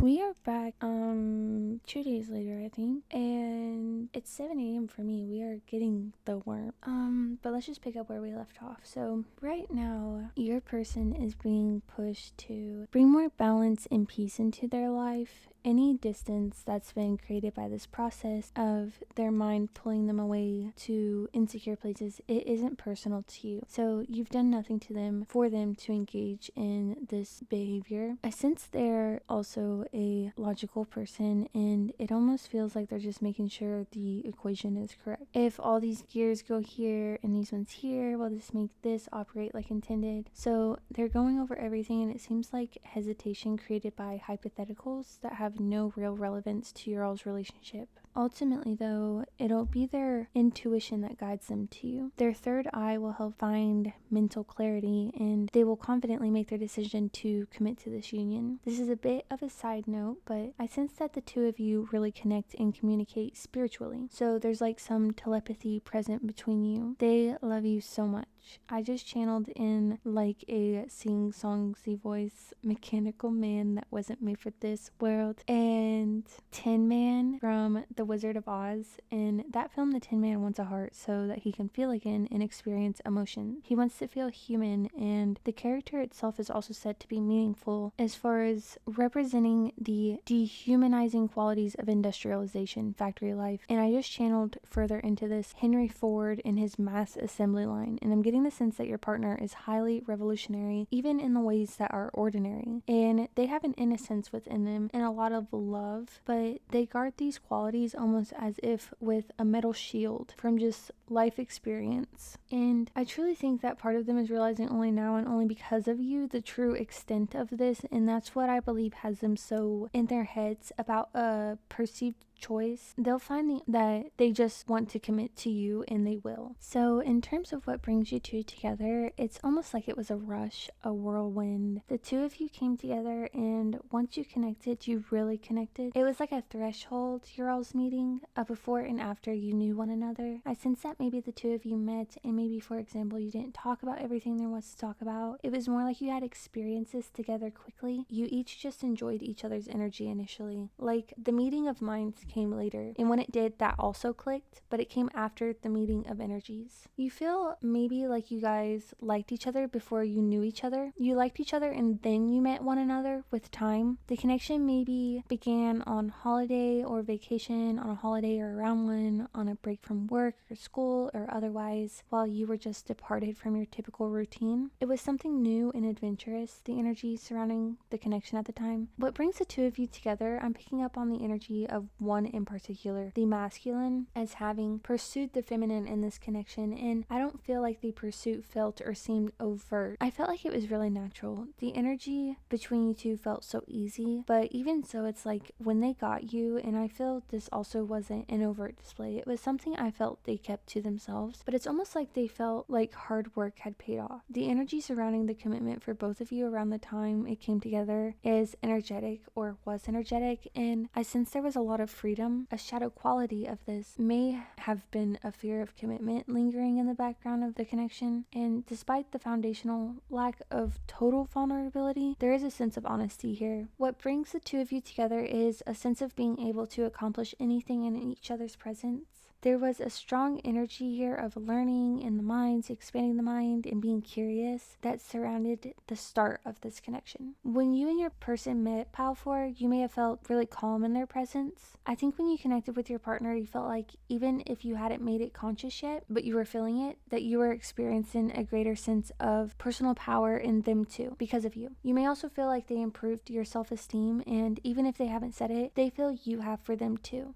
We are back 2 days later, I think, and it's 7 a.m. for me. We are getting the worm. But let's just pick up where we left off. So right now, your person is being pushed to bring more balance and peace into their life. Any distance that's been created by this process of their mind pulling them away to insecure places, it isn't personal to you. So you've done nothing to them for them to engage in this behavior. I sense they're also a logical person, and it almost feels like they're just making sure the equation is correct. If all these gears go here and these ones here, will this make this operate like intended? So they're going over everything, and it seems like hesitation created by hypotheticals that have no real relevance to your all's relationship. Ultimately, though, it'll be their intuition that guides them to you. Their third eye will help find mental clarity, and they will confidently make their decision to commit to this union. This is a bit of a side note, but I sense that the two of you really connect and communicate spiritually. So there's like some telepathy present between you. They love you so much. I just channeled in like a sing-songsy voice mechanical man that wasn't made for this world, and Tin Man from The Wizard of Oz. In that film, the Tin Man wants a heart so that he can feel again and experience emotion. He wants to feel human, and the character itself is also said to be meaningful as far as representing the dehumanizing qualities of industrialization, factory life. And I just channeled further into this Henry Ford and his mass assembly line, and I'm getting the sense that your partner is highly revolutionary, even in the ways that are ordinary, and they have an innocence within them and a lot of love, but they guard these qualities almost as if with a metal shield from just life experience. And I truly think that part of them is realizing only now and only because of you the true extent of this, and that's what I believe has them so in their heads about a perceived choice, they'll find that they just want to commit to you, and they will. So in terms of what brings you two together, it's almost like it was a rush, a whirlwind. The two of you came together, and once you connected, you really connected. It was like a threshold you're all's meeting, a before and after you knew one another. I sense that maybe the two of you met, and maybe, for example, you didn't talk about everything there was to talk about. It was more like you had experiences together quickly. You each just enjoyed each other's energy initially. Like, the meeting of minds came later, and when it did, that also clicked, but it came after the meeting of energies. You feel maybe like you guys liked each other before you knew each other. You liked each other and then you met one another with time. The connection maybe began on holiday or vacation, on a holiday or around one, on a break from work or school or otherwise, while you were just departed from your typical routine. It was something new and adventurous, the energy surrounding the connection at the time. What brings the two of you together, I'm picking up on the energy of one in particular, the masculine, as having pursued the feminine in this connection, and I don't feel like the pursuit felt or seemed overt. I felt like it was really natural. The energy between you two felt so easy, but even so, it's like when they got you, and I feel this also wasn't an overt display, it was something I felt they kept to themselves, but it's almost like they felt like hard work had paid off. The energy surrounding the commitment for both of you around the time it came together is energetic, or was energetic, and I sense there was a lot of freedom. A shadow quality of this may have been a fear of commitment lingering in the background of the connection, and despite the foundational lack of total vulnerability, there is a sense of honesty here. What brings the two of you together is a sense of being able to accomplish anything in each other's presence. There was a strong energy here of learning in the minds, expanding the mind, and being curious that surrounded the start of this connection. When you and your person met, Pal 4, you may have felt really calm in their presence. I think when you connected with your partner, you felt like even if you hadn't made it conscious yet, but you were feeling it, that you were experiencing a greater sense of personal power in them too, because of you. You may also feel like they improved your self-esteem, and even if they haven't said it, they feel you have for them too.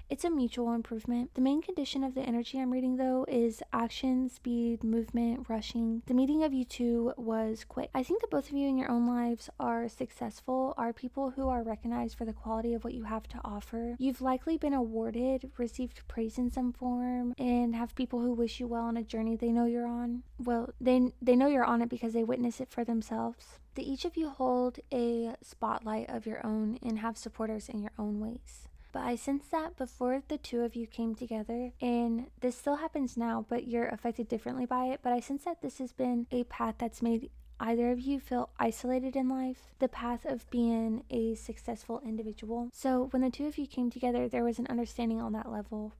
It's a mutual improvement. The main condition of the energy I'm reading, though, is action, speed, movement, rushing. The meeting of you two was quick. I think that both of you in your own lives are successful, are people who are recognized for the quality of what you have to offer. You've likely been awarded, received praise in some form, and have people who wish you well on a journey they know you're on. Well, they know you're on it because they witness it for themselves. That each of you hold a spotlight of your own and have supporters in your own ways. But I sense that before the two of you came together, and this still happens now, but you're affected differently by it, but I sense that this has been a path that's made either of you feel isolated in life, the path of being a successful individual. So when the two of you came together, there was an understanding on that level.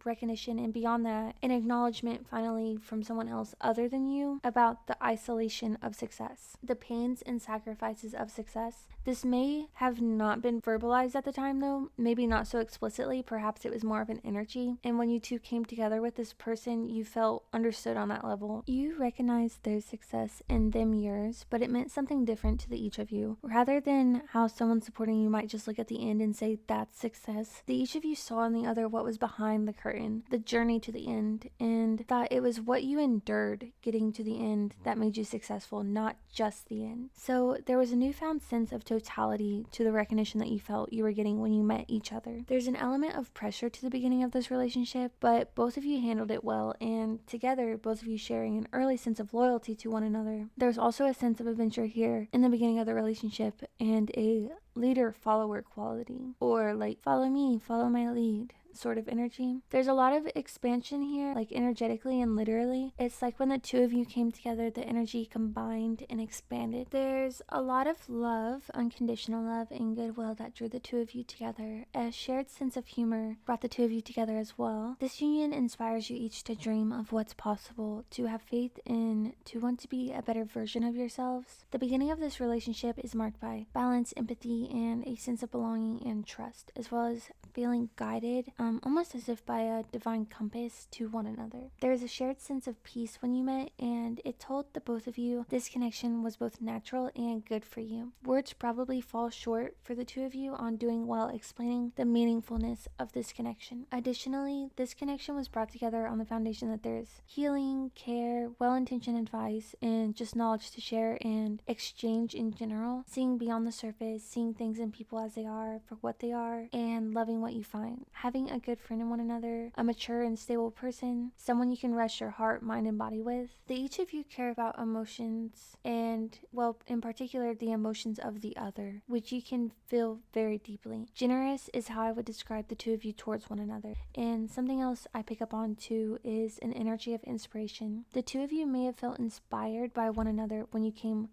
Recognition, and beyond that, an acknowledgement finally from someone else other than you about the isolation of success, the pains and sacrifices of success. This may have not been verbalized at the time, though, maybe not so explicitly. Perhaps it was more of an energy, and when you two came together with this person, you felt understood on that level. You recognized their success and them yours, but it meant something different to the each of you. Rather than how someone supporting you might just look at the end and say that's success, the each of you saw in the other what was behind the curtain, the journey to the end, and thought it was what you endured getting to the end that made you successful, not just the end. So there was a newfound sense of totality to the recognition that you felt you were getting when you met each other. There's an element of pressure to the beginning of this relationship, but both of you handled it well, and together, both of you sharing an early sense of loyalty to one another. There's also a sense of adventure here in the beginning of the relationship, and a leader-follower quality, or like follow me, follow my lead sort of energy. There's a lot of expansion here, like energetically and literally. It's like when the two of you came together, the energy combined and expanded. There's a lot of love, unconditional love, and goodwill that drew the two of you together. A shared sense of humor brought the two of you together as well. This union inspires you each to dream of what's possible, to have faith in, to want to be a better version of yourselves. The beginning of this relationship is marked by balance, empathy, and a sense of belonging and trust, as well as feeling guided almost as if by a divine compass to one another. There is a shared sense of peace when you met, and it told the both of you this connection was both natural and good for you. Words probably fall short for the two of you on doing well explaining the meaningfulness of this connection. Additionally, this connection was brought together on the foundation that there is healing, care, well-intentioned advice, and just knowledge to share and exchange in general, seeing beyond the surface, seeing things in people as they are for what they are, and loving what you find. Having a good friend in one another, a mature and stable person, someone you can rest your heart, mind, and body with. That each of you care about emotions and, well, in particular, the emotions of the other, which you can feel very deeply. Generous is how I would describe the two of you towards one another. And something else I pick up on too is an energy of inspiration. The two of you may have felt inspired by one another when you came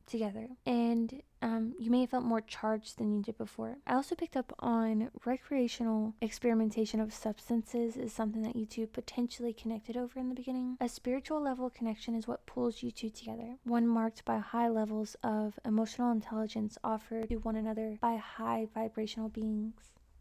together, and you may have felt more charged than you did before. I also picked up on recreational experimentation of substances is something that you two potentially connected over in the beginning. A spiritual level connection is what pulls you two together, one marked by high levels of emotional intelligence offered to one another by high vibrational beings.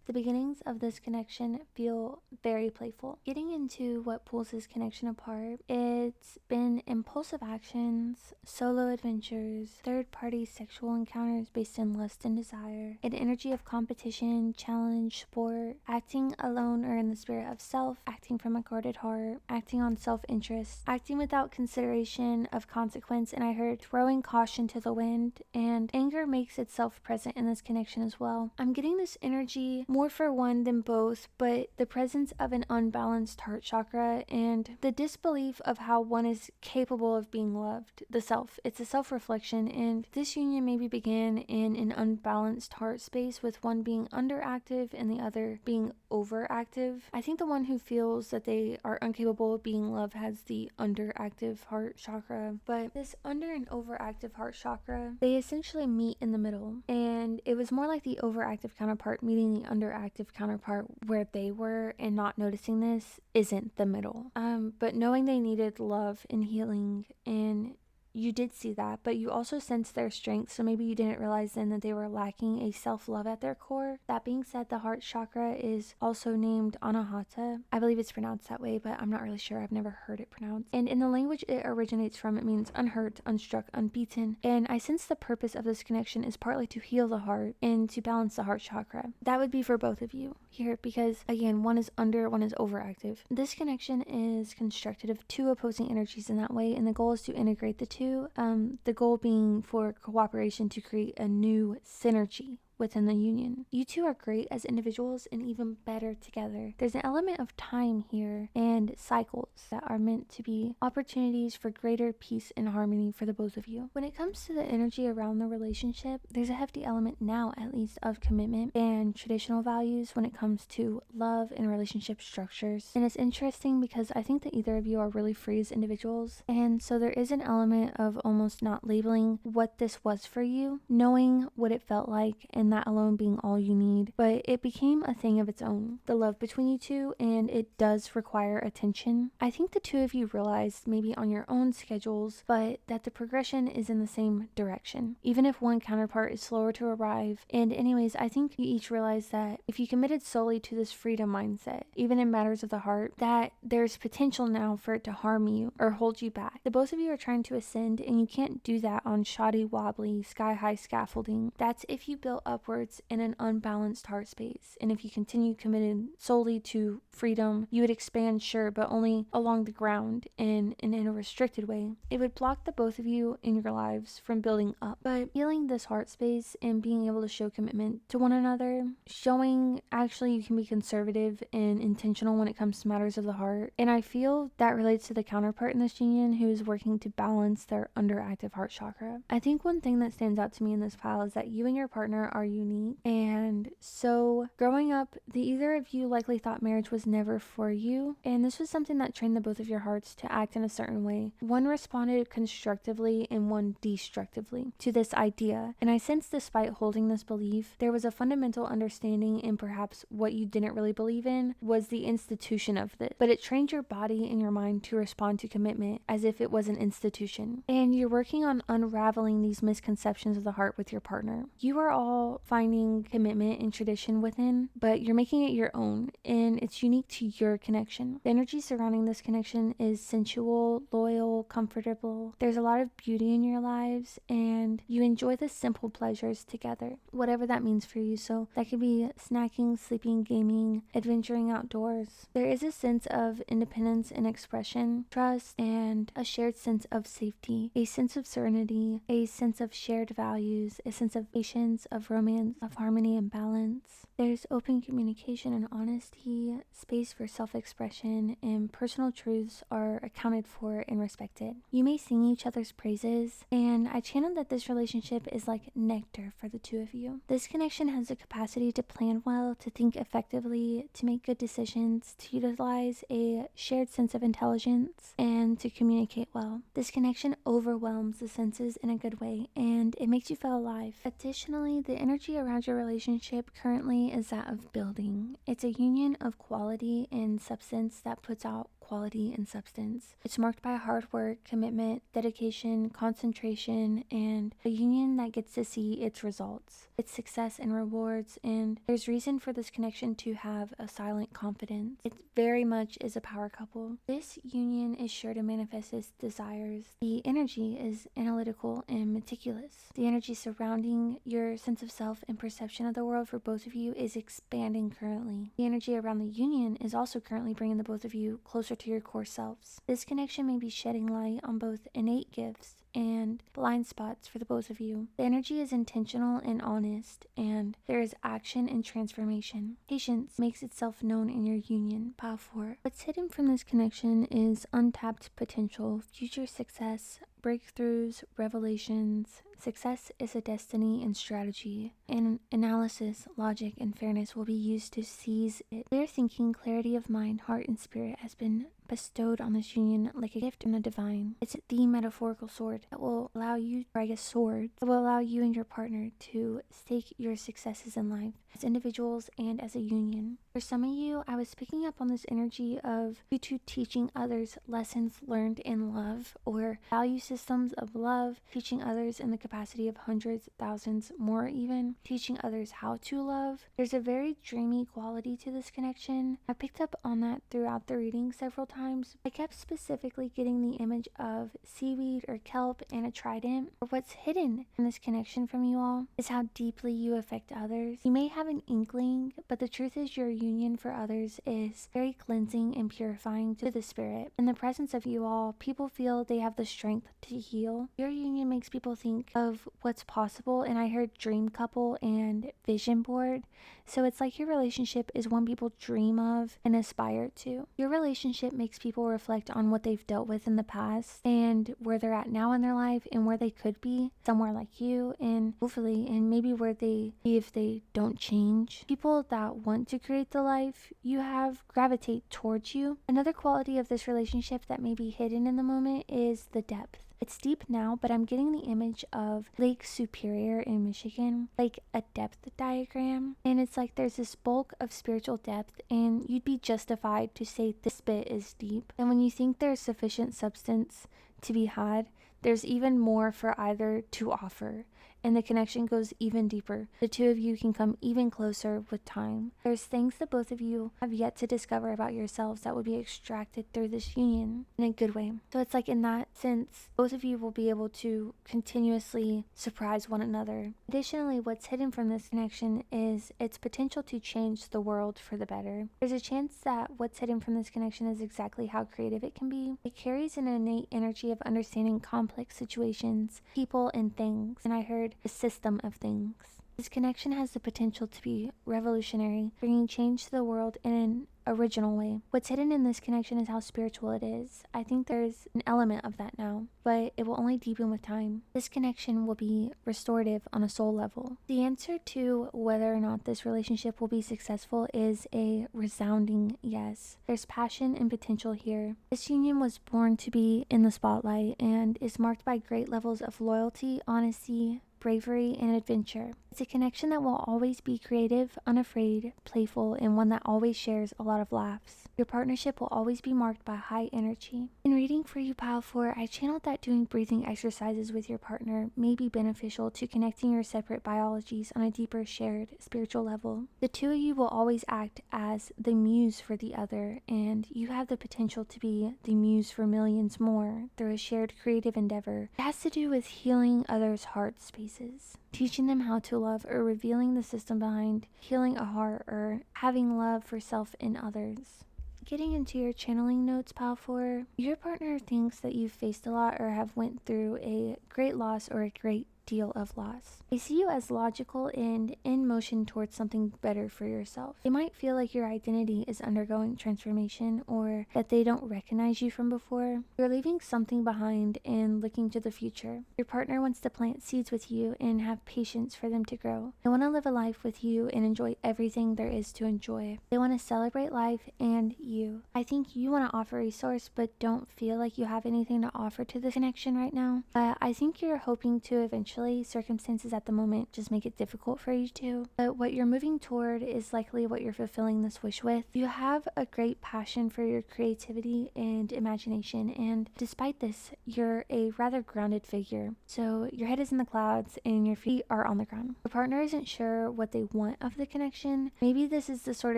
The beginnings of this connection feel very playful. Getting into what pulls this connection apart, it's been impulsive actions, solo adventures, third-party sexual encounters based in lust and desire, an energy of competition, challenge, sport, acting alone or in the spirit of self, acting from a guarded heart, acting on self-interest, acting without consideration of consequence, and I heard throwing caution to the wind, and anger makes itself present in this connection as well. I'm getting this energy more for one than both, but the presence of an unbalanced heart chakra and the disbelief of how one is capable of being loved. The self. It's a self-reflection, and this union maybe began in an unbalanced heart space with one being underactive and the other being overactive. I think the one who feels that they are incapable of being loved has the underactive heart chakra, but this under and overactive heart chakra, they essentially meet in the middle, and it was more like the overactive counterpart meeting the underactive counterpart where they were, and not noticing this isn't the middle. But knowing they needed love and healing, and you did see that, but you also sensed their strength, so maybe you didn't realize then that they were lacking a self-love at their core. That being said, the heart chakra is also named Anahata. I believe it's pronounced that way, but I'm not really sure. I've never heard it pronounced. And in the language it originates from, it means unhurt, unstruck, unbeaten. And I sense the purpose of this connection is partly to heal the heart and to balance the heart chakra. That would be for both of you here, because again, one is under, one is overactive. This connection is constructed of two opposing energies in that way, and the goal is to integrate the two. The goal being for cooperation to create a new synergy within the union. You two are great as individuals and even better together. There's an element of time here and cycles that are meant to be opportunities for greater peace and harmony for the both of you. When it comes to the energy around the relationship, there's a hefty element now, at least, of commitment and traditional values when it comes to love and relationship structures. And it's interesting because I think that either of you are really free as individuals, and so there is an element of almost not labeling what this was for you, knowing what it felt like, and that alone being all you need. But it became a thing of its own, the love between you two, and it does require attention. I think the two of you realized, maybe on your own schedules, but that the progression is in the same direction, even if one counterpart is slower to arrive. And anyways, I think you each realize that if you committed solely to this freedom mindset, even in matters of the heart, that there's potential now for it to harm you or hold you back. The both of you are trying to ascend, and you can't do that on shoddy, wobbly, sky-high scaffolding. That's if you built upwards in an unbalanced heart space. And if you continue committed solely to freedom, you would expand, sure, but only along the ground and in a restricted way. It would block the both of you in your lives from building up. But healing this heart space and being able to show commitment to one another, showing actually you can be conservative and intentional when it comes to matters of the heart. And I feel that relates to the counterpart in this union who is working to balance their underactive heart chakra. I think one thing that stands out to me in this pile is that you and your partner are unique, and so growing up, the either of you likely thought marriage was never for you, and this was something that trained the both of your hearts to act in a certain way. One responded constructively and one destructively to this idea, and I sense despite holding this belief, there was a fundamental understanding, and perhaps what you didn't really believe in was the institution of this, but it trained your body and your mind to respond to commitment as if it was an institution. And you're working on unraveling these misconceptions of the heart with your partner. You are all about finding commitment and tradition within, but you're making it your own, and it's unique to your connection. The energy surrounding this connection is sensual, loyal, comfortable. There's a lot of beauty in your lives, and you enjoy the simple pleasures together, whatever that means for you. So that could be snacking, sleeping, gaming, adventuring outdoors. There is a sense of independence and expression, trust, and a shared sense of safety, a sense of serenity, a sense of shared values, a sense of patience, of romance, of harmony and balance. There's open communication and honesty, space for self-expression, and personal truths are accounted for and respected. You may sing each other's praises, and I channeled that this relationship is like nectar for the two of you. This connection has the capacity to plan well, to think effectively, to make good decisions, to utilize a shared sense of intelligence, and to communicate well. This connection overwhelms the senses in a good way, and it makes you feel alive. Additionally, the energy around your relationship currently is that of building. It's a union of quality and substance that puts out quality and substance. It's marked by hard work, commitment, dedication, concentration, and a union that gets to see its results, its success and rewards, and there's reason for this connection to have a silent confidence. It very much is a power couple. This union is sure to manifest its desires. The energy is analytical and meticulous. The energy surrounding your sense of self and perception of the world for both of you is expanding currently. The energy around the union is also currently bringing the both of you closer to your core selves. This connection may be shedding light on both innate gifts and blind spots for the both of you. The energy is intentional and honest, and there is action and transformation. Patience makes itself known in your union. Pile 4. What's hidden from this connection is untapped potential, future success, breakthroughs, revelations. Success is a destiny and strategy, and analysis, logic, and fairness will be used to seize it. Clear thinking, clarity of mind, heart, and spirit has been bestowed on this union like a gift from the divine. It's the metaphorical sword that will allow you, or I guess swords, that will allow you and your partner to stake your successes in life as individuals and as a union. For some of you, I was picking up on this energy of you two teaching others lessons learned in love, or value systems of love, teaching others in the capacity of hundreds, thousands, more even, teaching others how to love. There's a very dreamy quality to this connection. I picked up on that throughout the reading several times. I kept specifically getting the image of seaweed or kelp and a trident. Or what's hidden in this connection from you all is how deeply you affect others. You may have an inkling, but the truth is your union for others is very cleansing and purifying to the spirit. In the presence of you all, people feel they have the strength to heal. Your union makes people think of what's possible, and I heard dream couple and vision board. So it's like your relationship is one people dream of and aspire to. Your relationship makes people reflect on what they've dealt with in the past and where they're at now in their life and where they could be somewhere like you, and hopefully, and maybe where they be if they don't change. People that want to create the life you have gravitate towards you. Another quality of this relationship that may be hidden in the moment is the depth. It's deep now, but I'm getting the image of Lake Superior in Michigan, like a depth diagram. And it's like there's this bulk of spiritual depth, and you'd be justified to say this bit is deep. And when you think there's sufficient substance to be had, there's even more for either to offer, and the connection goes even deeper. The two of you can come even closer with time. There's things that both of you have yet to discover about yourselves that will be extracted through this union in a good way. So it's like in that sense, both of you will be able to continuously surprise one another. Additionally, what's hidden from this connection is its potential to change the world for the better. There's a chance that what's hidden from this connection is exactly how creative it can be. It carries an innate energy of understanding complex situations, people, and things. And I heard the system of things. This connection has the potential to be revolutionary, bringing change to the world in an original way. What's hidden in this connection is how spiritual it is. I think there's an element of that now, but it will only deepen with time. This connection will be restorative on a soul level. The answer to whether or not this relationship will be successful is a resounding yes. There's passion and potential here. This union was born to be in the spotlight and is marked by great levels of loyalty, honesty, bravery, and adventure. It's a connection that will always be creative, unafraid, playful, and one that always shares a lot of laughs. Your partnership will always be marked by high energy. In reading for you, Pile 4, I channeled that doing breathing exercises with your partner may be beneficial to connecting your separate biologies on a deeper shared spiritual level. The two of you will always act as the muse for the other, and you have the potential to be the muse for millions more through a shared creative endeavor. It has to do with healing others' heart spaces, teaching them how to love, or revealing the system behind healing a heart, or having love for self and others. Getting into your channeling notes, Pile 4, your partner thinks that you've faced a lot or have went through a great loss or a great deal of loss. They see you as logical and in motion towards something better for yourself. They might feel like your identity is undergoing transformation, or that they don't recognize you from before. You're leaving something behind and looking to the future. Your partner wants to plant seeds with you and have patience for them to grow. They want to live a life with you and enjoy everything there is to enjoy. They want to celebrate life and you. I think you want to offer a resource but don't feel like you have anything to offer to the connection right now. I think you're hoping to eventually. Circumstances at the moment just make it difficult for you two, but what you're moving toward is likely what you're fulfilling this wish with. You have a great passion for your creativity and imagination, and despite this, you're a rather grounded figure. So your head is in the clouds and your feet are on the ground. Your partner isn't sure what they want of the connection. Maybe this is the sort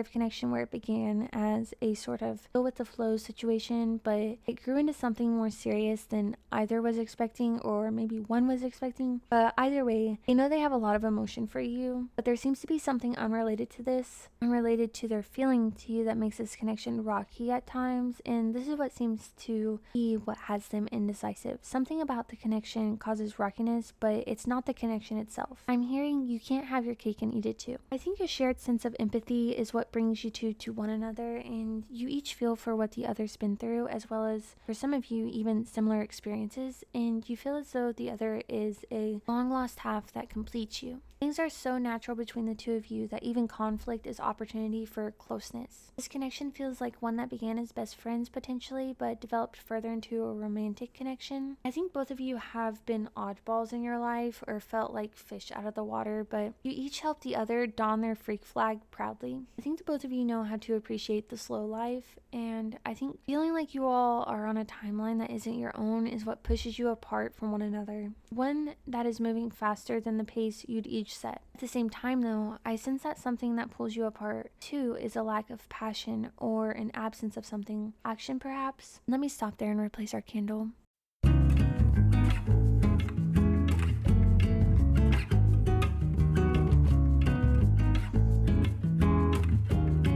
of connection where it began as a sort of go with the flow situation, but it grew into something more serious than either was expecting, or maybe one was expecting. But either way, they know they have a lot of emotion for you, but there seems to be something unrelated to this, unrelated to their feeling to you, that makes this connection rocky at times, and this is what seems to be what has them indecisive. Something about the connection causes rockiness, but it's not the connection itself. I'm hearing you can't have your cake and eat it too. I think a shared sense of empathy is what brings you two to one another, and you each feel for what the other's been through, as well as, for some of you, even similar experiences, and you feel as though the other is a long lost half that completes you. Things are so natural between the two of you that even conflict is opportunity for closeness. This connection feels like one that began as best friends potentially, but developed further into a romantic connection. I think both of you have been oddballs in your life, or felt like fish out of the water, but you each help the other don their freak flag proudly. I think the both of you know how to appreciate the slow life, and I think feeling like you all are on a timeline that isn't your own is what pushes you apart from one another. One that is moving faster than the pace you'd each set. At the same time though, I sense that something that pulls you apart too is a lack of passion, or an absence of something. Action perhaps? Let me stop there and replace our candle.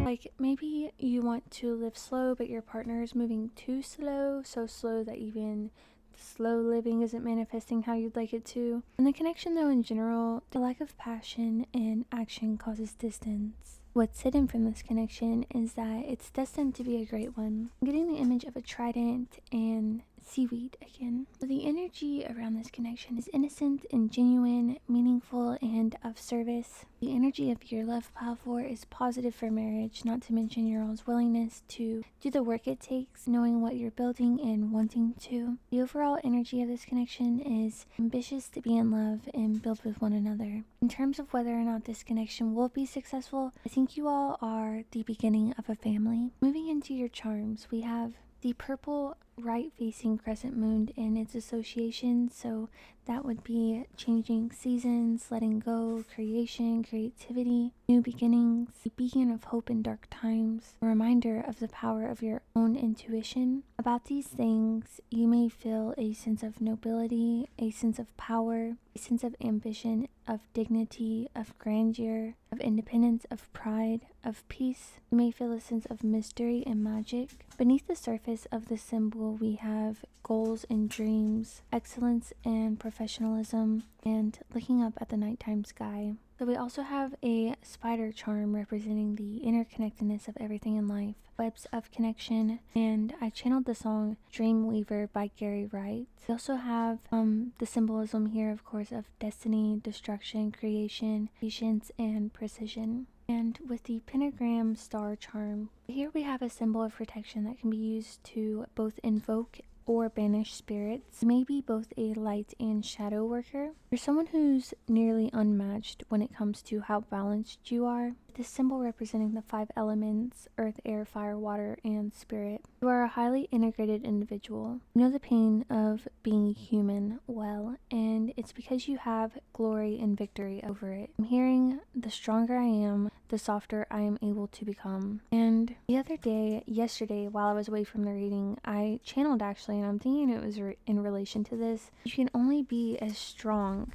Like, maybe you want to live slow, but your partner is moving too slow, so slow that even slow living isn't manifesting how you'd like it to. And the connection though in general, the lack of passion and action causes distance. What's hidden from this connection is that it's destined to be a great one. I'm getting the image of a trident and seaweed again. The energy around this connection is innocent and genuine, meaningful, and of service. The energy of your love, Pile 4, is positive for marriage, not to mention your all's willingness to do the work it takes, knowing what you're building and wanting to. The overall energy of this connection is ambitious to be in love and build with one another. In terms of whether or not this connection will be successful, I think you all are the beginning of a family. Moving into your charms, we have the purple right-facing crescent moon and its associations, so that would be changing seasons, letting go, creation, creativity, new beginnings, a beacon of hope in dark times, a reminder of the power of your own intuition. About these things, you may feel a sense of nobility, a sense of power, a sense of ambition, of dignity, of grandeur, of independence, of pride, of peace. You may feel a sense of mystery and magic. Beneath the surface of the symbol, we have goals and dreams, excellence and professionalism, and looking up at the nighttime sky. So we also have a spider charm representing the interconnectedness of everything in life, webs of connection, and I channeled the song Dreamweaver by Gary Wright. We also have the symbolism here, of course, of destiny, destruction, creation, patience, and precision. And with the pentagram star charm, here we have a symbol of protection that can be used to both invoke or banished spirits. You may be both a light and shadow worker. You're someone who's nearly unmatched when it comes to how balanced you are. This symbol representing the 5 elements: earth, air, fire, water, and spirit. You are a highly integrated individual. You know the pain of being human well, and it's because you have glory and victory over it. I'm hearing the stronger I am, the softer I am able to become. And the other day, yesterday, while I was away from the reading, I channeled actually, and I'm thinking it was in relation to this. You can only be as strong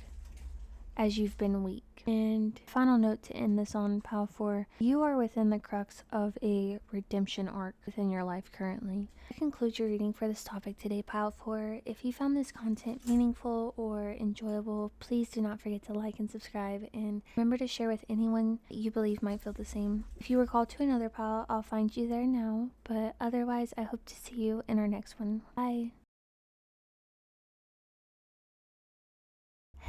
as you've been weak. And final note to end this on, Pal 4, you are within the crux of a redemption arc within your life currently. That concludes your reading for this topic today, Pile 4. If you found this content meaningful or enjoyable, please do not forget to like and subscribe, and remember to share with anyone that you believe might feel the same. If you were called to another pile, I'll find you there now, but otherwise I hope to see you in our next one. Bye!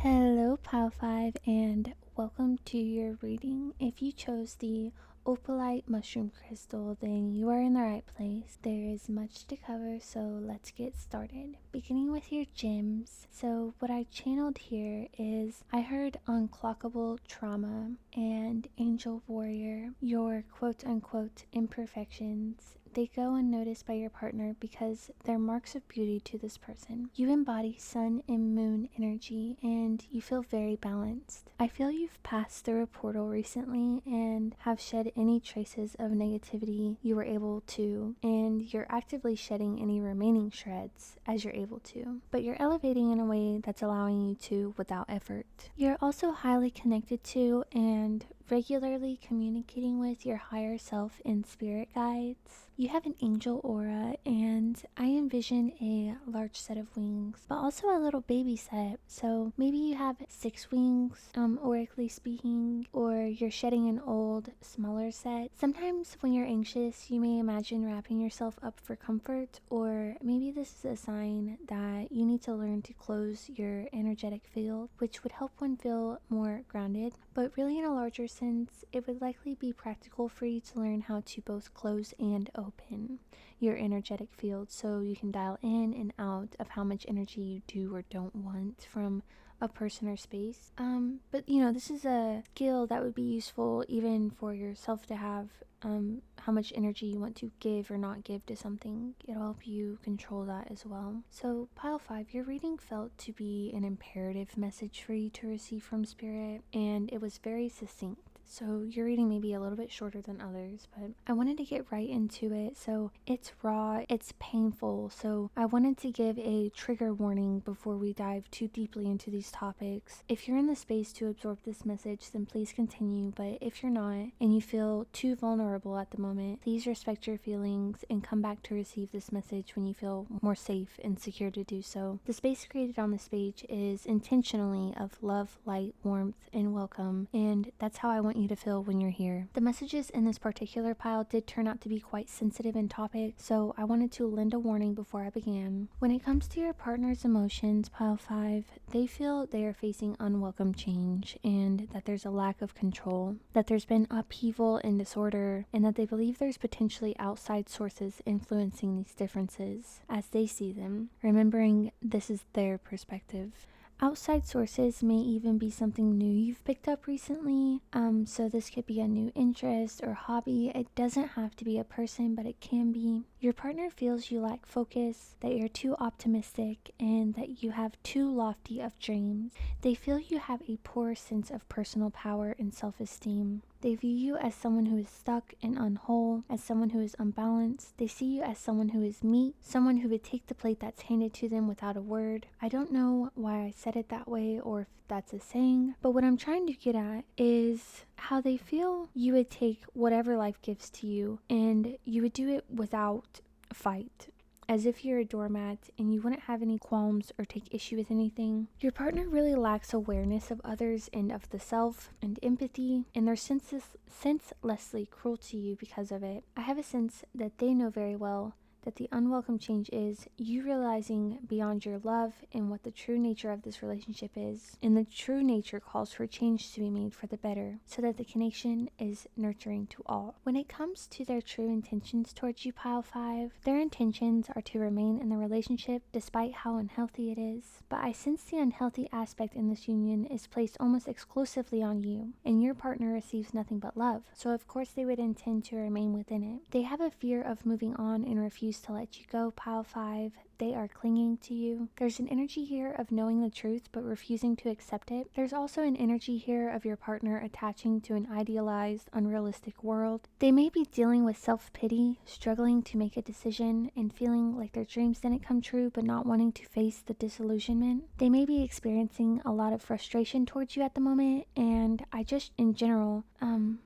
Hello, Pile 5, and welcome to your reading. If you chose the Opalite mushroom crystal, then you are in the right place. There is much to cover, so let's get started. Beginning with your gems. So what I channeled here is I heard unclockable trauma and angel warrior, your quote-unquote imperfections. They go unnoticed by your partner because they're marks of beauty to this person. You embody sun and moon energy, and you feel very balanced. I feel you've passed through a portal recently and have shed any traces of negativity you were able to, and you're actively shedding any remaining shreds as you're able to. But you're elevating in a way that's allowing you to without effort. You're also highly connected to and regularly communicating with your higher self and spirit guides. You have an angel aura, and I envision a large set of wings, but also a little baby set. So maybe you have 6 wings, oracally speaking, or you're shedding an old, smaller set. Sometimes when you're anxious, you may imagine wrapping yourself up for comfort, or maybe this is a sign that you need to learn to close your energetic field, which would help one feel more grounded. But really, in a larger sense, it would likely be practical for you to learn how to both close and open your energetic field so you can dial in and out of how much energy you do or don't want from a person or space. But this is a skill that would be useful even for yourself to have. How much energy you want to give or not give to something. It'll help you control that as well. So Pile 5, your reading felt to be an imperative message for you to receive from Spirit, and it was very succinct. So your reading may be a little bit shorter than others, but I wanted to get right into it. So it's raw, it's painful, so I wanted to give a trigger warning before we dive too deeply into these topics. If you're in the space to absorb this message, then please continue, but if you're not and you feel too vulnerable at the moment, please respect your feelings and come back to receive this message when you feel more safe and secure to do so. The space created on this page is intentionally of love, light, warmth, and welcome, and that's how I want you to feel when you're here. The messages in this particular pile did turn out to be quite sensitive in topic, so I wanted to lend a warning before I began. When it comes to your partner's emotions, Pile 5, they feel they are facing unwelcome change and that there's a lack of control, that there's been upheaval and disorder, and that they believe there's potentially outside sources influencing these differences as they see them, remembering this is their perspective. Outside sources may even be something new you've picked up recently, so this could be a new interest or hobby. It doesn't have to be a person, but it can be. Your partner feels you lack focus, that you're too optimistic, and that you have too lofty of dreams. They feel you have a poor sense of personal power and self-esteem. They view you as someone who is stuck and unwhole, as someone who is unbalanced. They see you as someone who is meat, someone who would take the plate that's handed to them without a word. I don't know why I said it that way or if that's a saying, but what I'm trying to get at is how they feel you would take whatever life gives to you and you would do it without fight, as if you're a doormat and you wouldn't have any qualms or take issue with anything. Your partner really lacks awareness of others and of the self and empathy, and they're senselessly cruel to you because of it. I have a sense that they know very well that the unwelcome change is you realizing beyond your love and what the true nature of this relationship is. And the true nature calls for change to be made for the better so that the connection is nurturing to all. When it comes to their true intentions towards you, Pile 5, their intentions are to remain in the relationship despite how unhealthy it is. But I sense the unhealthy aspect in this union is placed almost exclusively on you, and your partner receives nothing but love. So of course they would intend to remain within it. They have a fear of moving on and refuse to let you go, Pile 5. They are clinging to you. There's an energy here of knowing the truth but refusing to accept it. There's also an energy here of your partner attaching to an idealized, unrealistic world. They may be dealing with self-pity, struggling to make a decision, and feeling like their dreams didn't come true but not wanting to face the disillusionment. They may be experiencing a lot of frustration towards you at the moment, and I just, in general,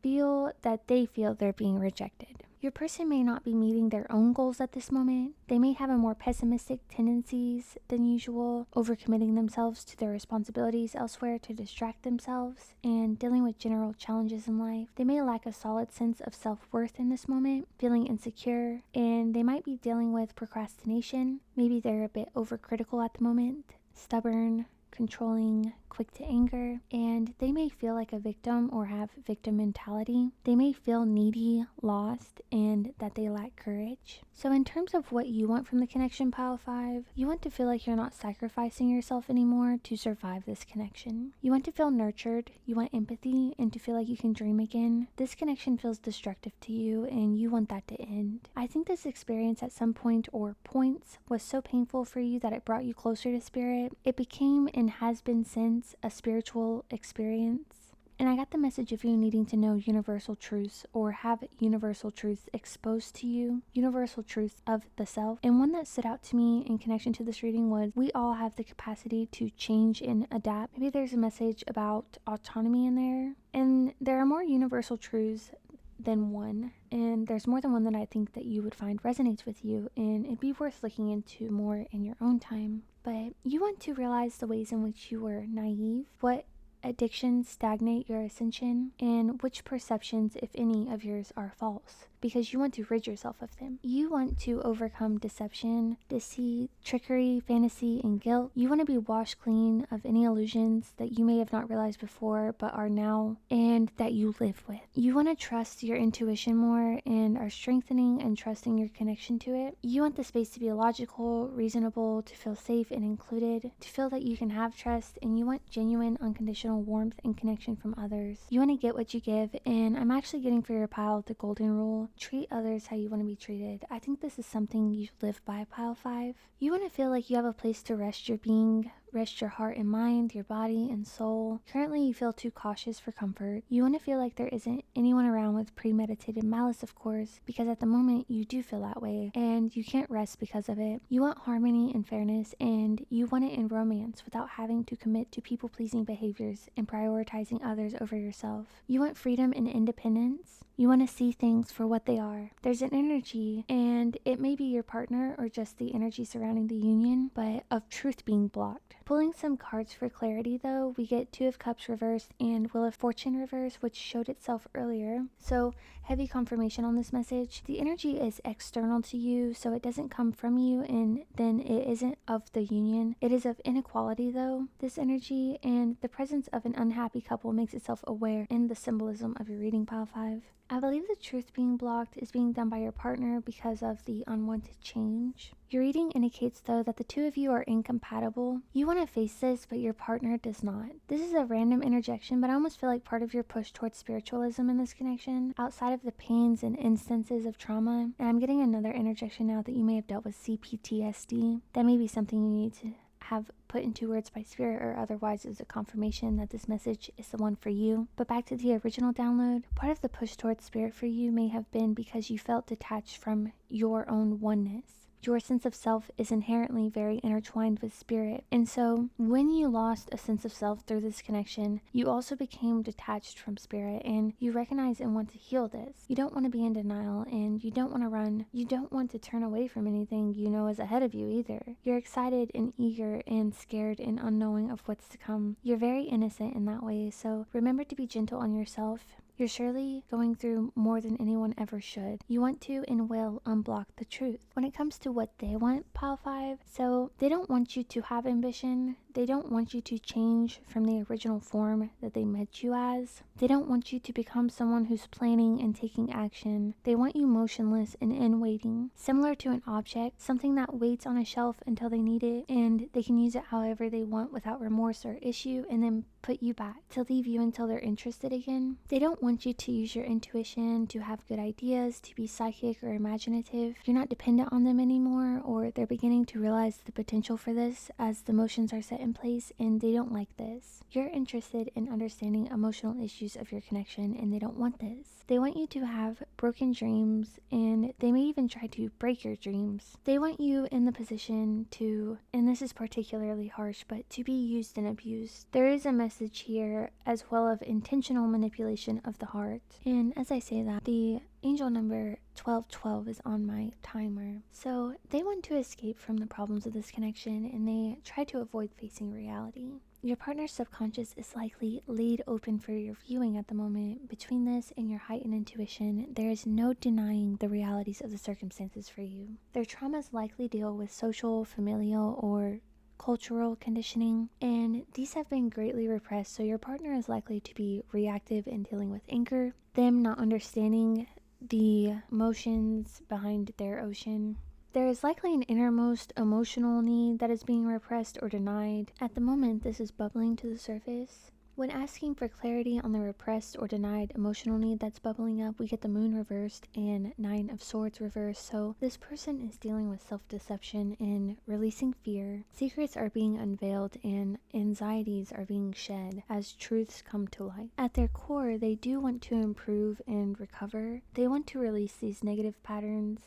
feel that they feel they're being rejected. Your person may not be meeting their own goals at this moment. They may have a more pessimistic tendencies than usual, overcommitting themselves to their responsibilities elsewhere to distract themselves, and dealing with general challenges in life. They may lack a solid sense of self-worth in this moment, feeling insecure, and they might be dealing with procrastination. Maybe they're a bit overcritical at the moment, stubborn, controlling, quick to anger, and they may feel like a victim or have victim mentality. They may feel needy, lost, and that they lack courage. So in terms of what you want from the connection, Pile 5, you want to feel like you're not sacrificing yourself anymore to survive this connection. You want to feel nurtured, you want empathy, and to feel like you can dream again. This connection feels destructive to you, and you want that to end. I think this experience at some point or points was so painful for you that it brought you closer to spirit. It became and has been since a spiritual experience. And I got the message of you needing to know universal truths or have universal truths exposed to you, universal truths of the self. And one that stood out to me in connection to this reading was we all have the capacity to change and adapt. Maybe there's a message about autonomy in there. And there are more universal truths than one, and there's more than one that I think that you would find resonates with you, and it'd be worth looking into more in your own time. But you want to realize the ways in which you were naive, what addictions stagnate your ascension, and which perceptions, if any, of yours are false, because you want to rid yourself of them. You want to overcome deception, deceit, trickery, fantasy, and guilt. You want to be washed clean of any illusions that you may have not realized before but are now, and that you live with. You want to trust your intuition more and are strengthening and trusting your connection to it. You want the space to be logical, reasonable, to feel safe and included, to feel that you can have trust, and you want genuine, unconditional warmth and connection from others. You want to get what you give, and I'm actually getting for your pile the golden rule: treat others how you want to be treated. I think this is something you live by, Pile 5. You want to feel like you have a place to rest your being, rest your heart and mind, your body and soul. Currently you feel too cautious for comfort. You want to feel like there isn't anyone around with premeditated malice, of course, because at the moment you do feel that way, and you can't rest because of it. You want harmony and fairness, and you want it in romance without having to commit to people-pleasing behaviors and prioritizing others over yourself. You want freedom and independence. You want to see things for what they are. There's an energy, and it may be your partner or just the energy surrounding the union, but of truth being blocked. Pulling some cards for clarity though, we get Two of Cups reversed and Wheel of Fortune reversed, which showed itself earlier. So heavy confirmation on this message. The energy is external to you, so it doesn't come from you, and then it isn't of the union. It is of inequality though, this energy, and the presence of an unhappy couple makes itself aware in the symbolism of your reading, Pile 5. I believe the truth being blocked is being done by your partner because of the unwanted change. Your reading indicates though that the two of you are incompatible. You want to face this, but your partner does not. This is a random interjection, but I almost feel like part of your push towards spiritualism in this connection, outside of the pains and instances of trauma, and I'm getting another interjection now that you may have dealt with CPTSD. That may be something you need to have put into words by spirit, or otherwise is a confirmation that this message is the one for you. But back to the original download, part of the push towards spirit for you may have been because you felt detached from your own oneness. Your sense of self is inherently very intertwined with spirit, and so when you lost a sense of self through this connection, you also became detached from spirit, and you recognize and want to heal this. You don't want to be in denial, and you don't want to run. You don't want to turn away from anything you know is ahead of you either. You're excited and eager and scared and unknowing of what's to come. You're very innocent in that way, so remember to be gentle on yourself. You're surely going through more than anyone ever should. You want to and will unblock the truth. When it comes to what they want, Pile 5, so they don't want you to have ambition. They don't want you to change from the original form that they met you as. They don't want you to become someone who's planning and taking action. They want you motionless and in waiting, similar to an object, something that waits on a shelf until they need it, and they can use it however they want without remorse or issue, and then put you back to leave you until they're interested again. They don't want you to use your intuition, to have good ideas, to be psychic or imaginative. You're not dependent on them anymore, or they're beginning to realize the potential for this as the motions are set in place, and they don't like this. You're interested in understanding emotional issues of your connection, and they don't want this. They want you to have broken dreams, and they may even try to break your dreams. They want you in the position to, and this is particularly harsh, but to be used and abused. There is a message here as well of intentional manipulation of the heart. And as I say that, the angel number 1212 is on my timer. So they want to escape from the problems of this connection, and they try to avoid facing reality. Your partner's subconscious is likely laid open for your viewing at the moment. Between this and your heightened intuition, there is no denying the realities of the circumstances for you. Their traumas likely deal with social, familial, or cultural conditioning, and these have been greatly repressed, so your partner is likely to be reactive in dealing with anger, them not understanding the emotions behind their ocean. There is likely an innermost emotional need that is being repressed or denied. At the moment, this is bubbling to the surface. When asking for clarity on the repressed or denied emotional need that's bubbling up, we get the moon reversed and 9 of swords reversed. So this person is dealing with self-deception and releasing fear. Secrets are being unveiled and anxieties are being shed as truths come to light. At their core, they do want to improve and recover. They want to release these negative patterns.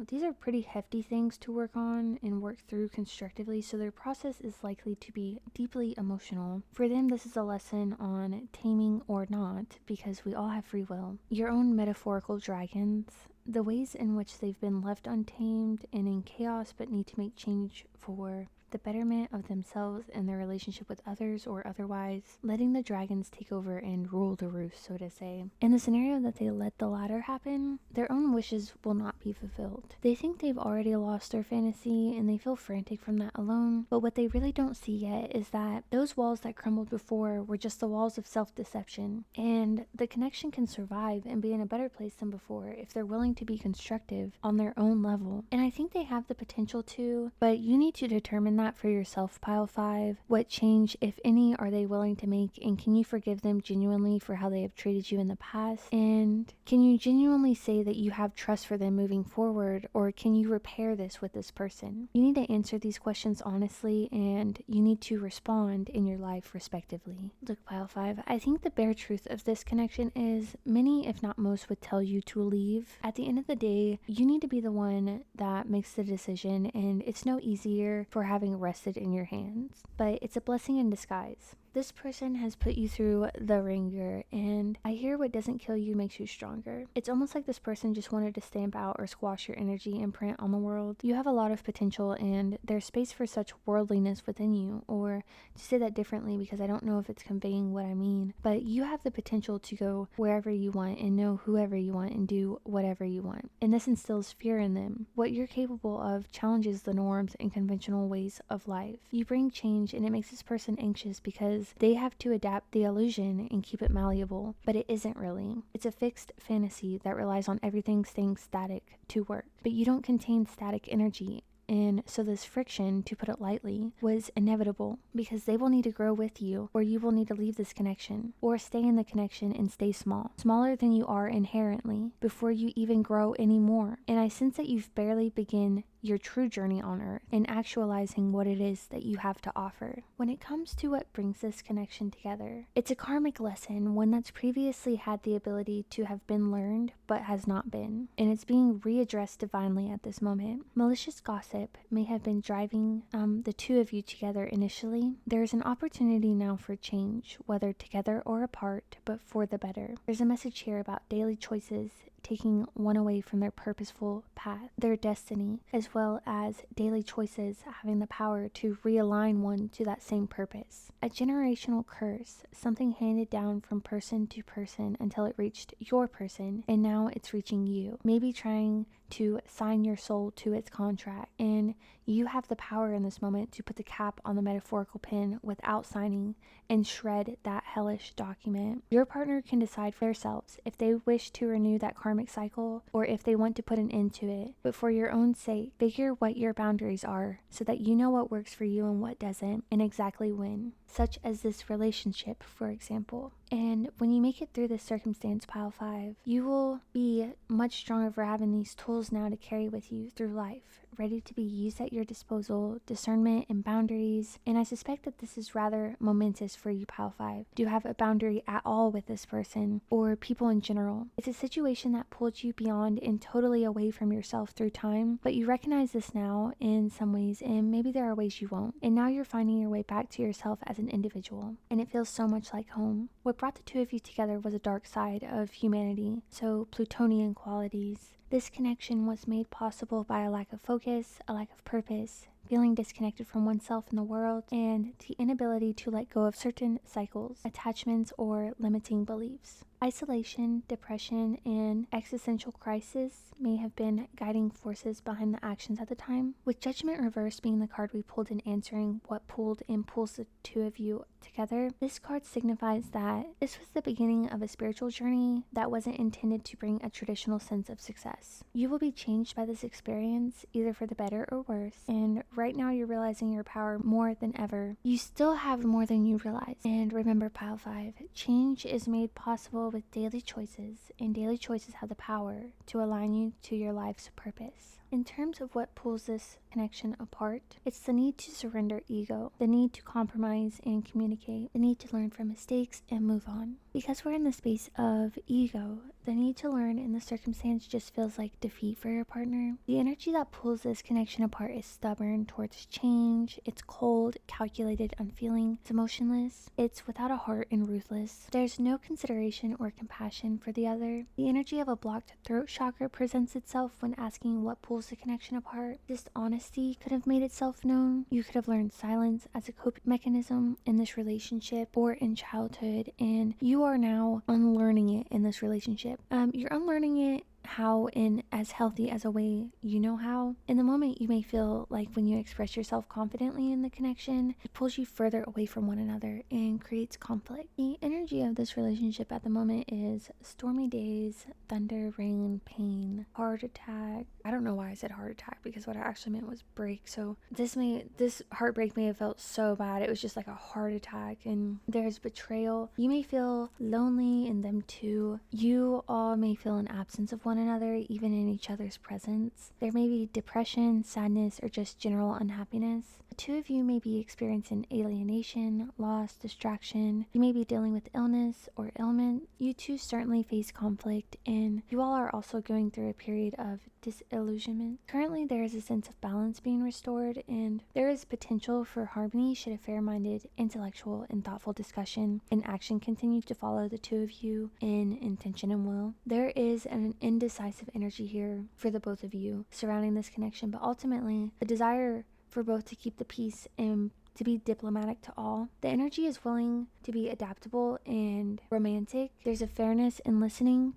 These are pretty hefty things to work on and work through constructively, so their process is likely to be deeply emotional. For them, this is a lesson on taming or not, because we all have free will. Your own metaphorical dragons, the ways in which they've been left untamed and in chaos but need to make change for the betterment of themselves and their relationship with others or otherwise, letting the dragons take over and rule the roost, so to say. In the scenario that they let the latter happen, their own wishes will not be fulfilled. They think they've already lost their fantasy and they feel frantic from that alone, but what they really don't see yet is that those walls that crumbled before were just the walls of self-deception, and the connection can survive and be in a better place than before if they're willing to be constructive on their own level. And I think they have the potential to, but you need to determine that for yourself, Pile 5. What change, if any, are they willing to make, and can you forgive them genuinely for how they have treated you in the past? And can you genuinely say that you have trust for them moving forward, or can you repair this with this person? You need to answer these questions honestly, and you need to respond in your life respectively. Look, Pile 5, I think the bare truth of this connection is many, if not most, would tell you to leave. At the end of the day, you need to be the one that makes the decision, and it's no easier for having rested in your hands, but it's a blessing in disguise. This person has put you through the ringer, and I hear what doesn't kill you makes you stronger. It's almost like this person just wanted to stamp out or squash your energy imprint on the world. You have a lot of potential, and there's space for such worldliness within you, or to say that differently because I don't know if it's conveying what I mean, but you have the potential to go wherever you want and know whoever you want and do whatever you want, and this instills fear in them. What you're capable of challenges the norms and conventional ways of life. You bring change, and it makes this person anxious because they have to adapt the illusion and keep it malleable, but it isn't really. It's a fixed fantasy that relies on everything staying static to work, but you don't contain static energy. And so this friction, to put it lightly, was inevitable because they will need to grow with you, or you will need to leave this connection or stay in the connection and stay small, smaller than you are inherently before you even grow anymore. And I sense that you've barely begun your true journey on earth and actualizing what it is that you have to offer. When it comes to what brings this connection together, it's a karmic lesson, one that's previously had the ability to have been learned but has not been, and it's being readdressed divinely at this moment. Malicious gossip may have been driving the two of you together initially. There's an opportunity now for change, whether together or apart, but for the better. There's a message here about daily choices, taking one away from their purposeful path, their destiny, as well as daily choices having the power to realign one to that same purpose. A generational curse, something handed down from person to person until it reached your person, and now it's reaching you. Maybe trying to sign your soul to its contract, and you have the power in this moment to put the cap on the metaphorical pen without signing and shred that hellish document. Your partner can decide for themselves if they wish to renew that karmic cycle or if they want to put an end to it. But for your own sake, figure what your boundaries are so that you know what works for you and what doesn't, and exactly when. Such as this relationship, for example. And when you make it through this circumstance, Pile 5, you will be much stronger for having these tools now to carry with you through life, ready to be used at your disposal, discernment and boundaries. And I suspect that this is rather momentous for you, Pile 5. Do you have a boundary at all with this person or people in general? It's a situation that pulled you beyond and totally away from yourself through time, but you recognize this now in some ways, and maybe there are ways you won't. And now you're finding your way back to yourself as an individual, and it feels so much like home. What brought the two of you together was a dark side of humanity, so Plutonian qualities. This connection was made possible by a lack of focus, a lack of purpose, feeling disconnected from oneself and the world, and the inability to let go of certain cycles, attachments, or limiting beliefs. Isolation, depression, and existential crisis may have been guiding forces behind the actions at the time, with Judgment reversed being the card we pulled in answering what pulled and pulls the two of you together. This card signifies that this was the beginning of a spiritual journey that wasn't intended to bring a traditional sense of success. You will be changed by this experience, either for the better or worse, and right now you're realizing your power more than ever. You still have more than you realize. And remember, Pile 5, change is made possible with daily choices, and daily choices have the power to align you to your life's purpose. In terms of what pulls this connection apart, it's the need to surrender ego, the need to compromise and communicate, the need to learn from mistakes and move on. Because we're in the space of ego, the need to learn in the circumstance just feels like defeat for your partner. The energy that pulls this connection apart is stubborn towards change, it's cold, calculated, unfeeling, it's emotionless, it's without a heart and ruthless. There's no consideration or compassion for the other. The energy of a blocked throat chakra presents itself when asking what pulls the connection apart. This honesty could have made itself known. You could have learned silence as a coping mechanism in this relationship or in childhood, and you are now unlearning it in this relationship. You're unlearning it how in as healthy as a way you know how. In the moment, you may feel like when you express yourself confidently in the connection, it pulls you further away from one another and creates conflict. The energy of this relationship at the moment is stormy days, thunder, rain, pain, heart attack. I don't know why I said heart attack, because what I actually meant was break. So this heartbreak may have felt so bad. It was just like a heart attack. And there's betrayal. You may feel lonely in them too. You all may feel an absence of one another, even in each other's presence. There may be depression, sadness, or just general unhappiness. The two of you may be experiencing alienation, loss, distraction. You may be dealing with illness or ailment. You two certainly face conflict, and you all are also going through a period of disillusionment. Currently, there is a sense of balance being restored, and there is potential for harmony should a fair-minded, intellectual, and thoughtful discussion and action continue to follow the two of you in intention and will. There is an indecisive energy here for the both of you surrounding this connection, but ultimately, a desire for both to keep the peace and to be diplomatic to all. The energy is willing to be adaptable and romantic. There's a fairness in listening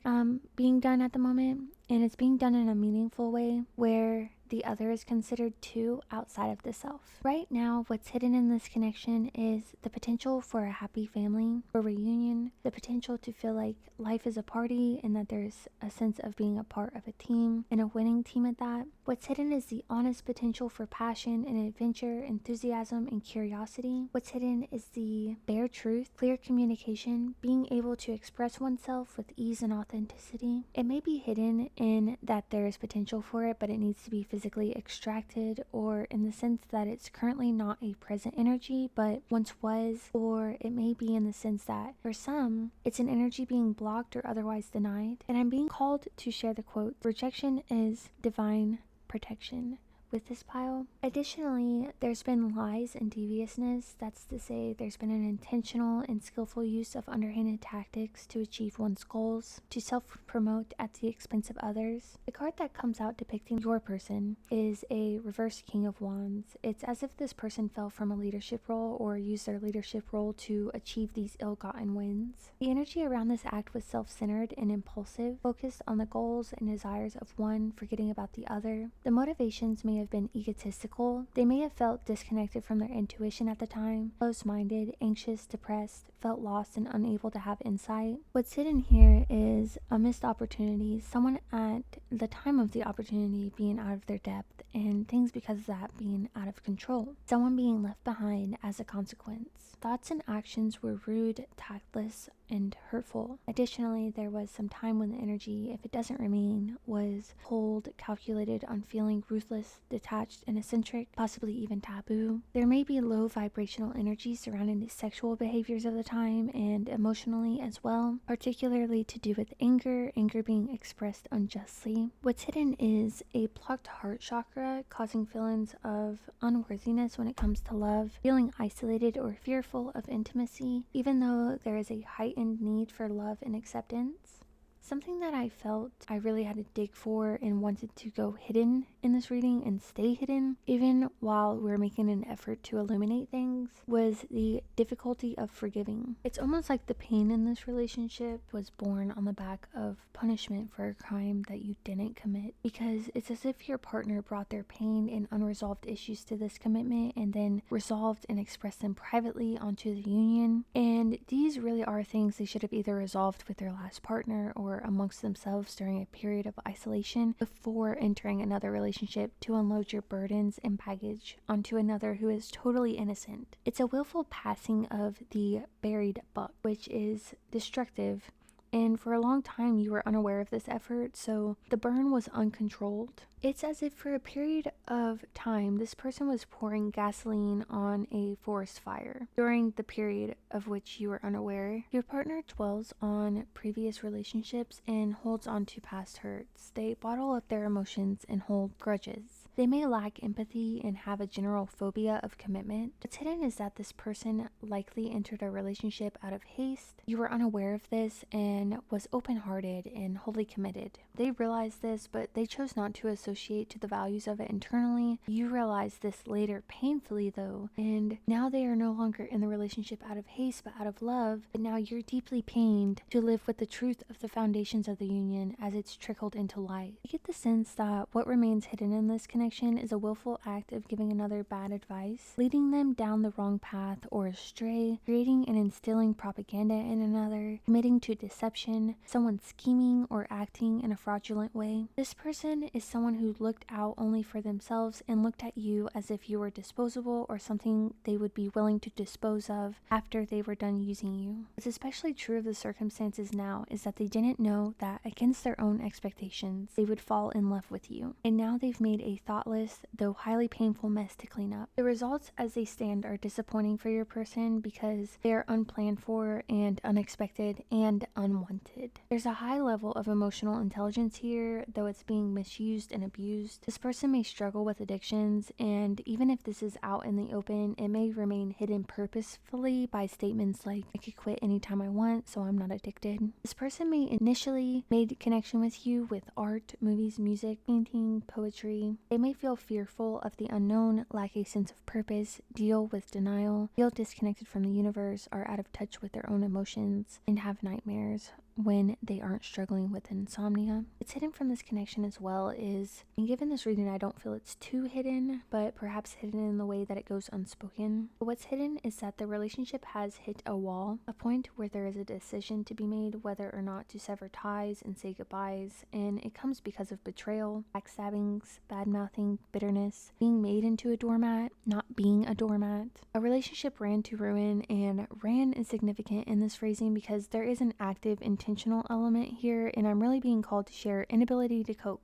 being done at the moment, and it's being done in a meaningful way where the other is considered too outside of the self. Right now, what's hidden in this connection is the potential for a happy family, a reunion, the potential to feel like life is a party and that there's a sense of being a part of a team and a winning team at that. What's hidden is the honest potential for passion and adventure, enthusiasm and curiosity. What's hidden is the bare truth, clear communication, being able to express oneself with ease and authenticity. It may be hidden in that there is potential for it, but it needs to be physically extracted, or in the sense that it's currently not a present energy but once was, or it may be in the sense that for some it's an energy being blocked or otherwise denied. And I'm being called to share the quote, "Rejection is divine protection." with this pile. Additionally, there's been lies and deviousness. That's to say, there's been an intentional and skillful use of underhanded tactics to achieve one's goals, to self-promote at the expense of others. The card that comes out depicting your person is a reverse King of Wands. It's as if this person fell from a leadership role or used their leadership role to achieve these ill-gotten wins. The energy around this act was self-centered and impulsive, focused on the goals and desires of one, forgetting about the other. The motivations may have been egotistical. They may have felt disconnected from their intuition at the time, closed-minded, anxious, depressed, felt lost and unable to have insight. What's hidden here is a missed opportunity, someone at the time of the opportunity being out of their depth, and things because of that being out of control. Someone being left behind as a consequence. Thoughts and actions were rude, tactless, and hurtful. Additionally, there was some time when the energy, if it doesn't remain, was cold, calculated, unfeeling, ruthless, detached, and eccentric, possibly even taboo. There may be low vibrational energy surrounding the sexual behaviors of the time and emotionally as well, particularly to do with anger being expressed unjustly. What's hidden is a blocked heart chakra, causing feelings of unworthiness when it comes to love, feeling isolated or fearful of intimacy, even though there is a heightened need for love and acceptance. Something that I felt I really had to dig for and wanted to go hidden in this reading and stay hidden, even while we're making an effort to illuminate things, was the difficulty of forgiving. It's almost like the pain in this relationship was born on the back of punishment for a crime that you didn't commit, because it's as if your partner brought their pain and unresolved issues to this commitment and then resolved and expressed them privately onto the union. And these really are things they should have either resolved with their last partner or amongst themselves during a period of isolation before entering another relationship to unload your burdens and baggage onto another who is totally innocent. It's a willful passing of the buried buck, which is destructive, and for a long time you were unaware of this effort, so the burn was uncontrolled. It's as if for a period of time this person was pouring gasoline on a forest fire during the period of which you were unaware. Your partner dwells on previous relationships and holds on to past hurts. They bottle up their emotions and hold grudges. They may lack empathy and have a general phobia of commitment. What's hidden is that this person likely entered a relationship out of haste. You were unaware of this and was open-hearted and wholly committed. They realized this, but they chose not to associate to the values of it internally. You realized this later painfully though, and now they are no longer in the relationship out of haste but out of love, but now you're deeply pained to live with the truth of the foundations of the union as it's trickled into light. You get the sense that what remains hidden in this connection is a willful act of giving another bad advice, leading them down the wrong path or astray, creating and instilling propaganda in another, committing to deception, someone scheming or acting in a fraudulent way. This person is someone who looked out only for themselves and looked at you as if you were disposable or something they would be willing to dispose of after they were done using you. What's especially true of the circumstances now is that they didn't know that against their own expectations they would fall in love with you, and now they've made a thoughtless though highly painful mess to clean up. The results as they stand are disappointing for your person because they are unplanned for and unexpected and unwanted. There's a high level of emotional intelligence here, though it's being misused and abused. This person may struggle with addictions, and even if this is out in the open, it may remain hidden purposefully by statements like, I could quit anytime I want, so I'm not addicted. This person may initially made connection with you with art, movies, music, painting, poetry. They may feel fearful of the unknown, lack a sense of purpose, deal with denial, feel disconnected from the universe, are out of touch with their own emotions, and have nightmares when they aren't struggling with insomnia. It's hidden from this connection as well is, and given this reading I don't feel it's too hidden, but perhaps hidden in the way that it goes unspoken. But what's hidden is that the relationship has hit a wall, a point where there is a decision to be made whether or not to sever ties and say goodbyes, and it comes because of betrayal, backstabbings, bad-mouthing, bitterness, being made into a doormat, not being a doormat. A relationship ran to ruin, and ran is significant in this phrasing because there is an active intentional element here, and I'm really being called to share inability to cope.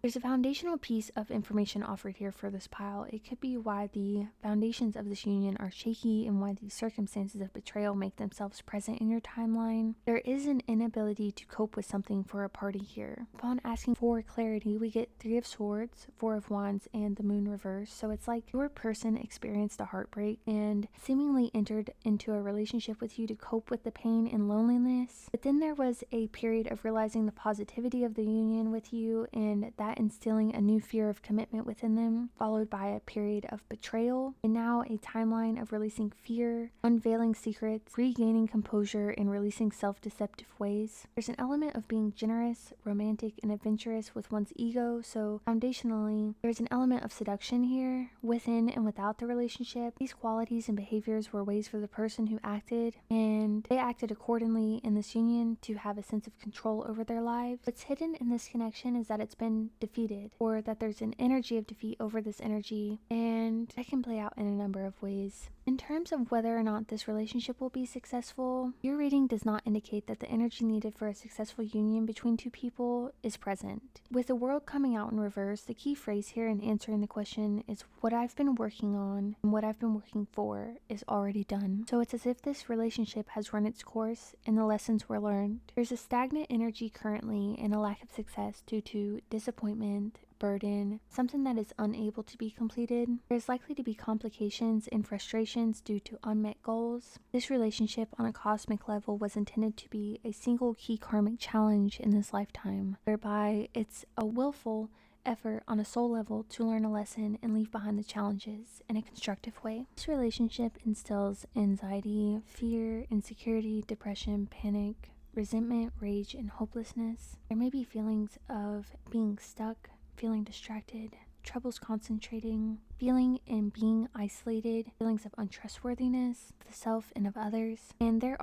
There's a foundational piece of information offered here for this pile. It could be why the foundations of this union are shaky and why the circumstances of betrayal make themselves present in your timeline. There is an inability to cope with something for a party here. Upon asking for clarity, we get 3 of Swords, 4 of Wands, and the Moon reverse. So it's like your person experienced a heartbreak and seemingly entered into a relationship with you to cope with the pain and loneliness. But then there was a period of realizing the positivity of the union with you and that instilling a new fear of commitment within them, followed by a period of betrayal, and now a timeline of releasing fear, unveiling secrets, regaining composure, and releasing self-deceptive ways. There's an element of being generous, romantic, and adventurous with one's ego, so foundationally, there's an element of seduction here, within and without the relationship. These qualities and behaviors were ways for the person who acted, and they acted accordingly in this union to have a sense of control over their lives. What's hidden in this connection is that it's been defeated, or that there's an energy of defeat over this energy, and that can play out in a number of ways. In terms of whether or not this relationship will be successful, your reading does not indicate that the energy needed for a successful union between two people is present. With the world coming out in reverse, the key phrase here in answering the question is what I've been working on and what I've been working for is already done. So it's as if this relationship has run its course and the lessons were learned. There's a stagnant energy currently and a lack of success due to disappointment, burden, something that is unable to be completed. There's likely to be complications and frustrations due to unmet goals. This relationship on a cosmic level was intended to be a single key karmic challenge in this lifetime, whereby it's a willful effort on a soul level to learn a lesson and leave behind the challenges in a constructive way. This relationship instills anxiety, fear, insecurity, depression, panic, resentment, rage, and hopelessness. There may be feelings of being stuck, feeling distracted, troubles concentrating, feeling and being isolated, feelings of untrustworthiness of the self and of others. And there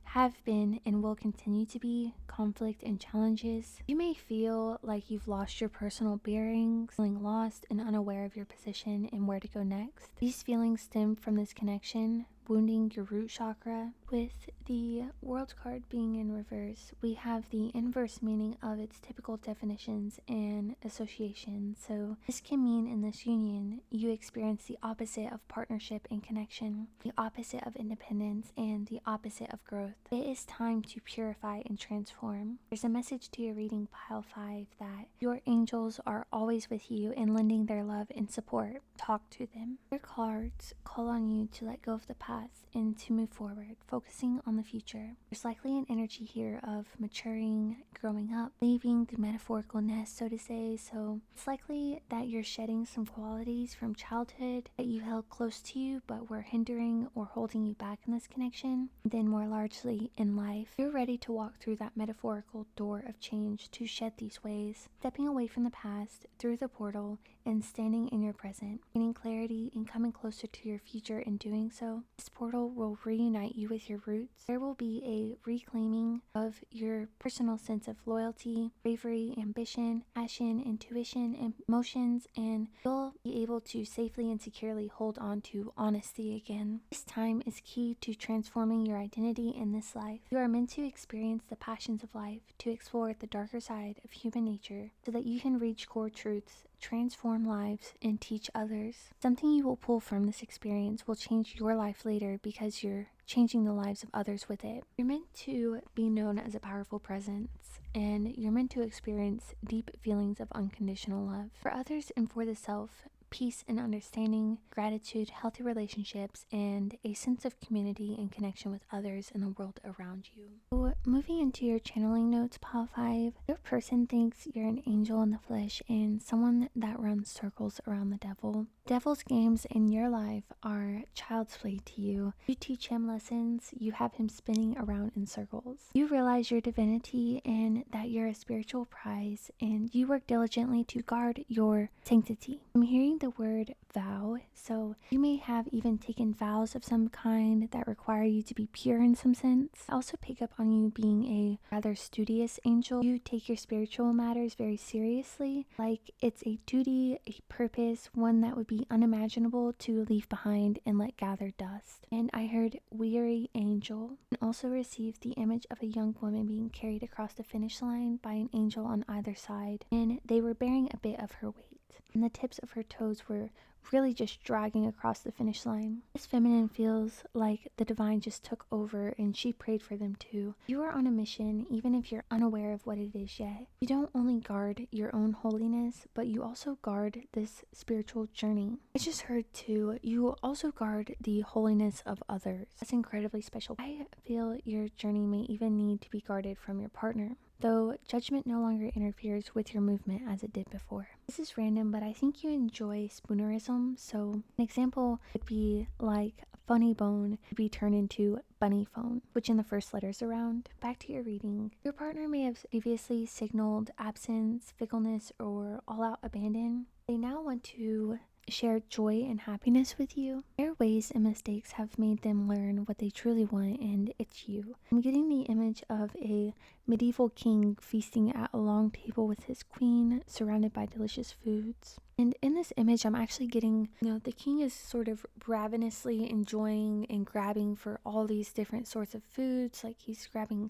have been and will continue to be conflict and challenges. You may feel like you've lost your personal bearings, feeling lost and unaware of your position and where to go next. These feelings stem from this connection wounding your root chakra. With the World card being in reverse, we have the inverse meaning of its typical definitions and associations. So this can mean in this union, you experience the opposite of partnership and connection, the opposite of independence, and the opposite of growth. It is time to purify and transform. There's a message to your reading pile 5 that your angels are always with you and lending their love and support. Talk to them. Your cards call on you to let go of the past and to move forward, focusing on the future. There's likely an energy here of maturing, growing up, leaving the metaphorical nest, so to say. So it's likely that you're shedding some qualities from childhood that you held close to you but were hindering or holding you back in this connection. Then more largely in life, you're ready to walk through that metaphorical door of change to shed these ways, stepping away from the past through the portal and standing in your present, gaining clarity and coming closer to your future in doing so. This portal will reunite you with your roots. There will be a reclaiming of your personal sense of loyalty, bravery, ambition, passion, intuition, and emotions, and you'll be able to safely and securely hold on to honesty again. This time is key to transforming your identity in this life. You are meant to experience the passions of life, to explore the darker side of human nature, so that you can reach core truths, transform lives, and teach others. Something you will pull from this experience will change your life later because you're changing the lives of others with it. You're meant to be known as a powerful presence, and you're meant to experience deep feelings of unconditional love for others and for the self. Peace and understanding, gratitude, healthy relationships, and a sense of community and connection with others in the world around you. So moving into your channeling notes, pile 5, your person thinks you're an angel in the flesh and someone that runs circles around the devil. Devil's games in your life are child's play to you. You teach him lessons, you have him spinning around in circles. You realize your divinity and that you're a spiritual prize, and you work diligently to guard your sanctity. I'm hearing the word vow, so you may have even taken vows of some kind that require you to be pure in some sense. I also pick up on you being a rather studious angel. You take your spiritual matters very seriously, like it's a duty, a purpose, one that would be be unimaginable to leave behind and let gather dust. And I heard weary angel, and also received the image of a young woman being carried across the finish line by an angel on either side, and they were bearing a bit of her weight, and the tips of her toes were really just dragging across the finish line. This feminine feels like the divine just took over and she prayed for them too. You are on a mission even if you're unaware of what it is yet. You don't only guard your own holiness, but you also guard this spiritual journey. I just heard too, you also guard the holiness of others. That's incredibly special. I feel your journey may even need to be guarded from your partner, though judgment no longer interferes with your movement as it did before. This is random, but I think you enjoy spoonerism, so an example would be like funny bone could be turned into bunny phone, switching the first letters around. Back to your reading. Your partner may have previously signaled absence, fickleness, or all-out abandon. They now want to share joy and happiness with you. Their ways and mistakes have made them learn what they truly want, and it's you. I'm getting the image of a medieval king feasting at a long table with his queen, surrounded by delicious foods. And in this image, I'm actually getting, the king is sort of ravenously enjoying and grabbing for all these different sorts of foods. Like he's grabbing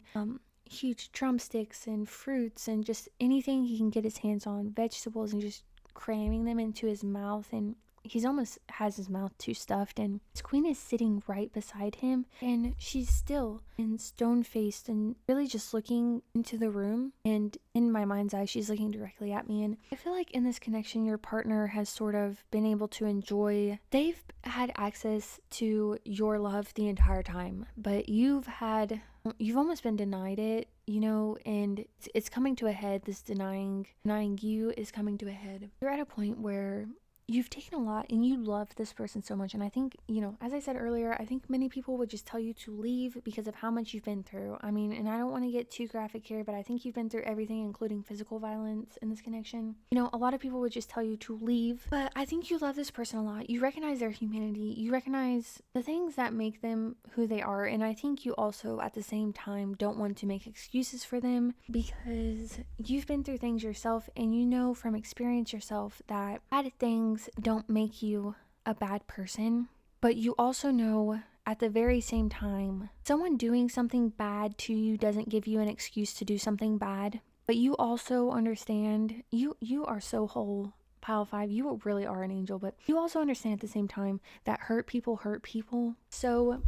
huge drumsticks and fruits and just anything he can get his hands on, vegetables, and just cramming them into his mouth, and he's almost has his mouth too stuffed, and his queen is sitting right beside him, and she's still and stone-faced and really just looking into the room, and in my mind's eye she's looking directly at me. And I feel like in this connection your partner has sort of been able to enjoy, they've had access to your love the entire time, but you've almost been denied it, and it's coming to a head. This denying you is coming to a head. You're at a point where you've taken a lot and you love this person so much, and I think, as I said earlier, I think many people would just tell you to leave because of how much you've been through. I mean, and I don't want to get too graphic here, but I think you've been through everything, including physical violence in this connection. A lot of people would just tell you to leave, but I think you love this person a lot. You recognize their humanity, you recognize the things that make them who they are, and I think you also at the same time don't want to make excuses for them because you've been through things yourself, and you know from experience yourself that bad things don't make you a bad person, but you also know at the very same time someone doing something bad to you doesn't give you an excuse to do something bad. But you also understand, you are so whole, Pile 5, you really are an angel, but you also understand at the same time that hurt people. So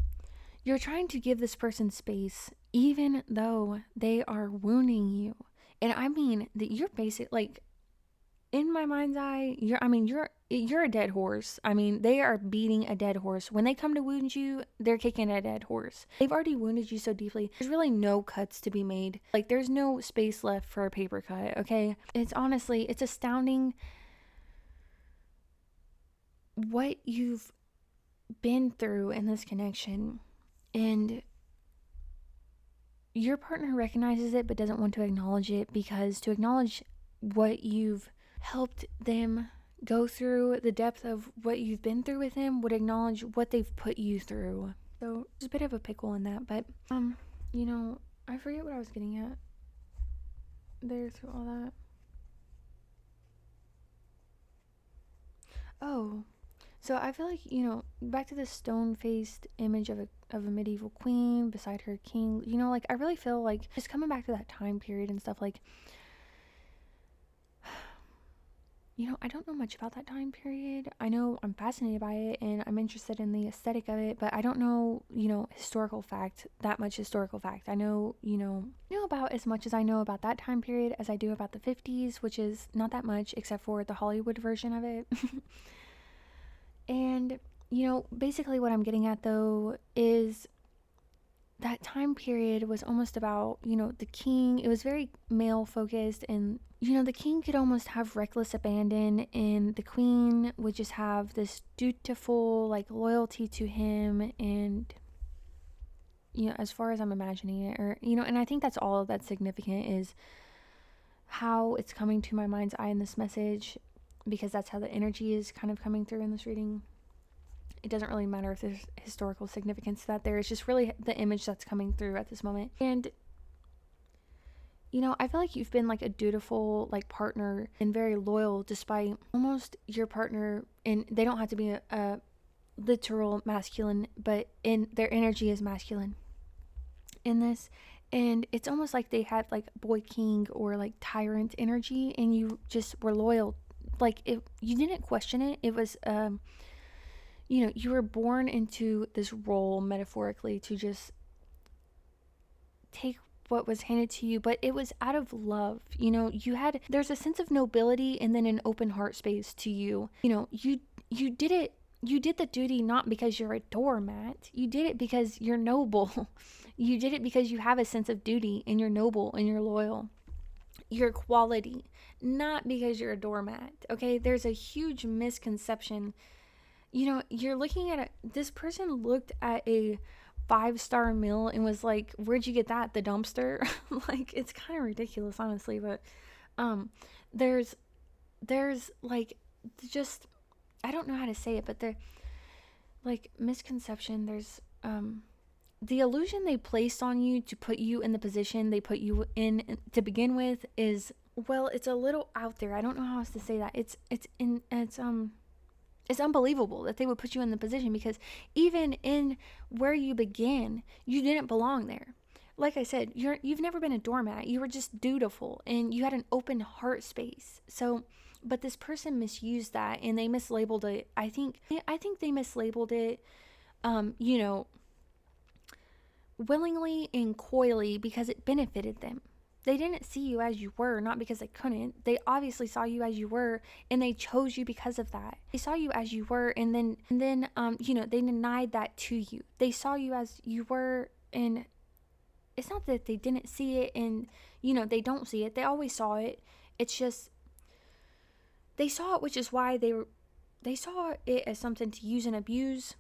you're trying to give this person space even though they are wounding you. And I mean that you're basic, like, in my mind's eye, you're a dead horse. I mean, they are beating a dead horse. When they come to wound you, they're kicking a dead horse. They've already wounded you so deeply. There's really no cuts to be made. Like, there's no space left for a paper cut, okay? It's astounding what you've been through in this connection. And your partner recognizes it but doesn't want to acknowledge it, because to acknowledge what you've helped them go through, the depth of what you've been through with them, would acknowledge what they've put you through. So there's a bit of a pickle in that, but I forget what I was getting at there through all that. Oh, so I feel like, back to this stone-faced image of a medieval queen beside her king, like, I really feel like just coming back to that time period and stuff, like, I don't know much about that time period. I know I'm fascinated by it and I'm interested in the aesthetic of it, but I don't know, that much historical fact. I know, about as much as I know about that time period as I do about the 50s, which is not that much except for the Hollywood version of it. And, basically what I'm getting at though is that time period was almost about, the king. It was very male focused, and the king could almost have reckless abandon, and the queen would just have this dutiful, like, loyalty to him. And as far as I'm imagining it, or and I think that's all that's significant, is how it's coming to my mind's eye in this message, because that's how the energy is kind of coming through in this reading. It doesn't really matter if there's historical significance to that. There is just really the image that's coming through at this moment. And I feel like you've been like a dutiful like partner and very loyal despite almost your partner, and they don't have to be a literal masculine, but in their energy is masculine in this. And it's almost like they had like boy king or like tyrant energy, and you just were loyal. Like, you didn't question it. It was you were born into this role, metaphorically, to just take what was handed to you, but it was out of love. There's a sense of nobility and then an open heart space to you. You did it. You did the duty not because you're a doormat. You did it because you're noble. You did it because you have a sense of duty and you're noble and you're loyal. Your quality, not because you're a doormat. Okay, there's a huge misconception. You're looking at this person looked at a 5-star meal and was like, "Where'd you get that? The dumpster?" Like, it's kind of ridiculous, honestly. But there's like, just, I don't know how to say it, but there, like, misconception. There's the illusion they placed on you to put you in the position they put you in to begin with is, well, it's a little out there. I don't know how else to say that. It's unbelievable that they would put you in the position, because even in where you began, you didn't belong there. Like I said, you've never been a doormat. You were just dutiful and you had an open heart space. So, but this person misused that and they mislabeled it. I think they mislabeled it, willingly and coyly, because it benefited them. They didn't see you as you were, not because they couldn't. They obviously saw you as you were, and they chose you because of that. They saw you as you were, and then they denied that to you. They saw you as you were, and it's not that they didn't see it, and they don't see it. They always saw it. It's just they saw it, which is why they saw it as something to use and abuse.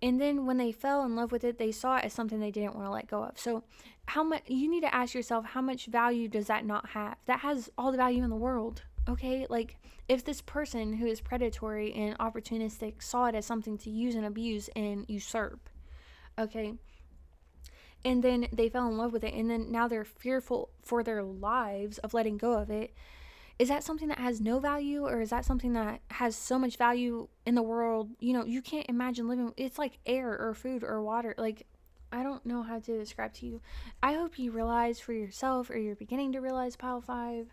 And then when they fell in love with it, they saw it as something they didn't want to let go of. So how much, you need to ask yourself, how much value does that not have? That has all the value in the world. Okay? Like, if this person who is predatory and opportunistic saw it as something to use and abuse and usurp, okay, and then they fell in love with it, and then now they're fearful for their lives of letting go of it, is that something that has no value, or is that something that has so much value in the world? You can't imagine living. It's like air or food or water. Like, I don't know how to describe to you. I hope you realize for yourself, or you're beginning to realize, Pile 5.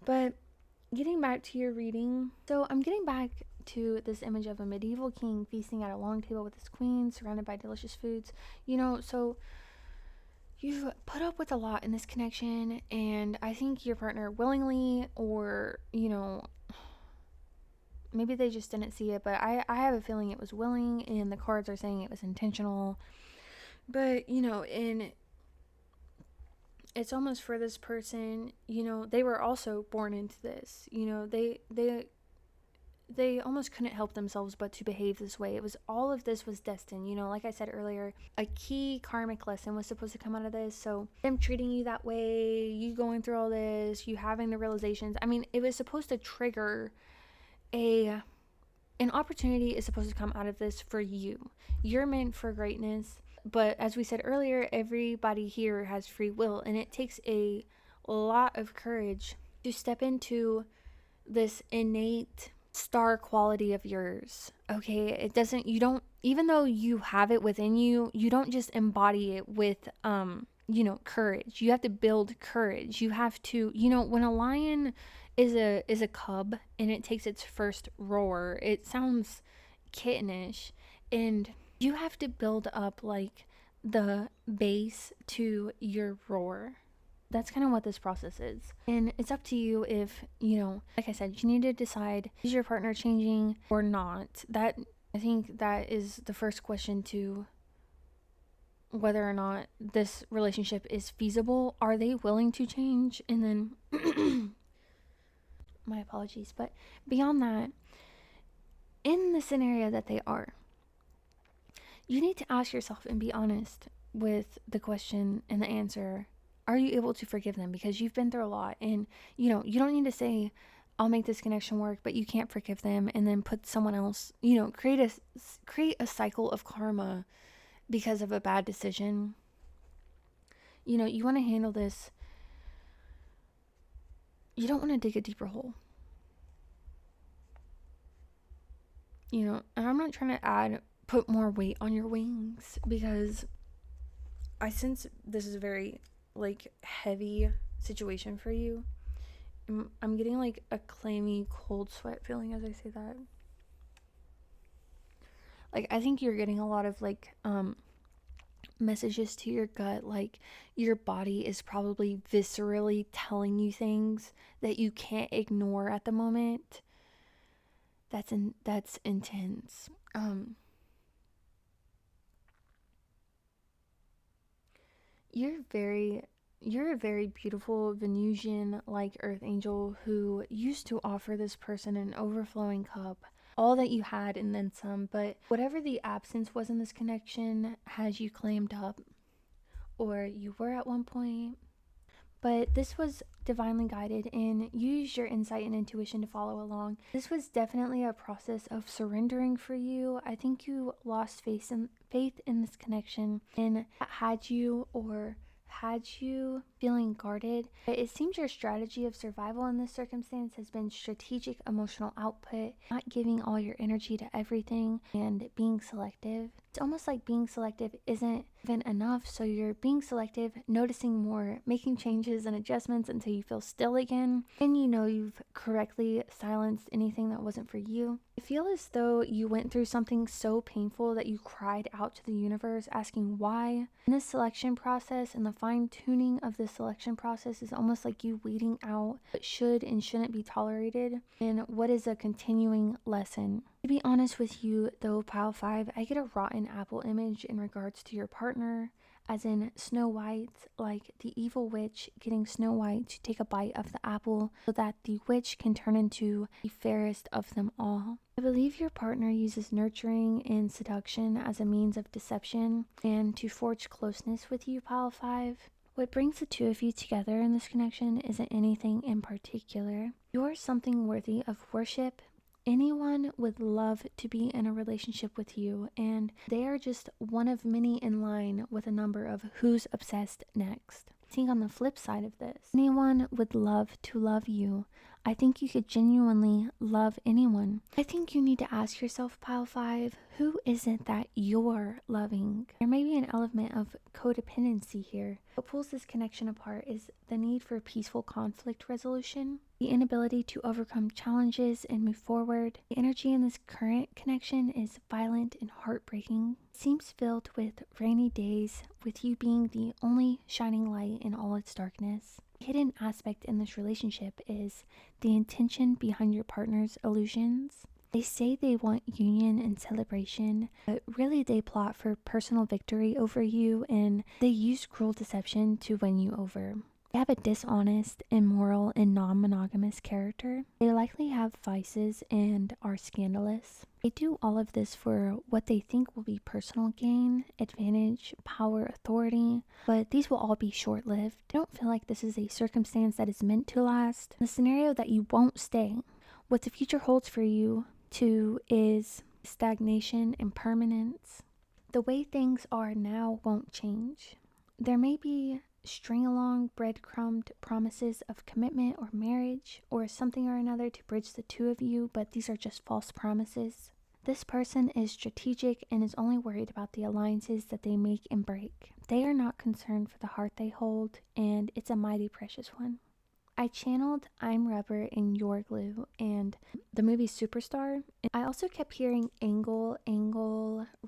But getting back to your reading. So I'm getting back to this image of a medieval king feasting at a long table with his queen, surrounded by delicious foods. So you've put up with a lot in this connection, and I think your partner willingly, or maybe they just didn't see it, but I have a feeling it was willing, and the cards are saying it was intentional. But and it's almost for this person, they were also born into this. They almost couldn't help themselves but to behave this way. It was, all of this was destined. Like I said earlier, a key karmic lesson was supposed to come out of this. So them treating you that way, you going through all this, you having the realizations, I mean, it was supposed to trigger an opportunity is supposed to come out of this for you. You're meant for greatness. But as we said earlier, everybody here has free will, and it takes a lot of courage to step into this innate star quality of yours. Okay, it doesn't, you don't, even though you have it within you, you don't just embody it with courage. You have to build courage. You have to, when a lion is a cub and it takes its first roar, it sounds kittenish, and you have to build up like the base to your roar. That's kind of what this process is. And it's up to you if, like I said, you need to decide, is your partner changing or not? That, I think that is the first question to whether or not this relationship is feasible. Are they willing to change? And then, my apologies, but beyond that, in the scenario that they are, you need to ask yourself and be honest with the question and the answer. Are you able to forgive them? Because you've been through a lot, and you don't need to say, I'll make this connection work, but you can't forgive them, and then put someone else, create a cycle of karma because of a bad decision. You want to handle this you don't want to dig a deeper hole. You know, and I'm not trying to put more weight on your wings, because I sense this is a very, like, heavy situation for you. I'm getting, like, a clammy, cold sweat feeling as I say that. Like, I think you're getting a lot of, like, messages to your gut, like your body is probably viscerally telling you things that you can't ignore at the moment. That's intense. You're a very beautiful Venusian like earth angel who used to offer this person an overflowing cup, all that you had and then some, but whatever the absence was in this connection has you claimed up, or you were at one point. But this was divinely guided, and you used your insight and intuition to follow along. This was definitely a process of surrendering for you. I think you lost faith in this connection, and had you feeling guarded. But it seems your strategy of survival in this circumstance has been strategic emotional output, not giving all your energy to everything, and being selective. It's almost like being selective isn't even enough, so you're being selective, noticing more, making changes and adjustments until you feel still again, and you know you've correctly silenced anything that wasn't for you. I feel as though you went through something so painful that you cried out to the universe asking why. In this selection process and the fine-tuning of the selection process is almost like you weeding out what should and shouldn't be tolerated and what is a continuing lesson. To be honest with you though, Pile 5, I get a rotten apple image in regards to your partner, as in Snow White, like the evil witch getting Snow White to take a bite of the apple so that the witch can turn into the fairest of them all. I believe your partner uses nurturing and seduction as a means of deception and to forge closeness with you, Pile 5. What brings the two of you together in this connection isn't anything in particular. You're something worthy of worship. Anyone would love to be in a relationship with you, and they are just one of many in line with a number of who's obsessed next. I think on the flip side of this, anyone would love to love you. I think you could genuinely love anyone. I think you need to ask yourself, Pile 5, who is it that you're loving? There may be an element of codependency here. What pulls this connection apart is the need for peaceful conflict resolution, the inability to overcome challenges and move forward. The energy in this current connection is violent and heartbreaking. It seems filled with rainy days, with you being the only shining light in all its darkness. The hidden aspect in this relationship is the intention behind your partner's illusions. They say they want union and celebration, but really they plot for personal victory over you, and they use cruel deception to win you over. They have a dishonest, immoral, and non-monogamous character. They likely have vices and are scandalous. They do all of this for what they think will be personal gain, advantage, power, authority, but these will all be short-lived. I don't feel like this is a circumstance that is meant to last. The scenario that you won't stay. What the future holds for you too is stagnation and permanence. The way things are now won't change. There may be string along breadcrumbed promises of commitment or marriage or something or another to bridge the two of you, but these are just false promises. This person is strategic and is only worried about the alliances that they make and break. They are not concerned for the heart they hold, and it's a mighty precious one. I channeled I'm Rubber in Your Glue and the movie Superstar. I also kept hearing angle,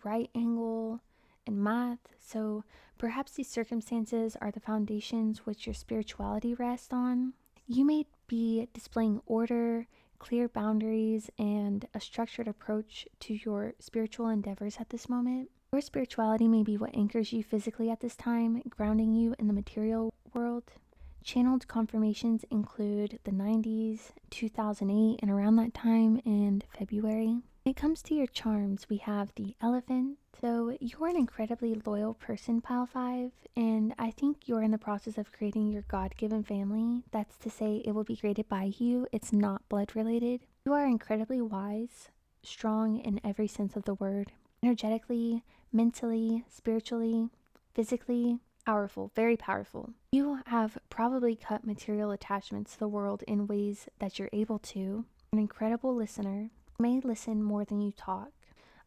right angle, and math, so perhaps these circumstances are the foundations which your spirituality rests on. You may be displaying order, clear boundaries, and a structured approach to your spiritual endeavors at this moment. Your spirituality may be what anchors you physically at this time, grounding you in the material world. Channeled confirmations include the 90s, 2008, and around that time in February. When it comes to your charms, we have the elephant. So you're an incredibly loyal person, Pile 5, and I think you're in the process of creating your God-given family. That's to say, it will be created by you. It's not blood related. You are incredibly wise, strong in every sense of the word, energetically, mentally, spiritually, physically. Powerful, very powerful. You have probably cut material attachments to the world in ways that you're able to. An incredible listener. You may listen more than you talk.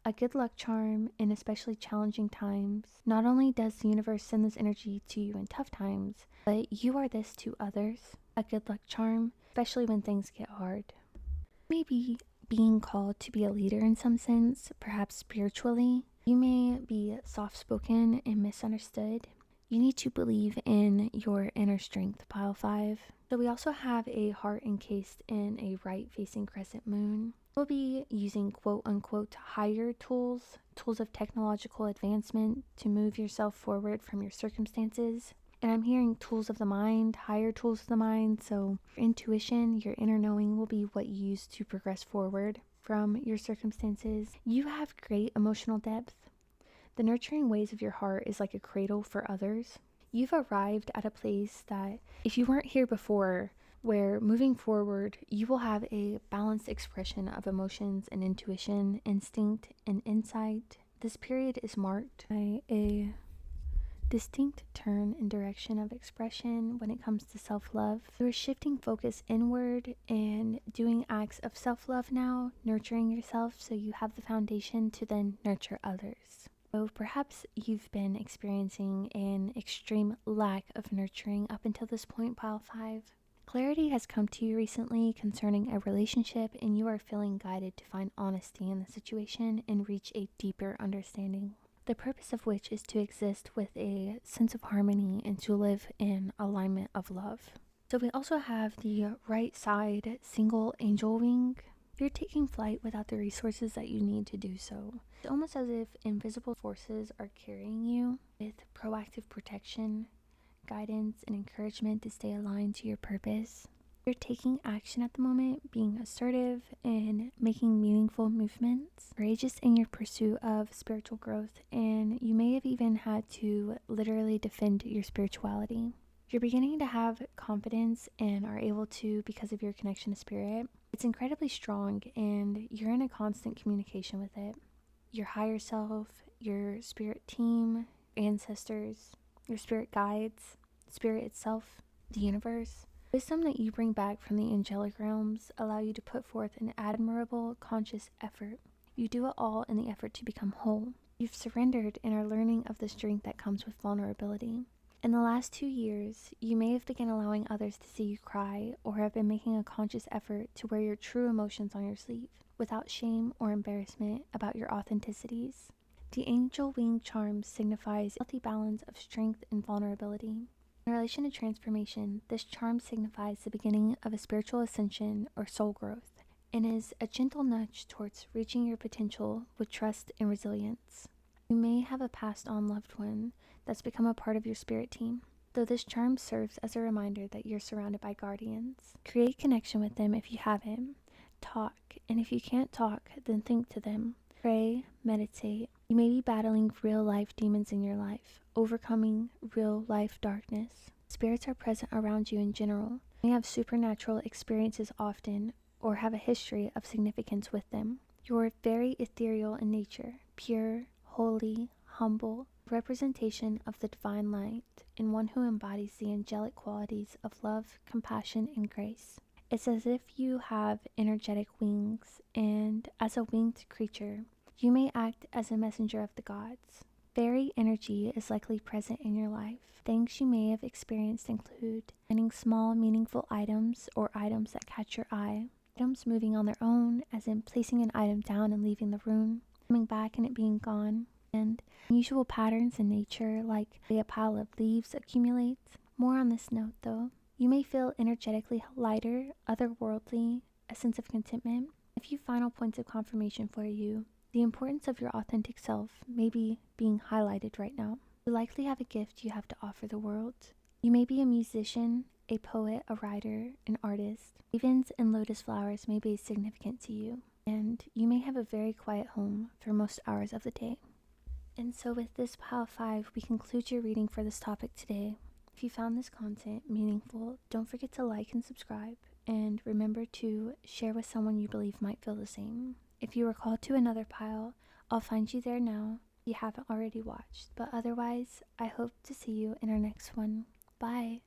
A good luck charm in especially challenging times. Not only does the universe send this energy to you in tough times, but you are this to others. A good luck charm, especially when things get hard. Maybe being called to be a leader in some sense, perhaps spiritually. You may be soft-spoken and misunderstood. You need to believe in your inner strength, pile 5. So we also have a heart encased in a right-facing crescent moon. We'll be using quote-unquote higher tools of technological advancement to move yourself forward from your circumstances. And I'm hearing tools of the mind, higher tools of the mind. So your intuition, your inner knowing will be what you use to progress forward from your circumstances. You have great emotional depth. The nurturing ways of your heart is like a cradle for others. You've arrived at a place that, if you weren't here before, where moving forward, you will have a balanced expression of emotions and intuition, instinct, and insight. This period is marked by a distinct turn in direction of expression when it comes to self-love. You're shifting focus inward and doing acts of self-love now, nurturing yourself so you have the foundation to then nurture others. So perhaps you've been experiencing an extreme lack of nurturing up until this point, pile 5. Clarity has come to you recently concerning a relationship, and you are feeling guided to find honesty in the situation and reach a deeper understanding. The purpose of which is to exist with a sense of harmony and to live in alignment of love. So we also have the right side single angel wing. You're taking flight without the resources that you need to do so. It's almost as if invisible forces are carrying you with proactive protection, guidance, and encouragement to stay aligned to your purpose. You're taking action at the moment, being assertive and making meaningful movements, courageous in your pursuit of spiritual growth, and you may have even had to literally defend your spirituality. You're beginning to have confidence and are able to because of your connection to spirit. It's incredibly strong and you're in a constant communication with it. Your higher self, your spirit team, ancestors, your spirit guides, spirit itself, the universe. Wisdom that you bring back from the angelic realms allow you to put forth an admirable conscious effort. You do it all in the effort to become whole. You've surrendered and are learning of the strength that comes with vulnerability. In the last 2 years, you may have begun allowing others to see you cry or have been making a conscious effort to wear your true emotions on your sleeve without shame or embarrassment about your authenticities. The angel wing charm signifies a healthy balance of strength and vulnerability. In relation to transformation, this charm signifies the beginning of a spiritual ascension or soul growth and is a gentle nudge towards reaching your potential with trust and resilience. You may have a passed on loved one that's become a part of your spirit team, though this charm serves as a reminder that you're surrounded by guardians. Create connection with them if you haven't. Talk, and if you can't talk, then think to them. Pray, meditate. You may be battling real life demons in your life, overcoming real life darkness. Spirits are present around you in general. You may have supernatural experiences often, or have a history of significance with them. You are very ethereal in nature, pure, holy, humble, representation of the divine light, and one who embodies the angelic qualities of love, compassion, and grace. It's as if you have energetic wings, and as a winged creature, you may act as a messenger of the gods. Fairy energy is likely present in your life. Things you may have experienced include finding small, meaningful items or items that catch your eye, items moving on their own, as in placing an item down and leaving the room, coming back and it being gone, and unusual patterns in nature like the way a pile of leaves accumulates. More on this note though. You may feel energetically lighter, otherworldly, a sense of contentment. A few final points of confirmation for you. The importance of your authentic self may be being highlighted right now. You likely have a gift you have to offer the world. You may be a musician, a poet, a writer, an artist. Ravens and lotus flowers may be significant to you, and you may have a very quiet home for most hours of the day. And so with this pile 5, we conclude your reading for this topic today. If you found this content meaningful, don't forget to like and subscribe, and remember to share with someone you believe might feel the same. If you are called to another pile, I'll find you there now. you haven't already watched. But otherwise, I hope to see you in our next one. Bye.